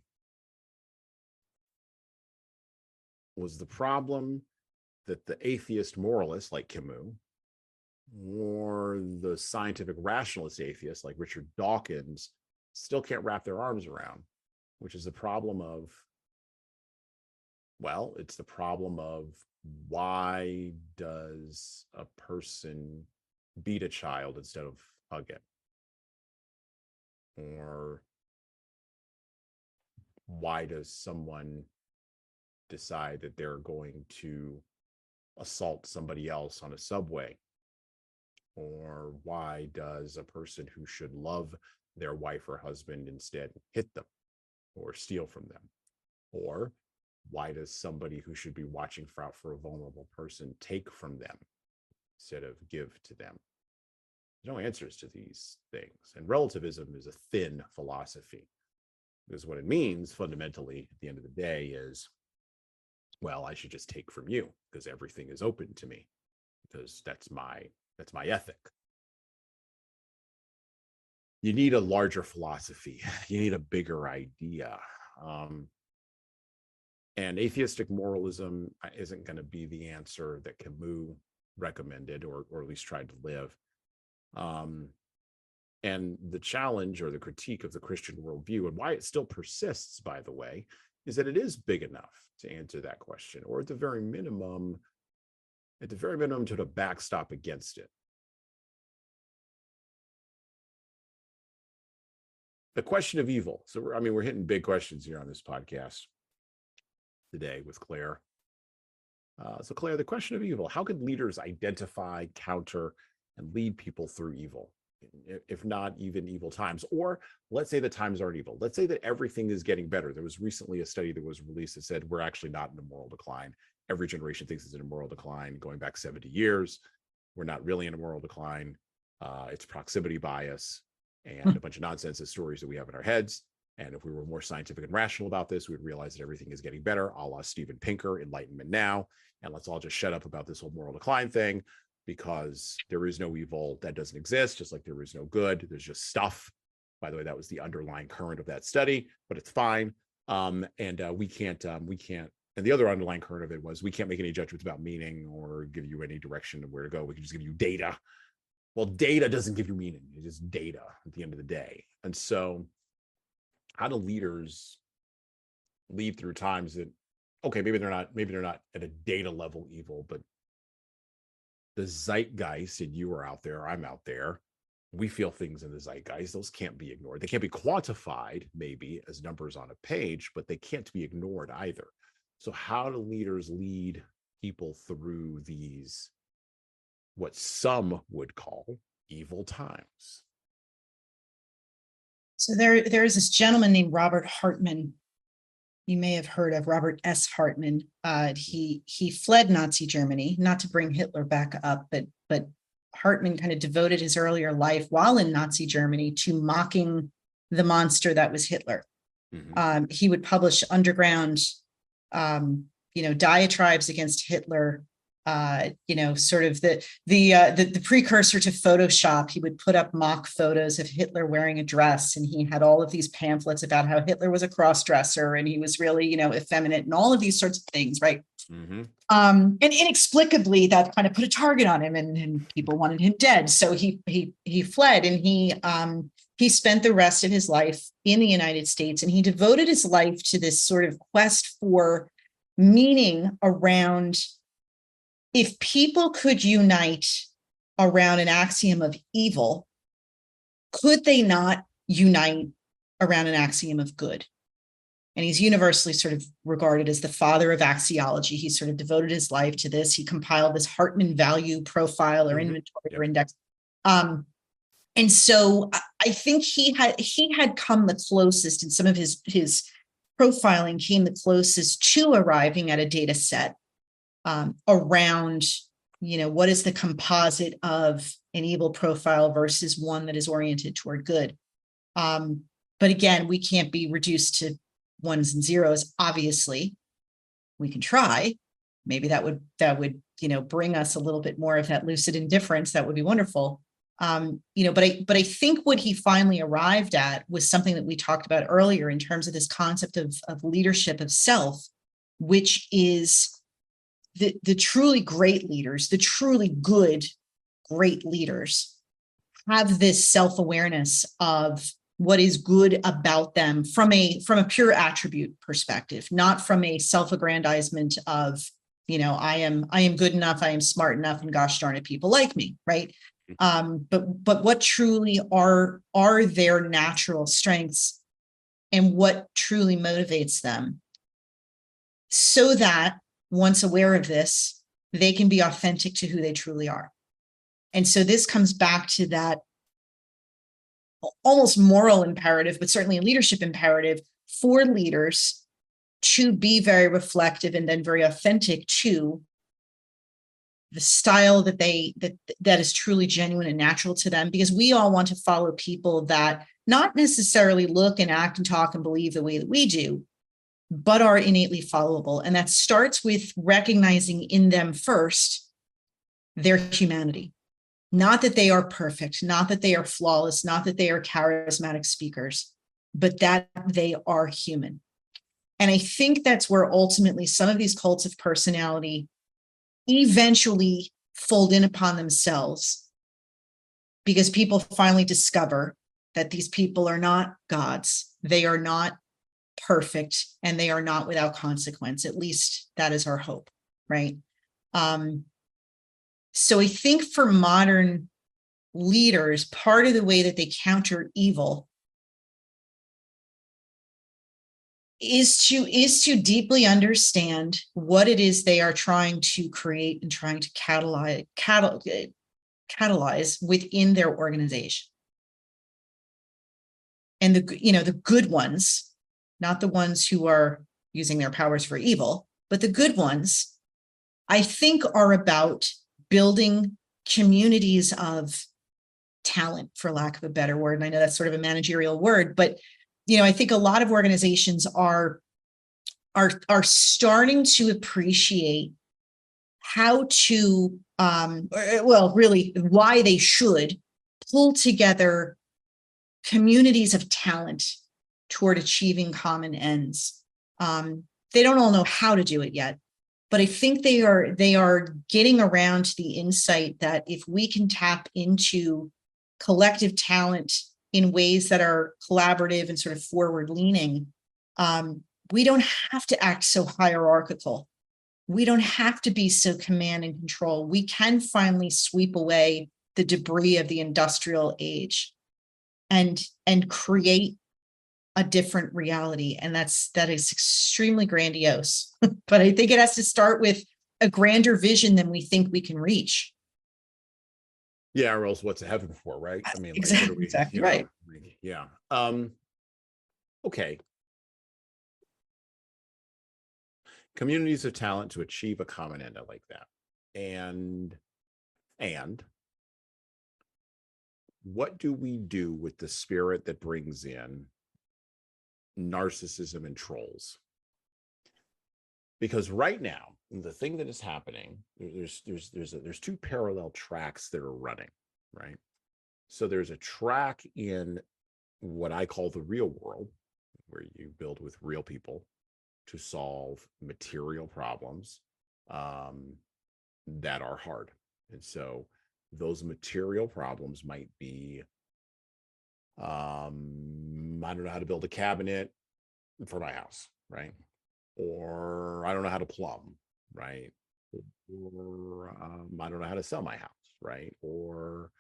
was the problem that the atheist moralists like Camus, or the scientific rationalist atheists like Richard Dawkins, still can't wrap their arms around, which is the problem of, well, it's the problem of, why does a person beat a child instead of hug it? Or why does someone decide that they're going to assault somebody else on a subway? Or why does a person who should love their wife or husband instead hit them or steal from them? Or why does somebody who should be watching out for a vulnerable person take from them instead of give to them? There's no answers to these things. And relativism is a thin philosophy, because what it means fundamentally at the end of the day is, well, I should just take from you because everything is open to me, because that's my ethic. You need a larger philosophy. You need a bigger idea. And atheistic moralism isn't going to be the answer that Camus recommended, or at least tried to live. And the challenge or the critique of the Christian worldview, and why it still persists, by the way, is that it is big enough to answer that question, or at the very minimum, to a backstop against it. The question of evil. So we're hitting big questions here on this podcast today with Claire. So Claire, the question of evil: how could leaders identify, counter, and lead people through evil, if not even evil times? Or let's say the times aren't evil. Let's say that everything is getting better. There was recently a study that was released that said we're actually not in a moral decline. Every generation thinks it's in a moral decline going back 70 years. We're not really in a moral decline. It's proximity bias and a bunch of nonsense and stories that we have in our heads. And if we were more scientific and rational about this, we'd realize that everything is getting better, a la Steven Pinker, Enlightenment Now. And let's all just shut up about this whole moral decline thing, because there is no evil that doesn't exist, just like there is no good. There's just stuff. By the way, that was the underlying current of that study, but it's fine. We can't, and the other underlying current of it was we can't make any judgments about meaning or give you any direction of where to go. We can just give you data. Well, data doesn't give you meaning. It's just data at the end of the day. And so how do leaders lead through times that, okay, maybe they're not at a data level evil, but the zeitgeist, and you are out there, I'm out there, we feel things in the zeitgeist. Those can't be ignored. They can't be quantified maybe as numbers on a page, but they can't be ignored either. So how do leaders lead people through these, what some would call evil times? So there is this gentleman named Robert Hartman. You may have heard of Robert S. Hartman. He fled Nazi Germany, not to bring Hitler back up, but Hartman kind of devoted his earlier life while in Nazi Germany to mocking the monster that was Hitler. Mm-hmm. He would publish underground, diatribes against Hitler. Sort of the precursor to Photoshop. He would put up mock photos of Hitler wearing a dress, and he had all of these pamphlets about how Hitler was a cross-dresser and he was really, effeminate and all of these sorts of things, right? Mm-hmm. And inexplicably, that kind of put a target on him, and people wanted him dead. So he fled, and he spent the rest of his life in the United States, and he devoted his life to this sort of quest for meaning around, if people could unite around an axiom of evil, could they not unite around an axiom of good? And he's universally sort of regarded as the father of axiology. He sort of devoted his life to this. He compiled this Hartman value profile or inventory or index. And so I think he had come the closest, and some of his profiling came the closest to arriving at a data set around, what is the composite of an evil profile versus one that is oriented toward good. But again, we can't be reduced to ones and zeros. Obviously, we can try. Maybe that would bring us a little bit more of that lucid indifference. That would be wonderful. But I think what he finally arrived at was something that we talked about earlier in terms of this concept of leadership of self, which is the truly great leaders, the truly good, great leaders have this self-awareness of what is good about them from a pure attribute perspective, not from a self-aggrandizement of, I am good enough, I am smart enough, and gosh darn it, people like me, right? But what truly are their natural strengths and what truly motivates them, so that once aware of this, they can be authentic to who they truly are. And so this comes back to that almost moral imperative, but certainly a leadership imperative for leaders to be very reflective and then very authentic to the style that is truly genuine and natural to them, because we all want to follow people that not necessarily look and act and talk and believe the way that we do, but are innately followable. And that starts with recognizing in them first their humanity. Not that they are perfect, not that they are flawless, not that they are charismatic speakers, but that they are human. And I think that's where ultimately some of these cults of personality eventually fold in upon themselves because people finally discover that these people are not gods. They are not perfect, and they are not without consequence. At least that is our hope, right? So I think for modern leaders, part of the way that they counter evil is to deeply understand what it is they are trying to create and trying to catalyze within their organization. And the good ones, not the ones who are using their powers for evil, but the good ones, I think, are about building communities of talent, for lack of a better word. And I know that's sort of a managerial word, but I think a lot of organizations are starting to appreciate how to, really why they should pull together communities of talent toward achieving common ends. They don't all know how to do it yet, but I think they are getting around to the insight that if we can tap into collective talent in ways that are collaborative and sort of forward leaning, we don't have to act so hierarchical. We don't have to be so command and control. We can finally sweep away the debris of the industrial age and create a different reality. And that is extremely grandiose. But I think it has to start with a grander vision than we think we can reach. Yeah, or else what's heaven for, right? I mean, exactly right. Yeah. Okay. Communities of talent to achieve a common end. I like that. And what do we do with the spirit that brings in narcissism and trolls? Because right now, the thing that is happening, there's two parallel tracks that are running, right? So there's a track in what I call the real world, where you build with real people to solve material problems that are hard. And so those material problems might be, I don't know how to build a cabinet for my house, right? Or I don't know how to plumb, right? Or I don't know how to sell my house, right? Or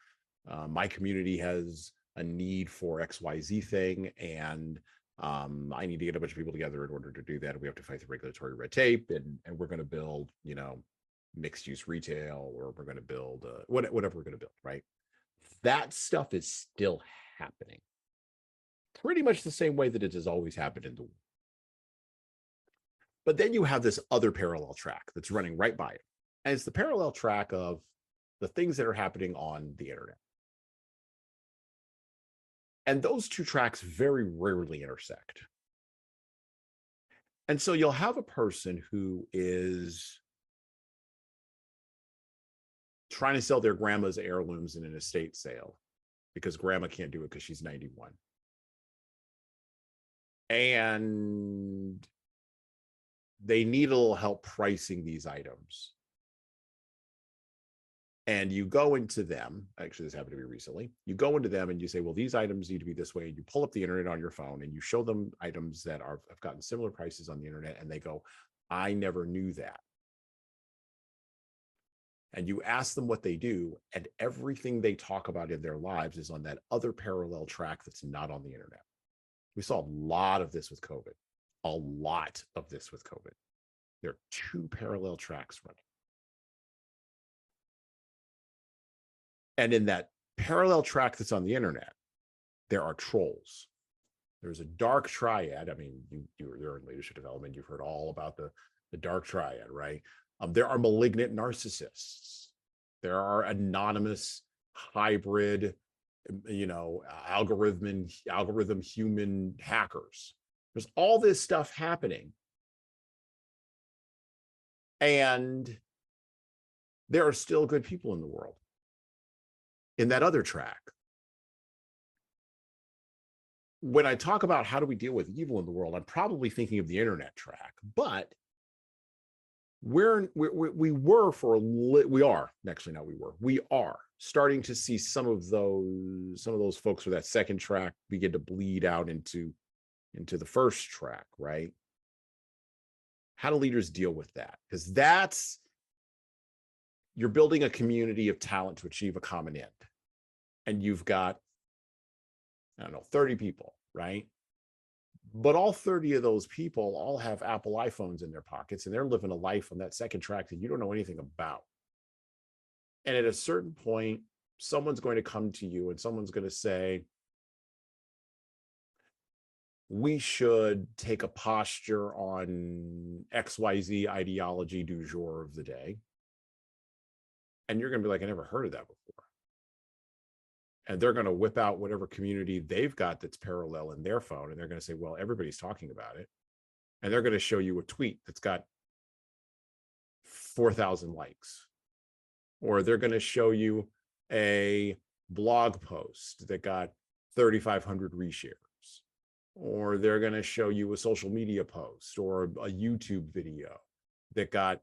my community has a need for XYZ thing, and I need to get a bunch of people together in order to do that. We have to fight the regulatory red tape, and we're going to build, mixed use retail, or we're going to build whatever we're going to build, right? That stuff is still happening pretty much the same way that it has always happened in the world. But then you have this other parallel track that's running right by it. And it's the parallel track of the things that are happening on the internet. And those two tracks very rarely intersect. And so you'll have a person who is trying to sell their grandma's heirlooms in an estate sale because grandma can't do it because she's 91. And they need a little help pricing these items. And you go into them, actually this happened to me recently, you go into them and you say, well, these items need to be this way. And you pull up the internet on your phone and you show them items that have gotten similar prices on the internet. And they go, I never knew that. And you ask them what they do, and everything they talk about in their lives is on that other parallel track that's not on the internet. We saw a lot of this with COVID. A lot of this with COVID. There are two parallel tracks running. And in that parallel track that's on the internet, there are trolls. There's a dark triad. I mean, you're in leadership development. You've heard all about the dark triad, right? There are malignant narcissists. There are anonymous hybrid, algorithm human hackers. There's all this stuff happening. And there are still good people in the world. In that other track, when I talk about how do we deal with evil in the world, I'm probably thinking of the internet track, but we are starting to see some of those folks with that second track begin to bleed out into the first track, right? How do leaders deal with that? Because you're building a community of talent to achieve a common end. And you've got, I don't know, 30 people, right? But all 30 of those people all have Apple iPhones in their pockets, and they're living a life on that second track that you don't know anything about. And at a certain point, someone's going to come to you and someone's going to say, we should take a posture on XYZ ideology du jour of the day. And you're going to be like, I never heard of that before. And they're going to whip out whatever community they've got that's parallel in their phone. And they're going to say, well, everybody's talking about it. And they're going to show you a tweet that's got 4,000 likes. Or they're going to show you a blog post that got 3,500 reshares. Or they're going to show you a social media post or a YouTube video that got,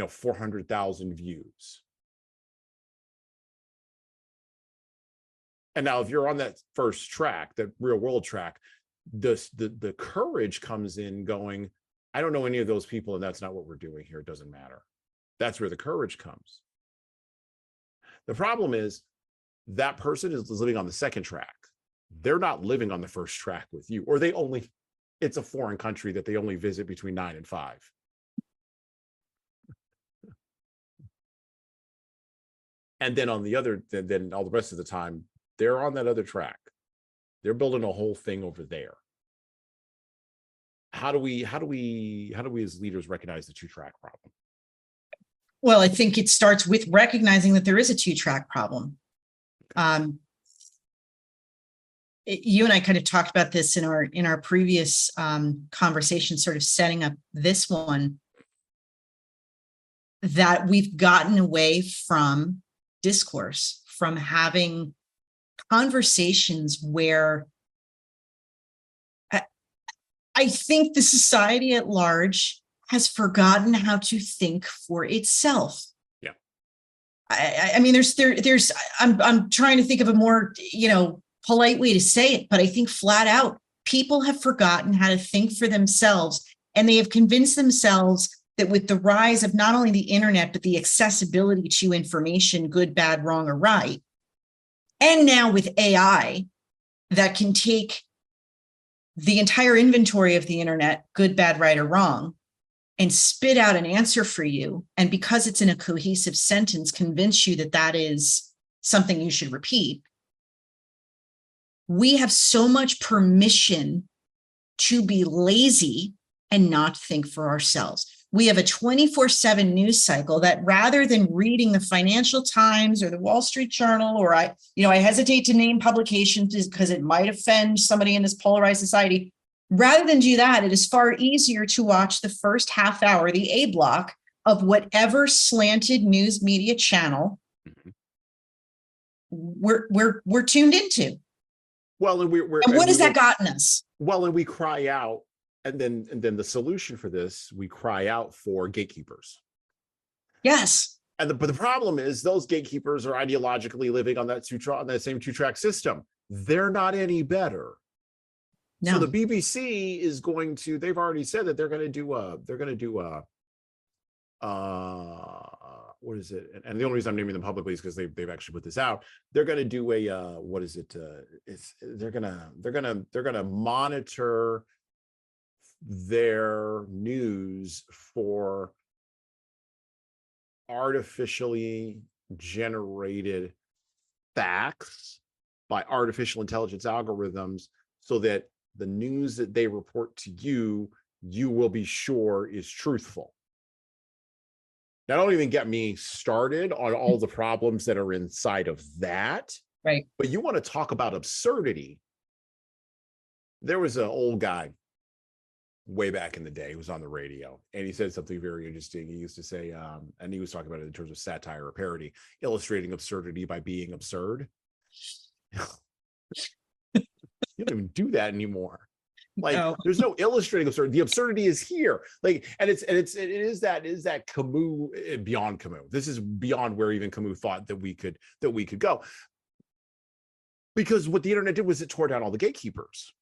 400,000 views. And now if you're on that first track, that real world track, the courage comes in going, I don't know any of those people, and that's not what we're doing here. It doesn't matter. That's where the courage comes. The problem is that person is living on the second track. They're not living on the first track with you, or it's a foreign country that they only visit between 9 and 5. And then then all the rest of the time, they're on that other track. They're building a whole thing over there. How do we as leaders recognize the two-track problem? Well, I think it starts with recognizing that there is a two-track problem. You and I kind of talked about this in our previous conversation, sort of setting up this one, that we've gotten away from discourse, from having conversations where I think the society at large has forgotten how to think for itself. Yeah. I mean, I'm trying to think of a more, polite way to say it, but I think flat out, people have forgotten how to think for themselves, and they have convinced themselves that with the rise of not only the internet, but the accessibility to information, good, bad, wrong, or right, and now with AI that can take the entire inventory of the internet, good, bad, right, or wrong, and spit out an answer for you. And because it's in a cohesive sentence, convince you that that is something you should repeat. We have so much permission to be lazy and not think for ourselves. We have a 24/7 news cycle that, rather than reading the Financial Times or the Wall Street Journal, or I hesitate to name publications because it might offend somebody in this polarized society. Rather than do that, it is far easier to watch the first half hour, the A block of whatever slanted news media channel we're tuned into. Well, and what has that gotten us? Well, and we cry out, and then the solution for this, we cry out for gatekeepers. Yes. But the problem is those gatekeepers are ideologically living on that same two-track system. They're not any better. No. So the BBC is going to, they've already said that they're going to do what is it? And the only reason I'm naming them publicly is because they've actually put this out. They're going to do they're going to monitor their news for artificially generated facts by artificial intelligence algorithms, so that the news that they report to you will be sure is truthful. Now, don't even get me started on all the problems that are inside of that. Right. But you want to talk about absurdity. There was an old guy way back in the day who was on the radio, and he said something very interesting. He used to say, and he was talking about it in terms of satire or parody, illustrating absurdity by being absurd. You don't even do that anymore. Like, No. there's no illustrating absurdity. The absurdity is here. Like, and it is that Camus, beyond Camus. This is beyond where even Camus thought that we could go. Because what the internet did was it tore down all the gatekeepers.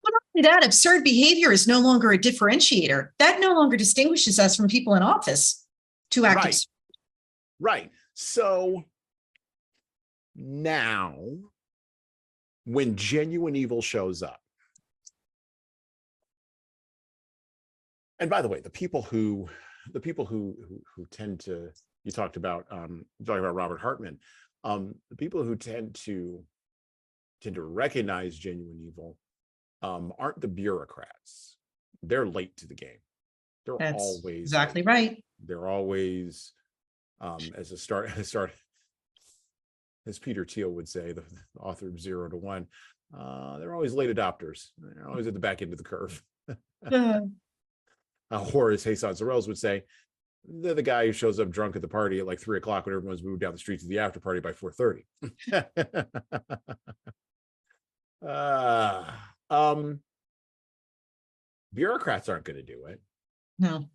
Not only that, absurd behavior is no longer a differentiator. That no longer distinguishes us from people in office to act Right. absurd. Right. So now, when genuine evil shows up, and by the way, the people who tend to, you talked about Robert Hartman, the people who tend to recognize genuine evil aren't the bureaucrats. They're late to the game. They're That's always exactly late. right. They're always as Peter Thiel would say, the author of 0 to 1, they're always late adopters. They're always at the back end of the curve. Or as Hassan Zarels would say, they're the guy who shows up drunk at the party at like 3 o'clock when everyone's moved down the street to the after party by 4:30. Bureaucrats aren't going to do it. No.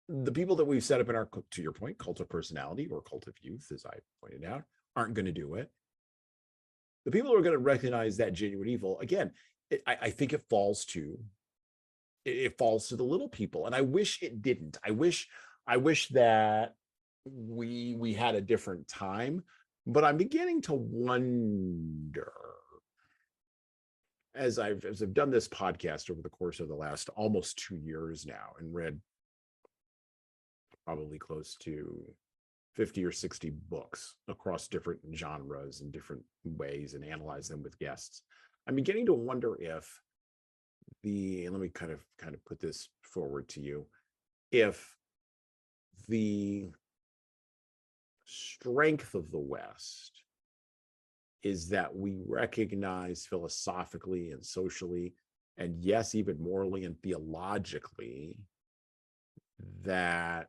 The people that we've set up in our, to your point, cult of personality or cult of youth, as I pointed out, aren't going to do it. The people who are going to recognize that genuine evil, again, I think it falls to the little people, and I wish it didn't. I wish that we had a different time, but I'm beginning to wonder, as I've done this podcast over the course of the last almost 2 years now, and read probably close to 50 or 60 books across different genres and different ways, and analyze them with guests. I'm beginning to wonder if let me kind of put this forward to you, if the strength of the West is that we recognize philosophically and socially, and yes, even morally and theologically, that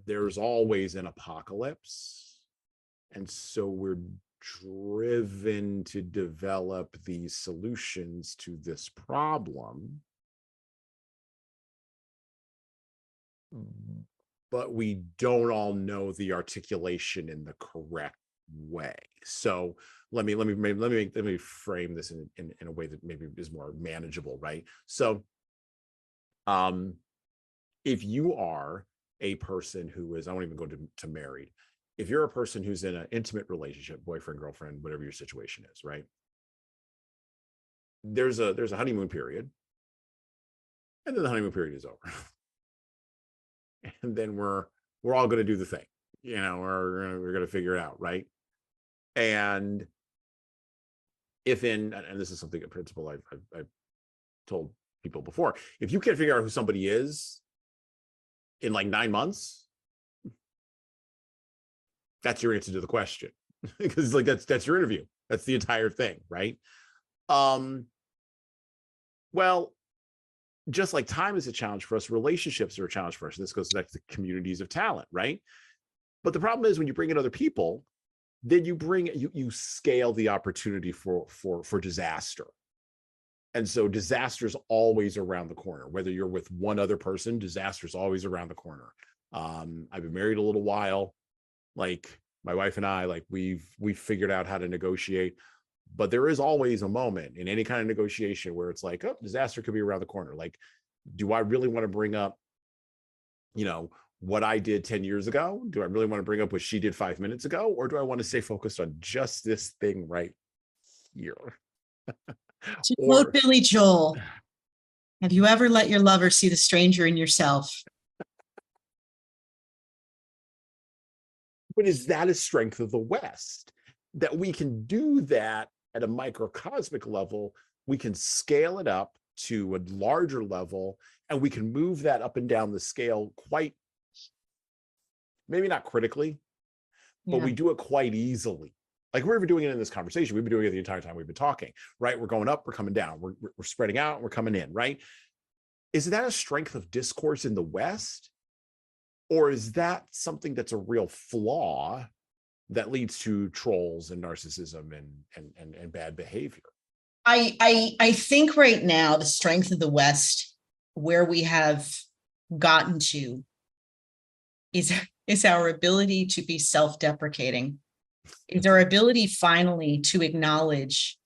there's always an apocalypse. And so we're driven to develop these solutions to this problem. But we don't all know the articulation in the correct way. So let me frame this in a way that maybe is more manageable, right? So if you are a person who is, I won't even go to married, if you're a person who's in an intimate relationship, boyfriend, girlfriend, whatever your situation is, right? There's a honeymoon period, and then the honeymoon period is over. And then we're all going to do the thing, we're going to figure it out, right? And and this is something, a principle I've told people before, if you can't figure out who somebody is in like 9 months, that's your answer to the question. Because like that's your interview. That's the entire thing, right? Well, just like time is a challenge for us, relationships are a challenge for us. This goes back to the communities of talent, right? But the problem is when you bring in other people, then you scale the opportunity for disaster. And so disaster is always around the corner. Whether you're with one other person, disaster is always around the corner. I've been married a little while. Like my wife and I, like we've figured out how to negotiate, but there is always a moment in any kind of negotiation where it's like, oh, disaster could be around the corner. Like, do I really want to bring up, what I did 10 years ago? Do I really want to bring up what she did 5 minutes ago? Or do I want to stay focused on just this thing right here? To quote Billy Joel, have you ever let your lover see the stranger in yourself? But is that a strength of the West? That we can do that at a microcosmic level, we can scale it up to a larger level, and we can move that up and down the scale quite, maybe not critically, but we do it quite easily. Like we're doing it in this conversation. We've been doing it the entire time we've been talking, right? We're going up, we're coming down, we're spreading out, we're coming in, right? Is that a strength of discourse in the West? Or is that something that's a real flaw that leads to trolls and narcissism and bad behavior. I think right now the strength of the West, where we have gotten to, is our ability to be self-deprecating, is our ability finally to acknowledge.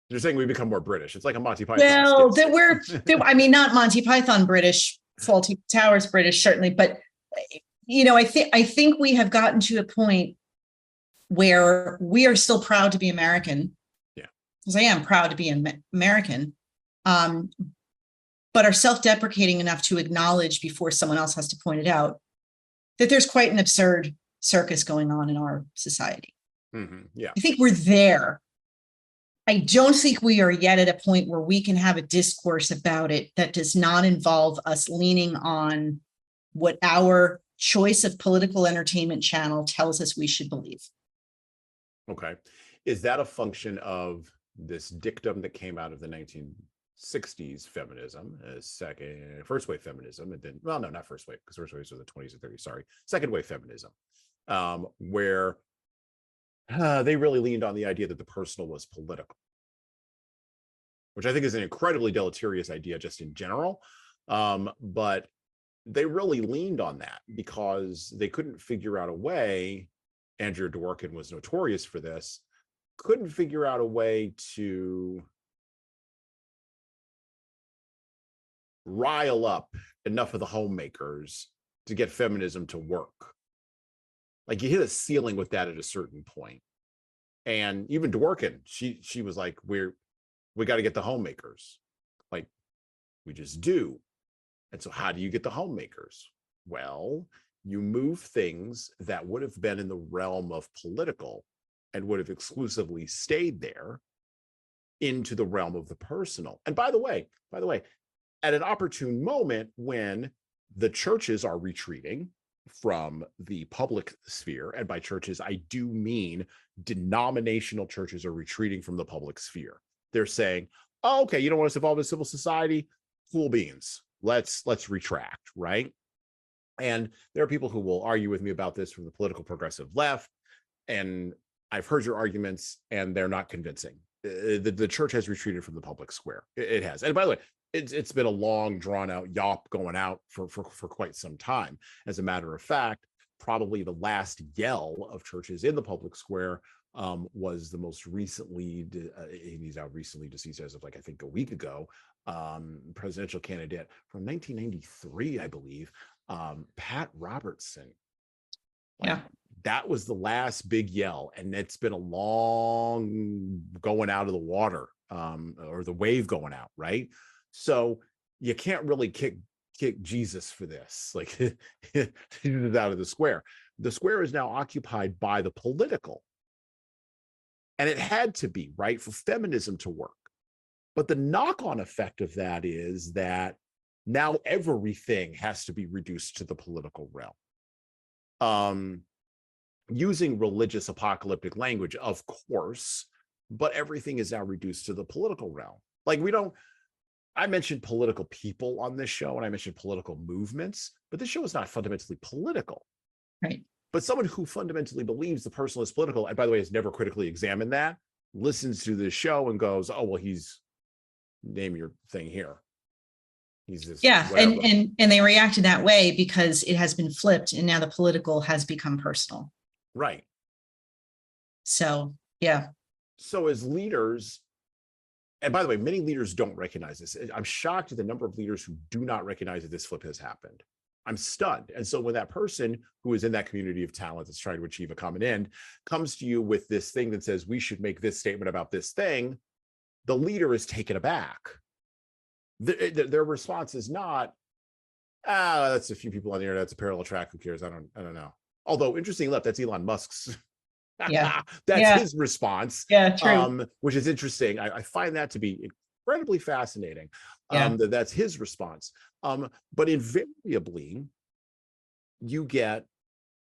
You're saying we become more British. It's like a Monty Python. Well, I mean, not Monty Python British, Faulty Towers British, certainly, but I think we have gotten to a point where we are still proud to be American. Yeah, because I am proud to be American, but are self-deprecating enough to acknowledge before someone else has to point it out that there's quite an absurd circus going on in our society. Yeah, I think we're there. I don't think we are yet at a point where we can have a discourse about it that does not involve us leaning on what our choice of political entertainment channel tells us we should believe. Okay. Is that a function of this dictum that came out of the 1960s feminism, first wave feminism, and then, well, no, not first wave, because first wave was the 20s and 30s, sorry, second wave feminism, where they really leaned on the idea that the personal was political, which I think is an incredibly deleterious idea just in general. But they really leaned on that because they couldn't figure out a way. Andrea Dworkin was notorious for this, couldn't figure out a way to rile up enough of the homemakers to get feminism to work. Like, you hit a ceiling with that at a certain point. And even Dworkin, she was like, we got to get the homemakers. Like, we just do. And so how do you get the homemakers? Well, you move things that would have been in the realm of political and would have exclusively stayed there into the realm of the personal. And by the way, at an opportune moment when the churches are retreating from the public sphere, and by churches, I do mean denominational churches are retreating from the public sphere. They're saying, oh, okay, you don't want us involved in civil society? Cool beans. Let's retract, right? And there are people who will argue with me about this from the political progressive left. And I've heard your arguments and they're not convincing. The church has retreated from the public square. It has. And by the way, it's been a long, drawn out yawp going out for quite some time. As a matter of fact, probably the last yell of churches in the public square was the most recently, he's now recently deceased as of, like, I think a week ago, presidential candidate from 1993, I believe, Pat Robertson. Yeah. That was the last big yell, and it's been a long going out of the water, or the wave going out, right? So you can't really kick Jesus for this. Like, he's out of the square. The square is now occupied by the political. And it had to be, right, for feminism to work. But the knock-on effect of that is that now everything has to be reduced to the political realm. Using religious apocalyptic language, of course, but everything is now reduced to the political realm. Like, I mentioned political people on this show, and I mentioned political movements, but this show is not fundamentally political. Right. But someone who fundamentally believes the personal is political, and by the way, has never critically examined that, listens to this show and goes, oh, well, name your thing here. He's this. Yeah. Whatever. And they reacted that way because it has been flipped, and now the political has become personal. Right. So, yeah. So as leaders, and by the way, many leaders don't recognize this. I'm shocked at the number of leaders who do not recognize that this flip has happened. I'm stunned. And so when that person who is in that community of talent that's trying to achieve a common end comes to you with this thing that says we should make this statement about this thing, the leader is taken aback. Their response is not, that's a few people on the internet, that's a parallel track, who cares? I don't know. Although, interestingly enough, that's Elon Musk's. Yeah. That's his response. Yeah, true. Which is interesting. I find that to be incredibly fascinating. Yeah. That's his response. But invariably, you get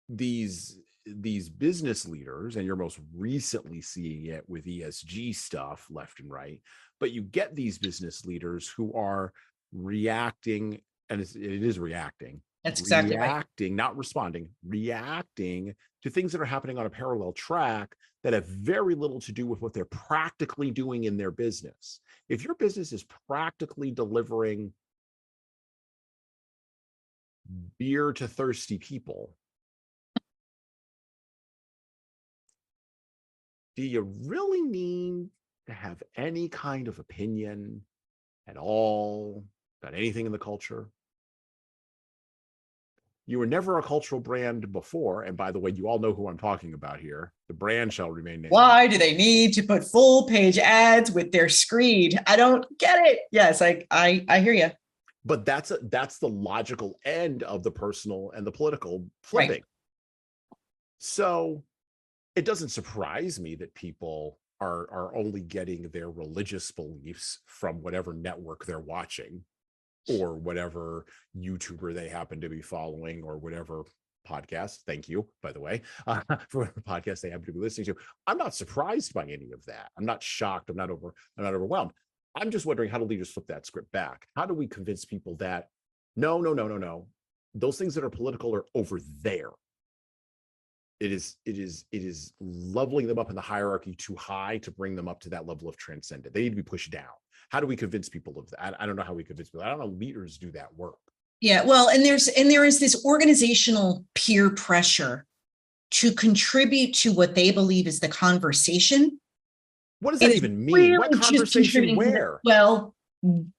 these business leaders, and you're most recently seeing it with ESG stuff left and right, but you get these business leaders who are reacting, and it is reacting That's exactly right. reacting, not responding, reacting to things that are happening on a parallel track that have very little to do with what they're practically doing in their business. If your business is practically delivering beer to thirsty people, do you really need to have any kind of opinion at all about anything in the culture? You were never a cultural brand before. And by the way, you all know who I'm talking about here. The brand shall remain nameless. Why do they need to put full page ads with their screed? I don't get it. Yes, I hear you. But that's the logical end of the personal and the political flipping. Right. So it doesn't surprise me that people are only getting their religious beliefs from whatever network they're watching, or whatever YouTuber they happen to be following, or whatever podcast. Thank you, by the way, for whatever podcast they happen to be listening to. I'm not surprised by any of that. I'm not shocked. I'm not overwhelmed. I'm just wondering, how do leaders flip that script back? How do we convince people that no, those things that are political are over there? It is leveling them up in the hierarchy too high to bring them up to that level of transcendent. They need to be pushed down. How do we convince people of that? I don't know how we convince people. I don't know leaders do that work. Yeah, well, and there is this organizational peer pressure to contribute to what they believe is the conversation. What does that even mean? Really, what conversation where? Well,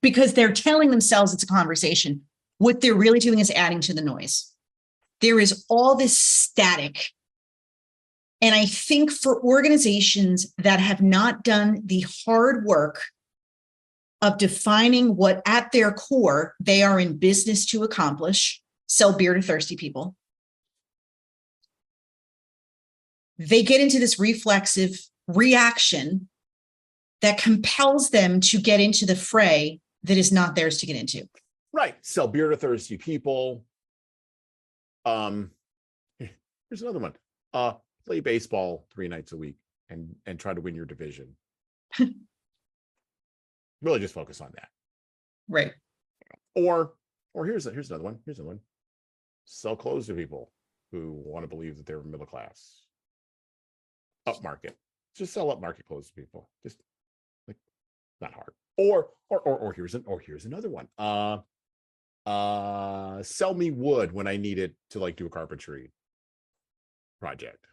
because they're telling themselves it's a conversation. What they're really doing is adding to the noise. There is all this static. And I think for organizations that have not done the hard work of defining what at their core they are in business to accomplish, sell beer to thirsty people, they get into this reflexive reaction that compels them to get into the fray that is not theirs to get into. Right. Sell beer to thirsty people. Here's another one. Play baseball 3 nights a week and try to win your division. Really just focus on that. Right. Or here's another one. Sell clothes to people who want to believe that they're middle class. Upmarket. Just sell upmarket clothes to people. Just like, not hard. Or here's another one. Sell me wood when I need it to like do a carpentry project.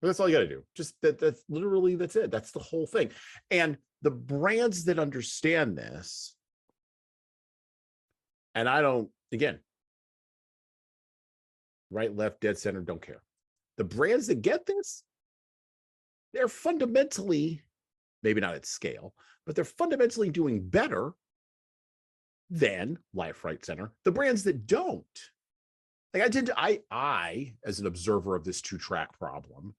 But that's all you got to do. Just that's literally, that's it. That's the whole thing. And the brands that understand this, and I don't, again, right, left, dead center, don't care. The brands that get this, they're fundamentally, maybe not at scale, but they're fundamentally doing better than Life Right Center. The brands that don't, like I as an observer of this 2-track problem,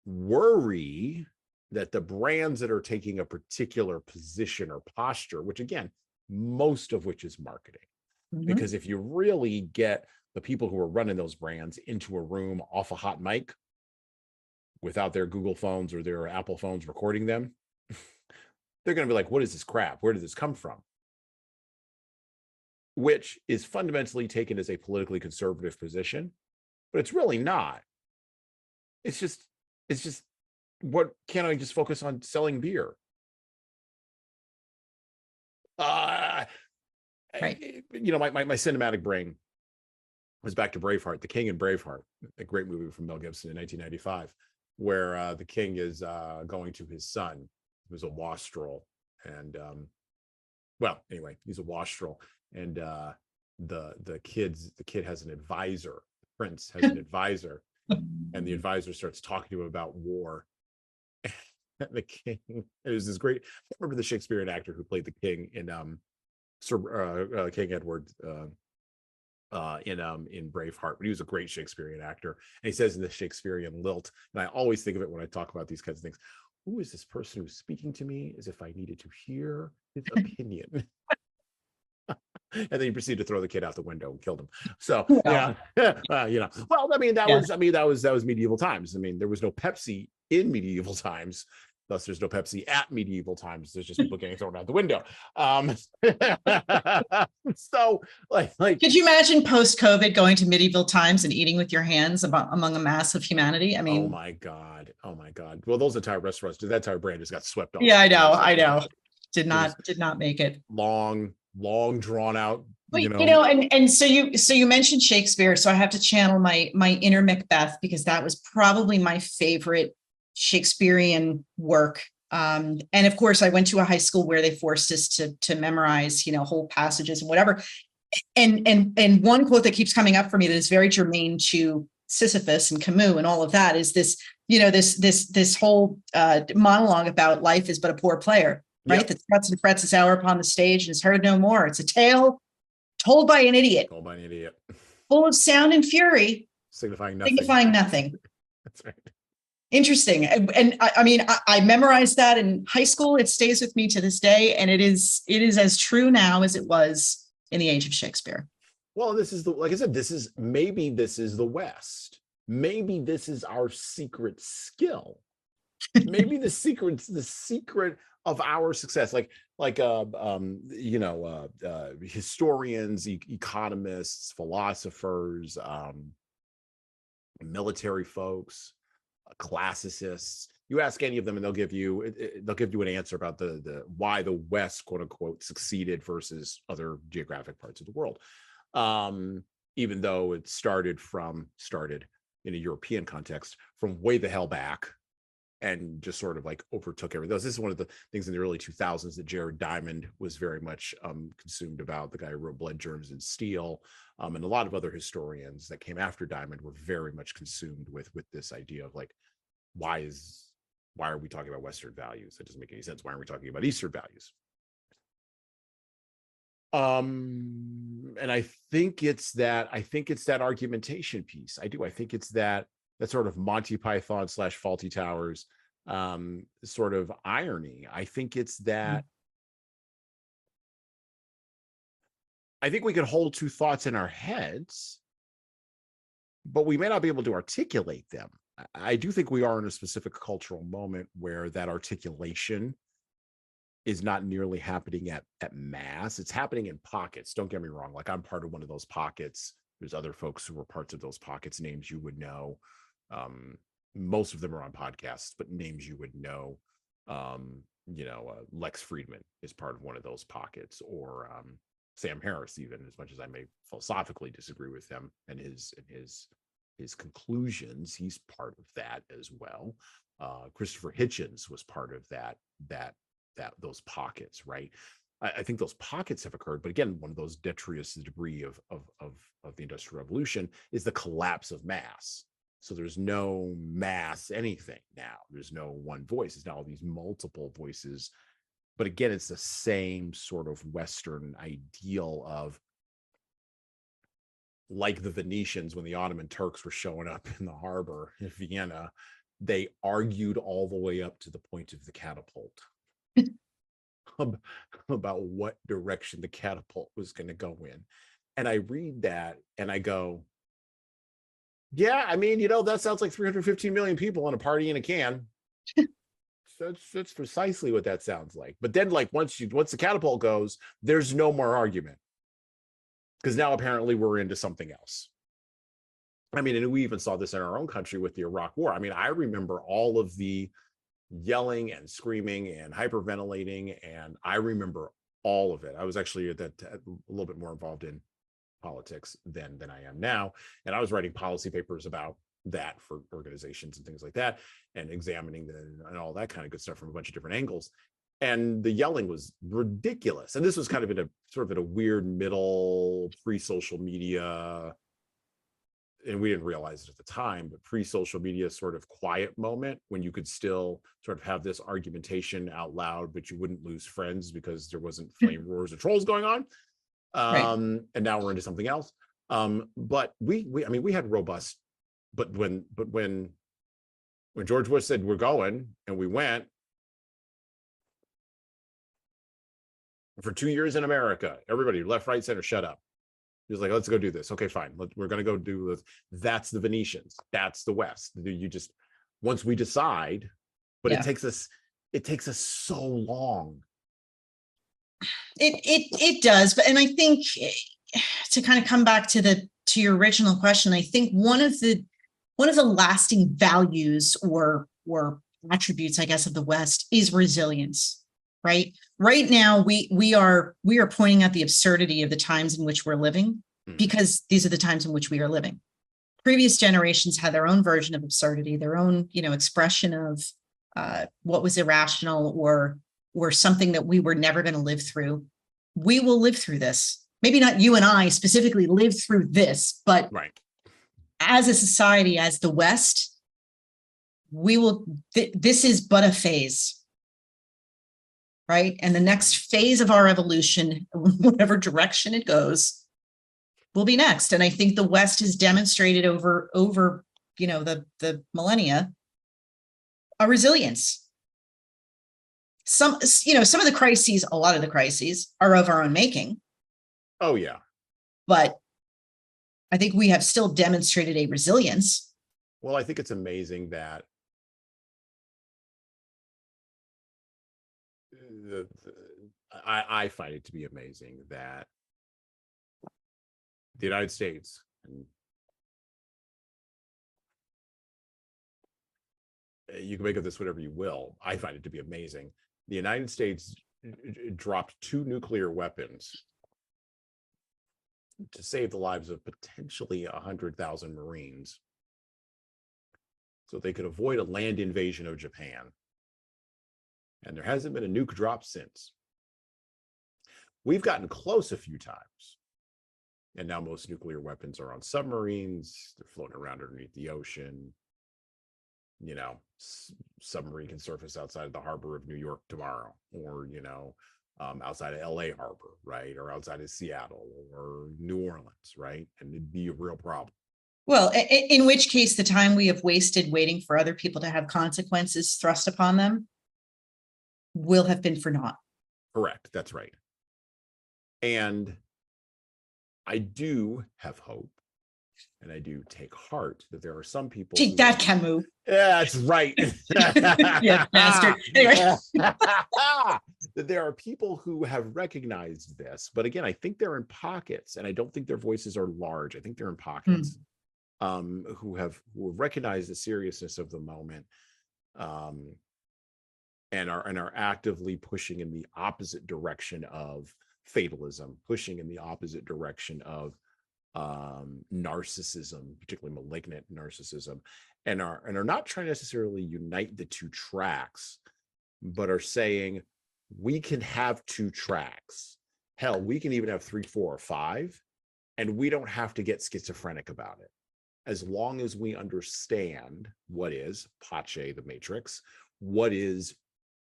worry that the brands that are taking a particular position or posture, which again, most of which is marketing, because if you really get the people who are running those brands into a room off a hot mic without their Google phones or their Apple phones recording them, they're going to be like, what is this crap? Where did this come from? Which is fundamentally taken as a politically conservative position, but it's really not. It's just, what, can't I just focus on selling beer? Right. You know, my cinematic brain was back to Braveheart, The King and Braveheart, a great movie from Mel Gibson in 1995, where the king is going to his son, who's a wastrel, and well, anyway, he's a wastrel, and the kid has an advisor. The prince has an advisor, and the advisor starts talking to him about war. And the king, it was this great, I can't remember the Shakespearean actor who played the king in King Edward in Braveheart, but he was a great Shakespearean actor. And he says in the Shakespearean lilt, and I always think of it when I talk about these kinds of things, who is this person who's speaking to me as if I needed to hear his opinion? And then he proceeded to throw the kid out the window and killed him. So yeah, you know, well, I mean, that was medieval times. I mean, there was no Pepsi in medieval times. Thus, there's no Pepsi at medieval times. There's just people getting thrown out the window. So, like, could you imagine post-COVID going to medieval times and eating with your hands among a mass of humanity? I mean, oh my God. Well, those entire restaurants, that entire brand just got swept off. yeah, I know. Did not make it. Long drawn out. But, and so you mentioned Shakespeare, so I have to channel my inner Macbeth, because that was probably my favorite Shakespearean work. And of course, I went to a high school where they forced us to memorize, whole passages and whatever. And one quote that keeps coming up for me that is very germane to Sisyphus and Camus and all of that is this, this whole monologue about life is but a poor player, right? Yep. That struts and frets this hour upon the stage and is heard no more. It's a tale told by an idiot. Full of sound and fury. Signifying nothing. That's right. Interesting. And I mean, I memorized that in high school. It stays with me to this day. And it is as true now as it was in the age of Shakespeare. Well, this is like I said, this is the West. Maybe this is our secret skill. Maybe the secret of our success, historians, economists, philosophers, military folks, classicists. You ask any of them and they'll give you an answer about the why the West, quote unquote, succeeded versus other geographic parts of the world. Even though it started in a European context from way the hell back and just sort of like overtook everything else. This is one of the things in the early 2000s that Jared Diamond was very much consumed about, the guy who wrote Blood, Germs, and Steel. And a lot of other historians that came after Diamond were very much consumed with this idea of like, why are we talking about Western values? That doesn't make any sense. Why aren't we talking about Eastern values? And I think it's that argumentation piece. I think it's that sort of Monty Python / Faulty Towers sort of irony. I think it's that I think we can hold two thoughts in our heads, but we may not be able to articulate them. I do think we are in a specific cultural moment where that articulation is not nearly happening at mass. It's happening in pockets. Don't get me wrong. Like, I'm part of one of those pockets. There's other folks who are parts of those pockets, names you would know. Most of them are on podcasts, but names you would know. Lex Friedman is part of one of those pockets, or Sam Harris, even, as much as I may philosophically disagree with him and his conclusions, he's part of that as well. Christopher Hitchens was part of those pockets, right? I think those pockets have occurred, but again, one of those detritus debris of the Industrial Revolution is the collapse of mass. So there's no mass anything now. There's no one voice. It's now all these multiple voices. But again, it's the same sort of Western ideal of, like the Venetians when the Ottoman Turks were showing up in the harbor in Vienna, they argued all the way up to the point of the catapult about what direction the catapult was going to go in. And I read that and I go, yeah, I mean, that sounds like 315 million people in a party in a can. That's precisely what that sounds like. But then, like, once the catapult goes, there's no more argument, because now apparently we're into something else. I mean, and we even saw this in our own country with the Iraq War. I mean, I remember all of the yelling and screaming and hyperventilating, and I remember all of it. I was actually a little bit more involved in politics than I am now, and I was writing policy papers about that for organizations and things like that, and examining and all that kind of good stuff from a bunch of different angles. And the yelling was ridiculous. And this was kind of in a weird middle pre-social media, and we didn't realize it at the time, but pre-social media sort of quiet moment when you could still sort of have this argumentation out loud, but you wouldn't lose friends because there wasn't flame roars or trolls going on. Right. And now we're into something else. But we had robust, but when George Bush said we're going, and we went, for 2 years in America, everybody, left, right, center, shut up. He was like, let's go do this. Okay, fine. We're going to go do this. That's the Venetians. That's the West. You just, once we decide, but it takes us, it takes us so long. It does, but and I think to kind of come back to your original question, I think one of the lasting values or attributes, I guess, of the West is resilience. Right now, we are pointing out the absurdity of the times in which we're living, because these are the times in which we are living. Previous generations had their own version of absurdity, their own, expression of what was irrational or something that we were never going to live through. We will live through this. Maybe not you and I specifically live through this, but as a society, as the West, we will. This is but a phase, right? And the next phase of our evolution, whatever direction it goes, will be next. And I think the West has demonstrated over the millennia a resilience. Some of the crises, a lot of the crises are of our own making. Oh, yeah. But I think we have still demonstrated a resilience. Well, I think it's amazing that I find it to be amazing that the United States, and you can make of this whatever you will, I find it to be amazing. The United States dropped 2 nuclear weapons to save the lives of potentially 100,000 Marines, so they could avoid a land invasion of Japan. And there hasn't been a nuke drop since. We've gotten close a few times. And now most nuclear weapons are on submarines. They're floating around underneath the ocean. Submarine can surface outside of the harbor of New York tomorrow, or, outside of LA harbor, right? Or outside of Seattle or New Orleans, right? And it'd be a real problem. Well, in which case, the time we have wasted waiting for other people to have consequences thrust upon them will have been for naught. Correct. That's right. And I do have hope, and I do take heart that there are some people. Take that, Camus. Yeah, that's right. Yeah, bastard. Anyway. That there are people who have recognized this, but again, I think they're in pockets, and I don't think their voices are large. I think they're in pockets. Who have recognized the seriousness of the moment, and are actively pushing in the opposite direction of fatalism, pushing in the opposite direction of narcissism, particularly malignant narcissism, and are not trying to necessarily unite the 2 tracks, but are saying we can have 2 tracks. Hell, we can even have 3, 4, or 5, and we don't have to get schizophrenic about it. As long as we understand what is Pache, the Matrix, what is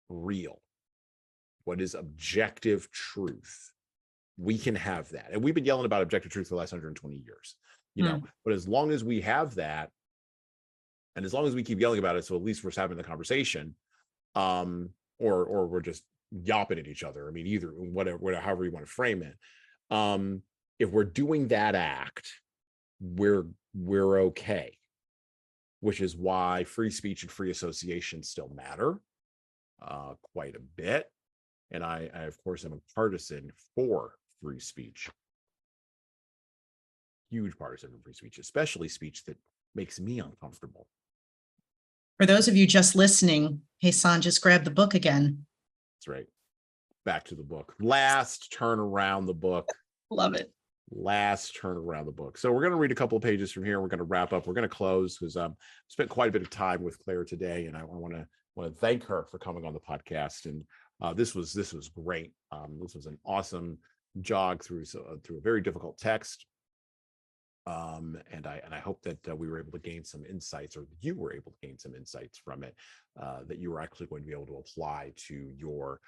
real, what is objective truth, we can have that. And we've been yelling about objective truth for the last 120 years, but as long as we have that, and as long as we keep yelling about it, so at least we're having the conversation, or we're just yapping at each other. I mean, either whatever, however you want to frame it. If we're doing that act, we're okay, which is why free speech and free association still matter quite a bit. And I of course am a partisan for free speech, huge partisan for free speech, especially speech that makes me uncomfortable. For those of you just listening, Hassan just grabbed the book again. That's right. Back to the book. Last turn around the book. Love it. Last turn around the book. So we're going to read a couple of pages from here. We're going to wrap up. We're going to close because spent quite a bit of time with Claire today, and I want to thank her for coming on the podcast. And this was great. This was an awesome jog through a very difficult text. And I hope that we were able to gain some insights, or you were able to gain some insights from it, that you were actually going to be able to apply to your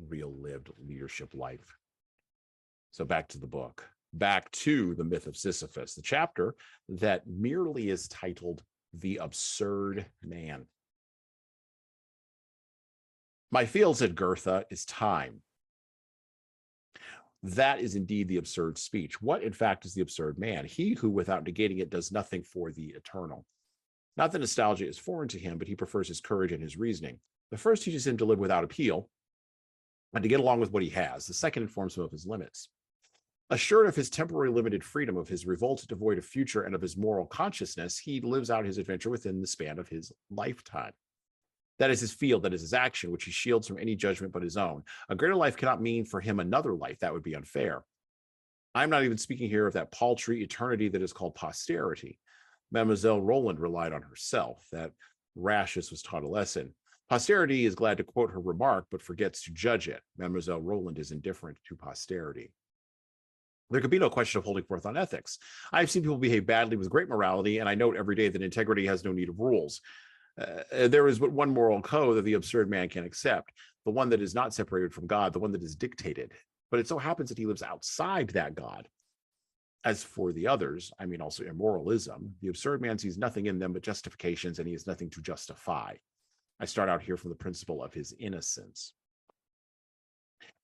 real lived leadership life. So back to the book. Back to the myth of Sisyphus, the chapter that merely is titled The Absurd Man. My field, said Goethe, is time. That is indeed the absurd speech. What, in fact, is the absurd man? He who, without negating it, does nothing for the eternal. Not that nostalgia is foreign to him, but he prefers his courage and his reasoning. The first teaches him to live without appeal and to get along with what he has. The second informs him of his limits. Assured of his temporary limited freedom, of his revolt devoid of future, and of his moral consciousness, he lives out his adventure within the span of his lifetime. That is his field, that is his action, which he shields from any judgment but his own. A greater life cannot mean for him another life. That would be unfair. I'm not even speaking here of that paltry eternity that is called posterity. Mademoiselle Roland relied on herself. That Rashus was taught a lesson. Posterity is glad to quote her remark, but forgets to judge it. Mademoiselle Roland is indifferent to posterity. There could be no question of holding forth on ethics. I've seen people behave badly with great morality, and I note every day that integrity has no need of rules. There is but one moral code that the absurd man can accept, the one that is not separated from God, the one that is dictated. But it so happens that he lives outside that God. As for the others, I mean also immoralism, the absurd man sees nothing in them but justifications, and he has nothing to justify. I start out here from the principle of his innocence.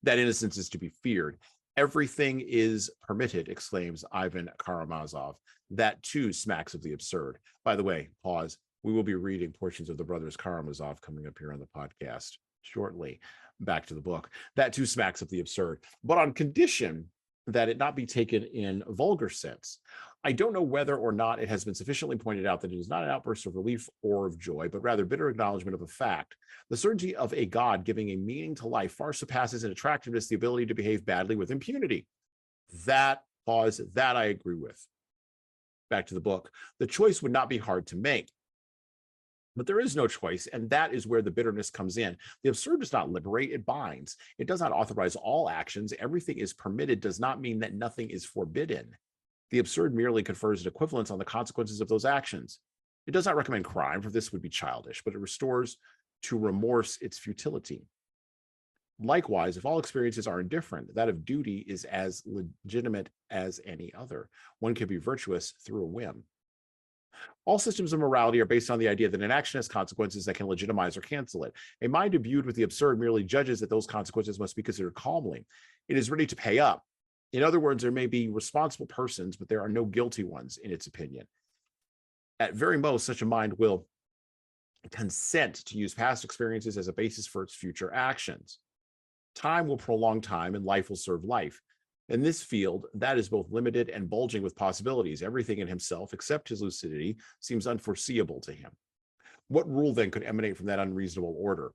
That innocence is to be feared. Everything is permitted, exclaims Ivan Karamazov. That too smacks of the absurd. By the way, pause. We will be reading portions of the Brothers Karamazov coming up here on the podcast shortly. Back to the book. That too smacks of the absurd, but on condition that it not be taken in a vulgar sense. I don't know whether or not it has been sufficiently pointed out that it is not an outburst of relief or of joy, but rather bitter acknowledgement of a fact. The certainty of a God giving a meaning to life far surpasses in attractiveness the ability to behave badly with impunity. That I agree with. Back to the book. The choice would not be hard to make. But there is no choice, and that is where the bitterness comes in. The absurd does not liberate, it binds. It does not authorize all actions. Everything is permitted does not mean that nothing is forbidden. The absurd merely confers an equivalence on the consequences of those actions. It does not recommend crime, for this would be childish, but it restores to remorse its futility. Likewise, if all experiences are indifferent, that of duty is as legitimate as any other. One can be virtuous through a whim. All systems of morality are based on the idea that an action has consequences that can legitimize or cancel it. A mind imbued with the absurd merely judges that those consequences must be considered calmly. It is ready to pay up. In other words, there may be responsible persons, but there are no guilty ones, in its opinion. At very most, such a mind will consent to use past experiences as a basis for its future actions. Time will prolong time, and life will serve life. In this field, that is both limited and bulging with possibilities. Everything in himself, except his lucidity, seems unforeseeable to him. What rule then could emanate from that unreasonable order?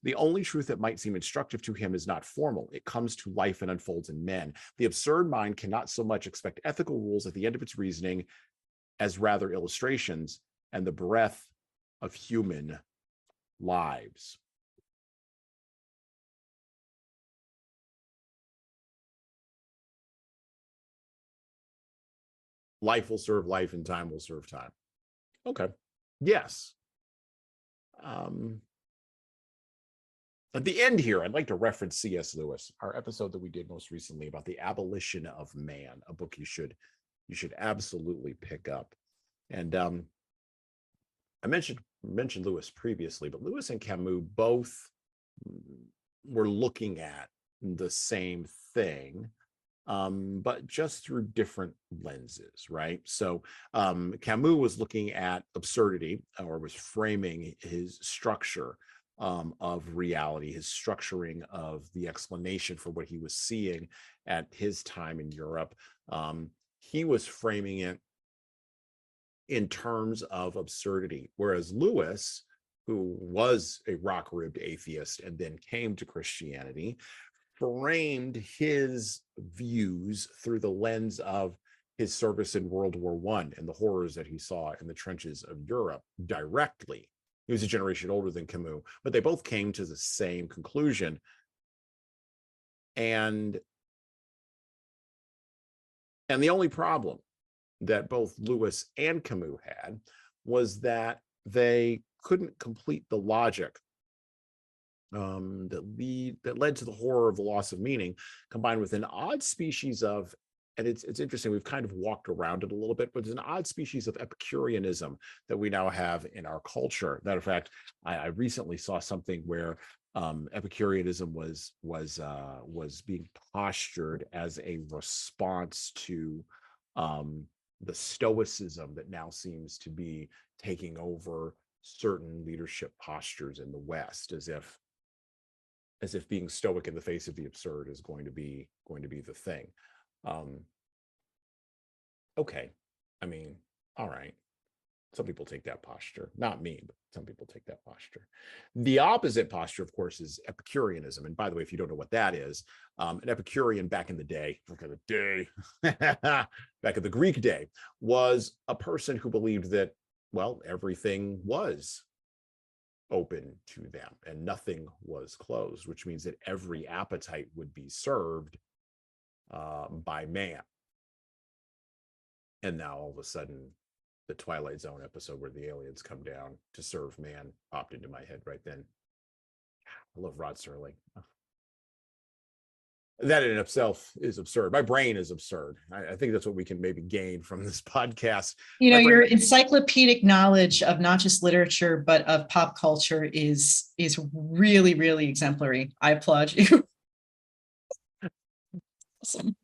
The only truth that might seem instructive to him is not formal. It comes to life and unfolds in men. The absurd mind cannot so much expect ethical rules at the end of its reasoning as rather illustrations and the breath of human lives. Life will serve life and time will serve time. Okay. Yes. At the end here, I'd like to reference C.S. Lewis, our episode that we did most recently about the abolition of man, a book you should absolutely pick up. And I mentioned Lewis previously, but Lewis and Camus both were looking at the same thing, but just through different lenses, right? So Camus was looking at absurdity, or was framing his structure of reality, his structuring of the explanation for what he was seeing at his time in Europe. He was framing it in terms of absurdity, whereas Lewis, who was a rock-ribbed atheist and then came to Christianity, framed his views through the lens of his service in World War I and the horrors that he saw in the trenches of Europe directly. He was a generation older than Camus, but they both came to the same conclusion. And the only problem that both Lewis and Camus had was that they couldn't complete the logic that led to the horror of the loss of meaning, combined with an odd species of, and it's interesting, we've kind of walked around it a little bit, but there's an odd species of Epicureanism that we now have in our culture. Matter of fact, I recently saw something where Epicureanism was being postured as a response to the Stoicism that now seems to be taking over certain leadership postures in the West, as if being stoic in the face of the absurd is going to be the thing. Okay, I mean, all right. Some people take that posture, not me, but some people take that posture. The opposite posture, of course, is Epicureanism. And by the way, if you don't know what that is, an Epicurean back in the day, back in the Greek day, was a person who believed that, well, everything was open to them and nothing was closed, which means that every appetite would be served by man. And now all of a sudden, the Twilight Zone episode where the aliens come down to serve man popped into my head right then. I love Rod Serling. That in itself is absurd. My brain is absurd. I think that's what we can maybe gain from this podcast. You know, your encyclopedic knowledge of not just literature, but of pop culture is really, really exemplary. I applaud you. Awesome.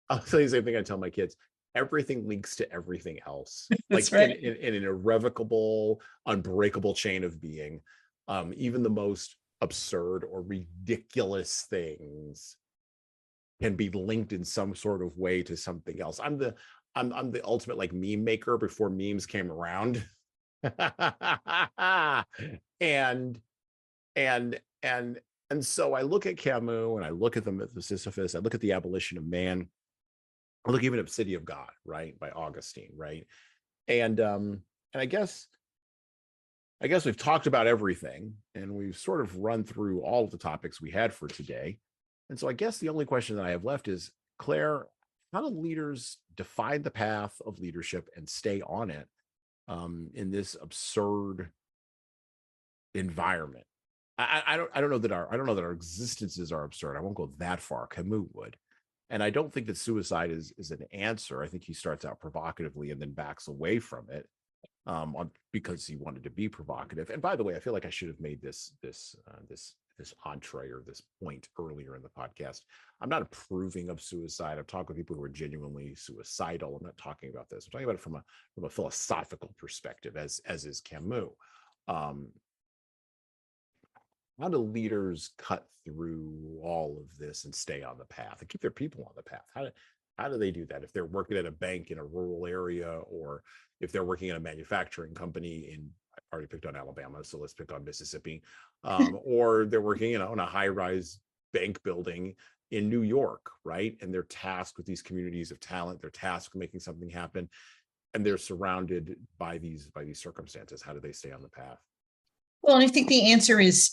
I'll tell you the same thing I tell my kids. Everything links to everything else. That's like right. in an irrevocable, unbreakable chain of being. Even the most absurd or ridiculous things can be linked in some sort of way to something else. I'm the ultimate like meme maker before memes came around. and so I look at Camus and I look at the myth of Sisyphus, I look at the abolition of man. I look even at City of God, right, by Augustine, right? And I guess we've talked about everything and we've sort of run through all of the topics we had for today. And so I guess the only question that I have left is, Claire, how do leaders define the path of leadership and stay on it in this absurd environment? I don't know that our existences are absurd. I won't go that far. Camus would. And I don't think that suicide is an answer. I think he starts out provocatively and then backs away from it because he wanted to be provocative. And by the way, I feel like I should have made this entree or this point earlier in the podcast. I'm not approving of suicide. I've talked with people who are genuinely suicidal. I'm not talking about this. I'm talking about it from a philosophical perspective, as is Camus. How do leaders cut through all of this and stay on the path and keep their people on the path? How do they do that? If they're working at a bank in a rural area, or if they're working in a manufacturing company in, I already picked on Alabama, so let's pick on Mississippi, or they're working, in a high-rise bank building in New York, right? And they're tasked with these communities of talent. They're tasked with making something happen, and they're surrounded by these circumstances. How do they stay on the path? Well, and I think the answer is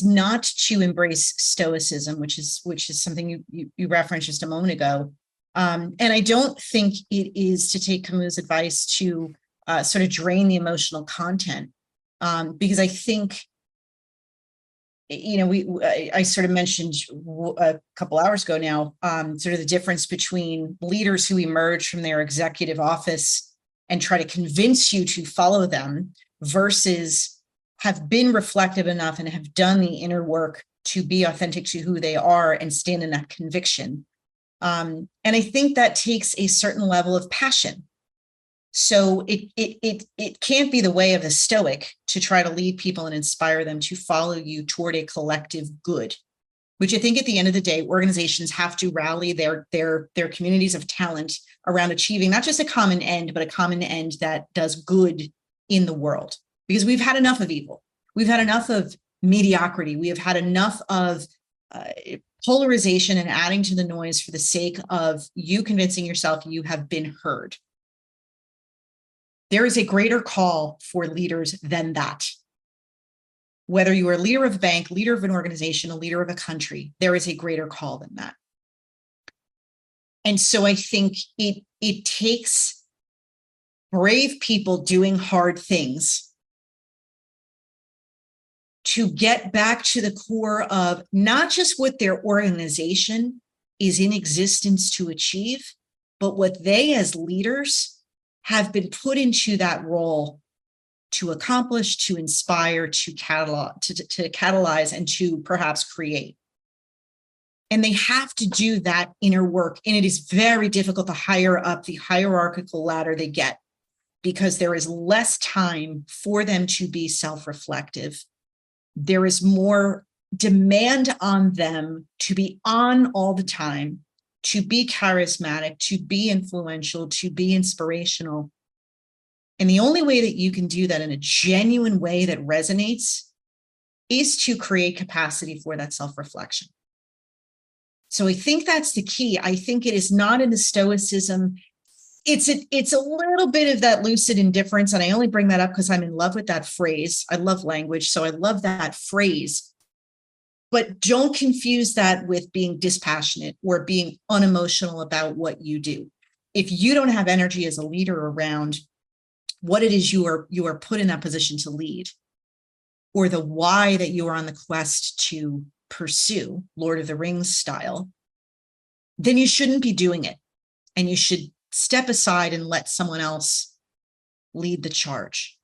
not to embrace stoicism, which is something you referenced just a moment ago. And I don't think it is to take Camus' advice to sort of drain the emotional content, because I think, I sort of mentioned a couple hours ago now, sort of the difference between leaders who emerge from their executive office and try to convince you to follow them versus have been reflective enough and have done the inner work to be authentic to who they are and stand in that conviction. And I think that takes a certain level of passion. So it can't be the way of the Stoic to try to lead people and inspire them to follow you toward a collective good, which I think at the end of the day, organizations have to rally their communities of talent around achieving not just a common end, but a common end that does good in the world. Because we've had enough of evil. We've had enough of mediocrity. We have had enough of polarization and adding to the noise for the sake of you convincing yourself you have been heard. There is a greater call for leaders than that. Whether you are a leader of a bank, leader of an organization, a leader of a country, there is a greater call than that. And so I think it takes brave people doing hard things to get back to the core of not just what their organization is in existence to achieve, but what they as leaders have been put into that role to accomplish, to inspire, to catalyze, and to perhaps create. And they have to do that inner work. And it is very difficult the higher up the hierarchical ladder they get. because there is less time for them to be self-reflective. There is more demand on them to be on all the time, to be charismatic, to be influential, to be inspirational. And the only way that you can do that in a genuine way that resonates is to create capacity for that self-reflection. So I think that's the key. I think it is not in the stoicism. It's a little bit of that lucid indifference. And I only bring that up because I'm in love with that phrase. I love language, so I love that phrase. But don't confuse that with being dispassionate or being unemotional about what you do. If you don't have energy as a leader around what it is you are put in that position to lead, or the why that you are on the quest to pursue, Lord of the Rings style, then you shouldn't be doing it. And you should step aside and let someone else lead the charge.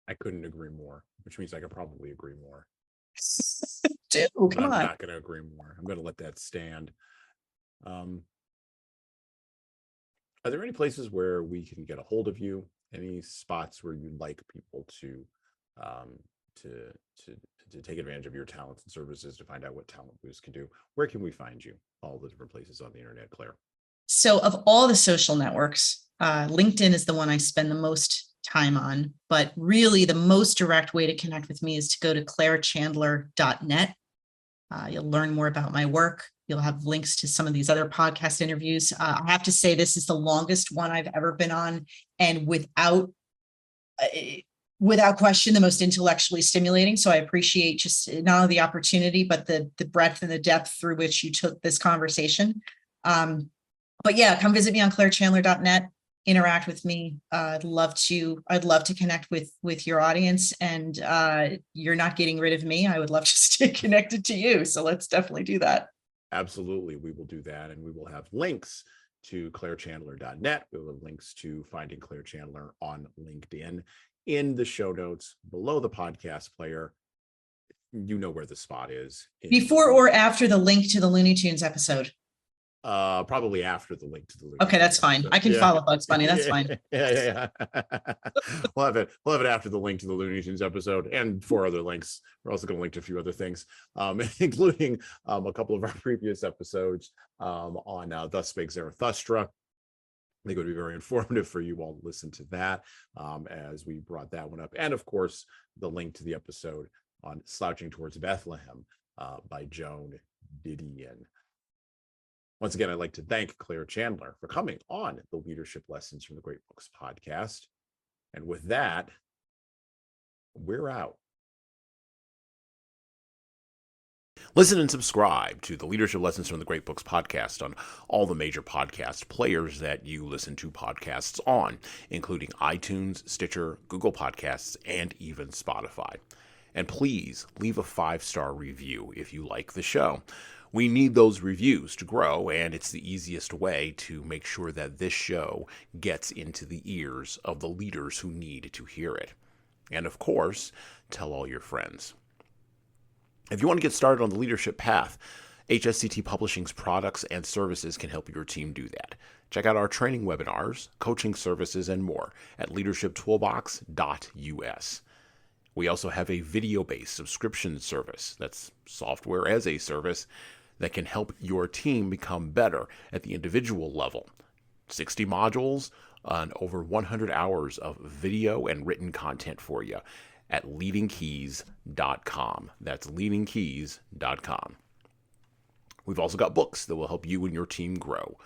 I couldn't agree more, which means I could probably agree more. Dude, come on. I'm not going to agree more. I'm going to let that stand. Are there any places where we can get a hold of you? Any spots where you'd like people to take advantage of your talents and services, to find out what Talent Boost can do? Where can we find you? All the different places on the internet, Claire. So of all the social networks, LinkedIn is the one I spend the most time on, but really the most direct way to connect with me is to go to clairechandler.net. You'll learn more about my work. You'll have links to some of these other podcast interviews. I have to say, this is the longest one I've ever been on, and without question, the most intellectually stimulating. So I appreciate just not only the opportunity, but the breadth and the depth through which you took this conversation. But yeah, come visit me on clairechandler.net. Interact with me. I'd love to connect with your audience, and you're not getting rid of me. I would love to stay connected to you. So let's definitely do that. Absolutely. We will do that. And we will have links to clairechandler.net. We will have links to finding Claire Chandler on LinkedIn in the show notes below the podcast player. You know where the spot is. Before or after the link to the Looney Tunes episode? Probably after the link to the Looney Okay, that's fine. I can follow Bugs Bunny. That's fine. Yeah. We'll have it after the link to the Looney Tunes episode, and 4 other links. We're also going to link to a few other things, including a couple of our previous episodes on Thus Spake Zarathustra. I think it would be very informative for you all to listen to that, as we brought that one up. And of course, the link to the episode on Slouching Towards Bethlehem by Joan Didion. Once again, I'd like to thank Claire Chandler for coming on the Leadership Lessons from the Great Books podcast. And with that, we're out. Listen and subscribe to the Leadership Lessons from the Great Books podcast on all the major podcast players that you listen to podcasts on, including iTunes, Stitcher, Google Podcasts, and even Spotify. And please leave a 5-star review if you like the show. We need those reviews to grow, and it's the easiest way to make sure that this show gets into the ears of the leaders who need to hear it. And of course, tell all your friends. If you want to get started on the leadership path, HSCT Publishing's products and services can help your team do that. Check out our training webinars, coaching services, and more at leadershiptoolbox.us. We also have a video-based subscription service, that's software as a service, that can help your team become better at the individual level. 60 modules and over 100 hours of video and written content for you at leadingkeys.com. That's leadingkeys.com. We've also got books that will help you and your team grow.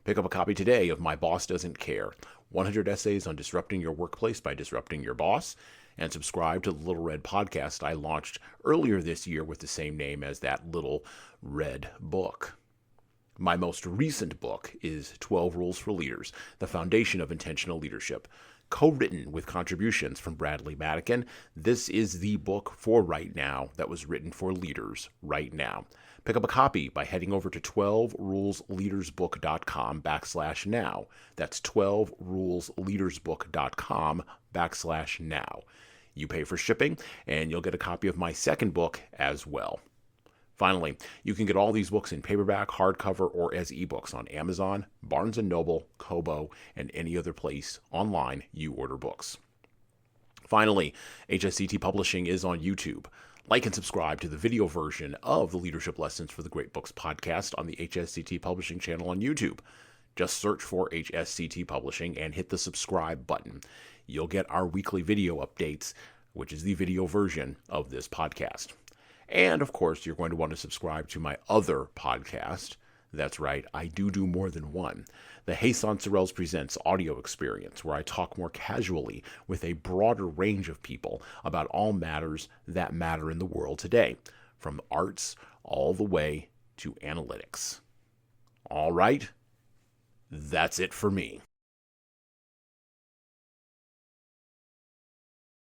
Pick up a copy today of My Boss Doesn't Care, 100 essays on disrupting your workplace by disrupting your boss, and subscribe to the Little Red podcast I launched earlier this year with the same name as that little red book. My most recent book is 12 Rules for Leaders, the Foundation of Intentional Leadership, co-written with contributions from Bradley Madigan. This is the book for right now that was written for leaders right now. Pick up a copy by heading over to 12rulesleadersbook.com/now. That's 12rulesleadersbook.com/now. You pay for shipping, and you'll get a copy of my second book as well. Finally, you can get all these books in paperback, hardcover, or as ebooks on Amazon, Barnes & Noble, Kobo, and any other place online you order books. Finally, HSCT Publishing is on YouTube. Like and subscribe to the video version of the Leadership Lessons for the Great Books podcast on the HSCT Publishing channel on YouTube. Just search for HSCT Publishing and hit the subscribe button. You'll get our weekly video updates, which is the video version of this podcast. And of course, you're going to want to subscribe to my other podcast. That's right, I do more than one. The Hassan Sorrells Presents audio experience, where I talk more casually with a broader range of people about all matters that matter in the world today, from arts all the way to analytics. All right, that's it for me.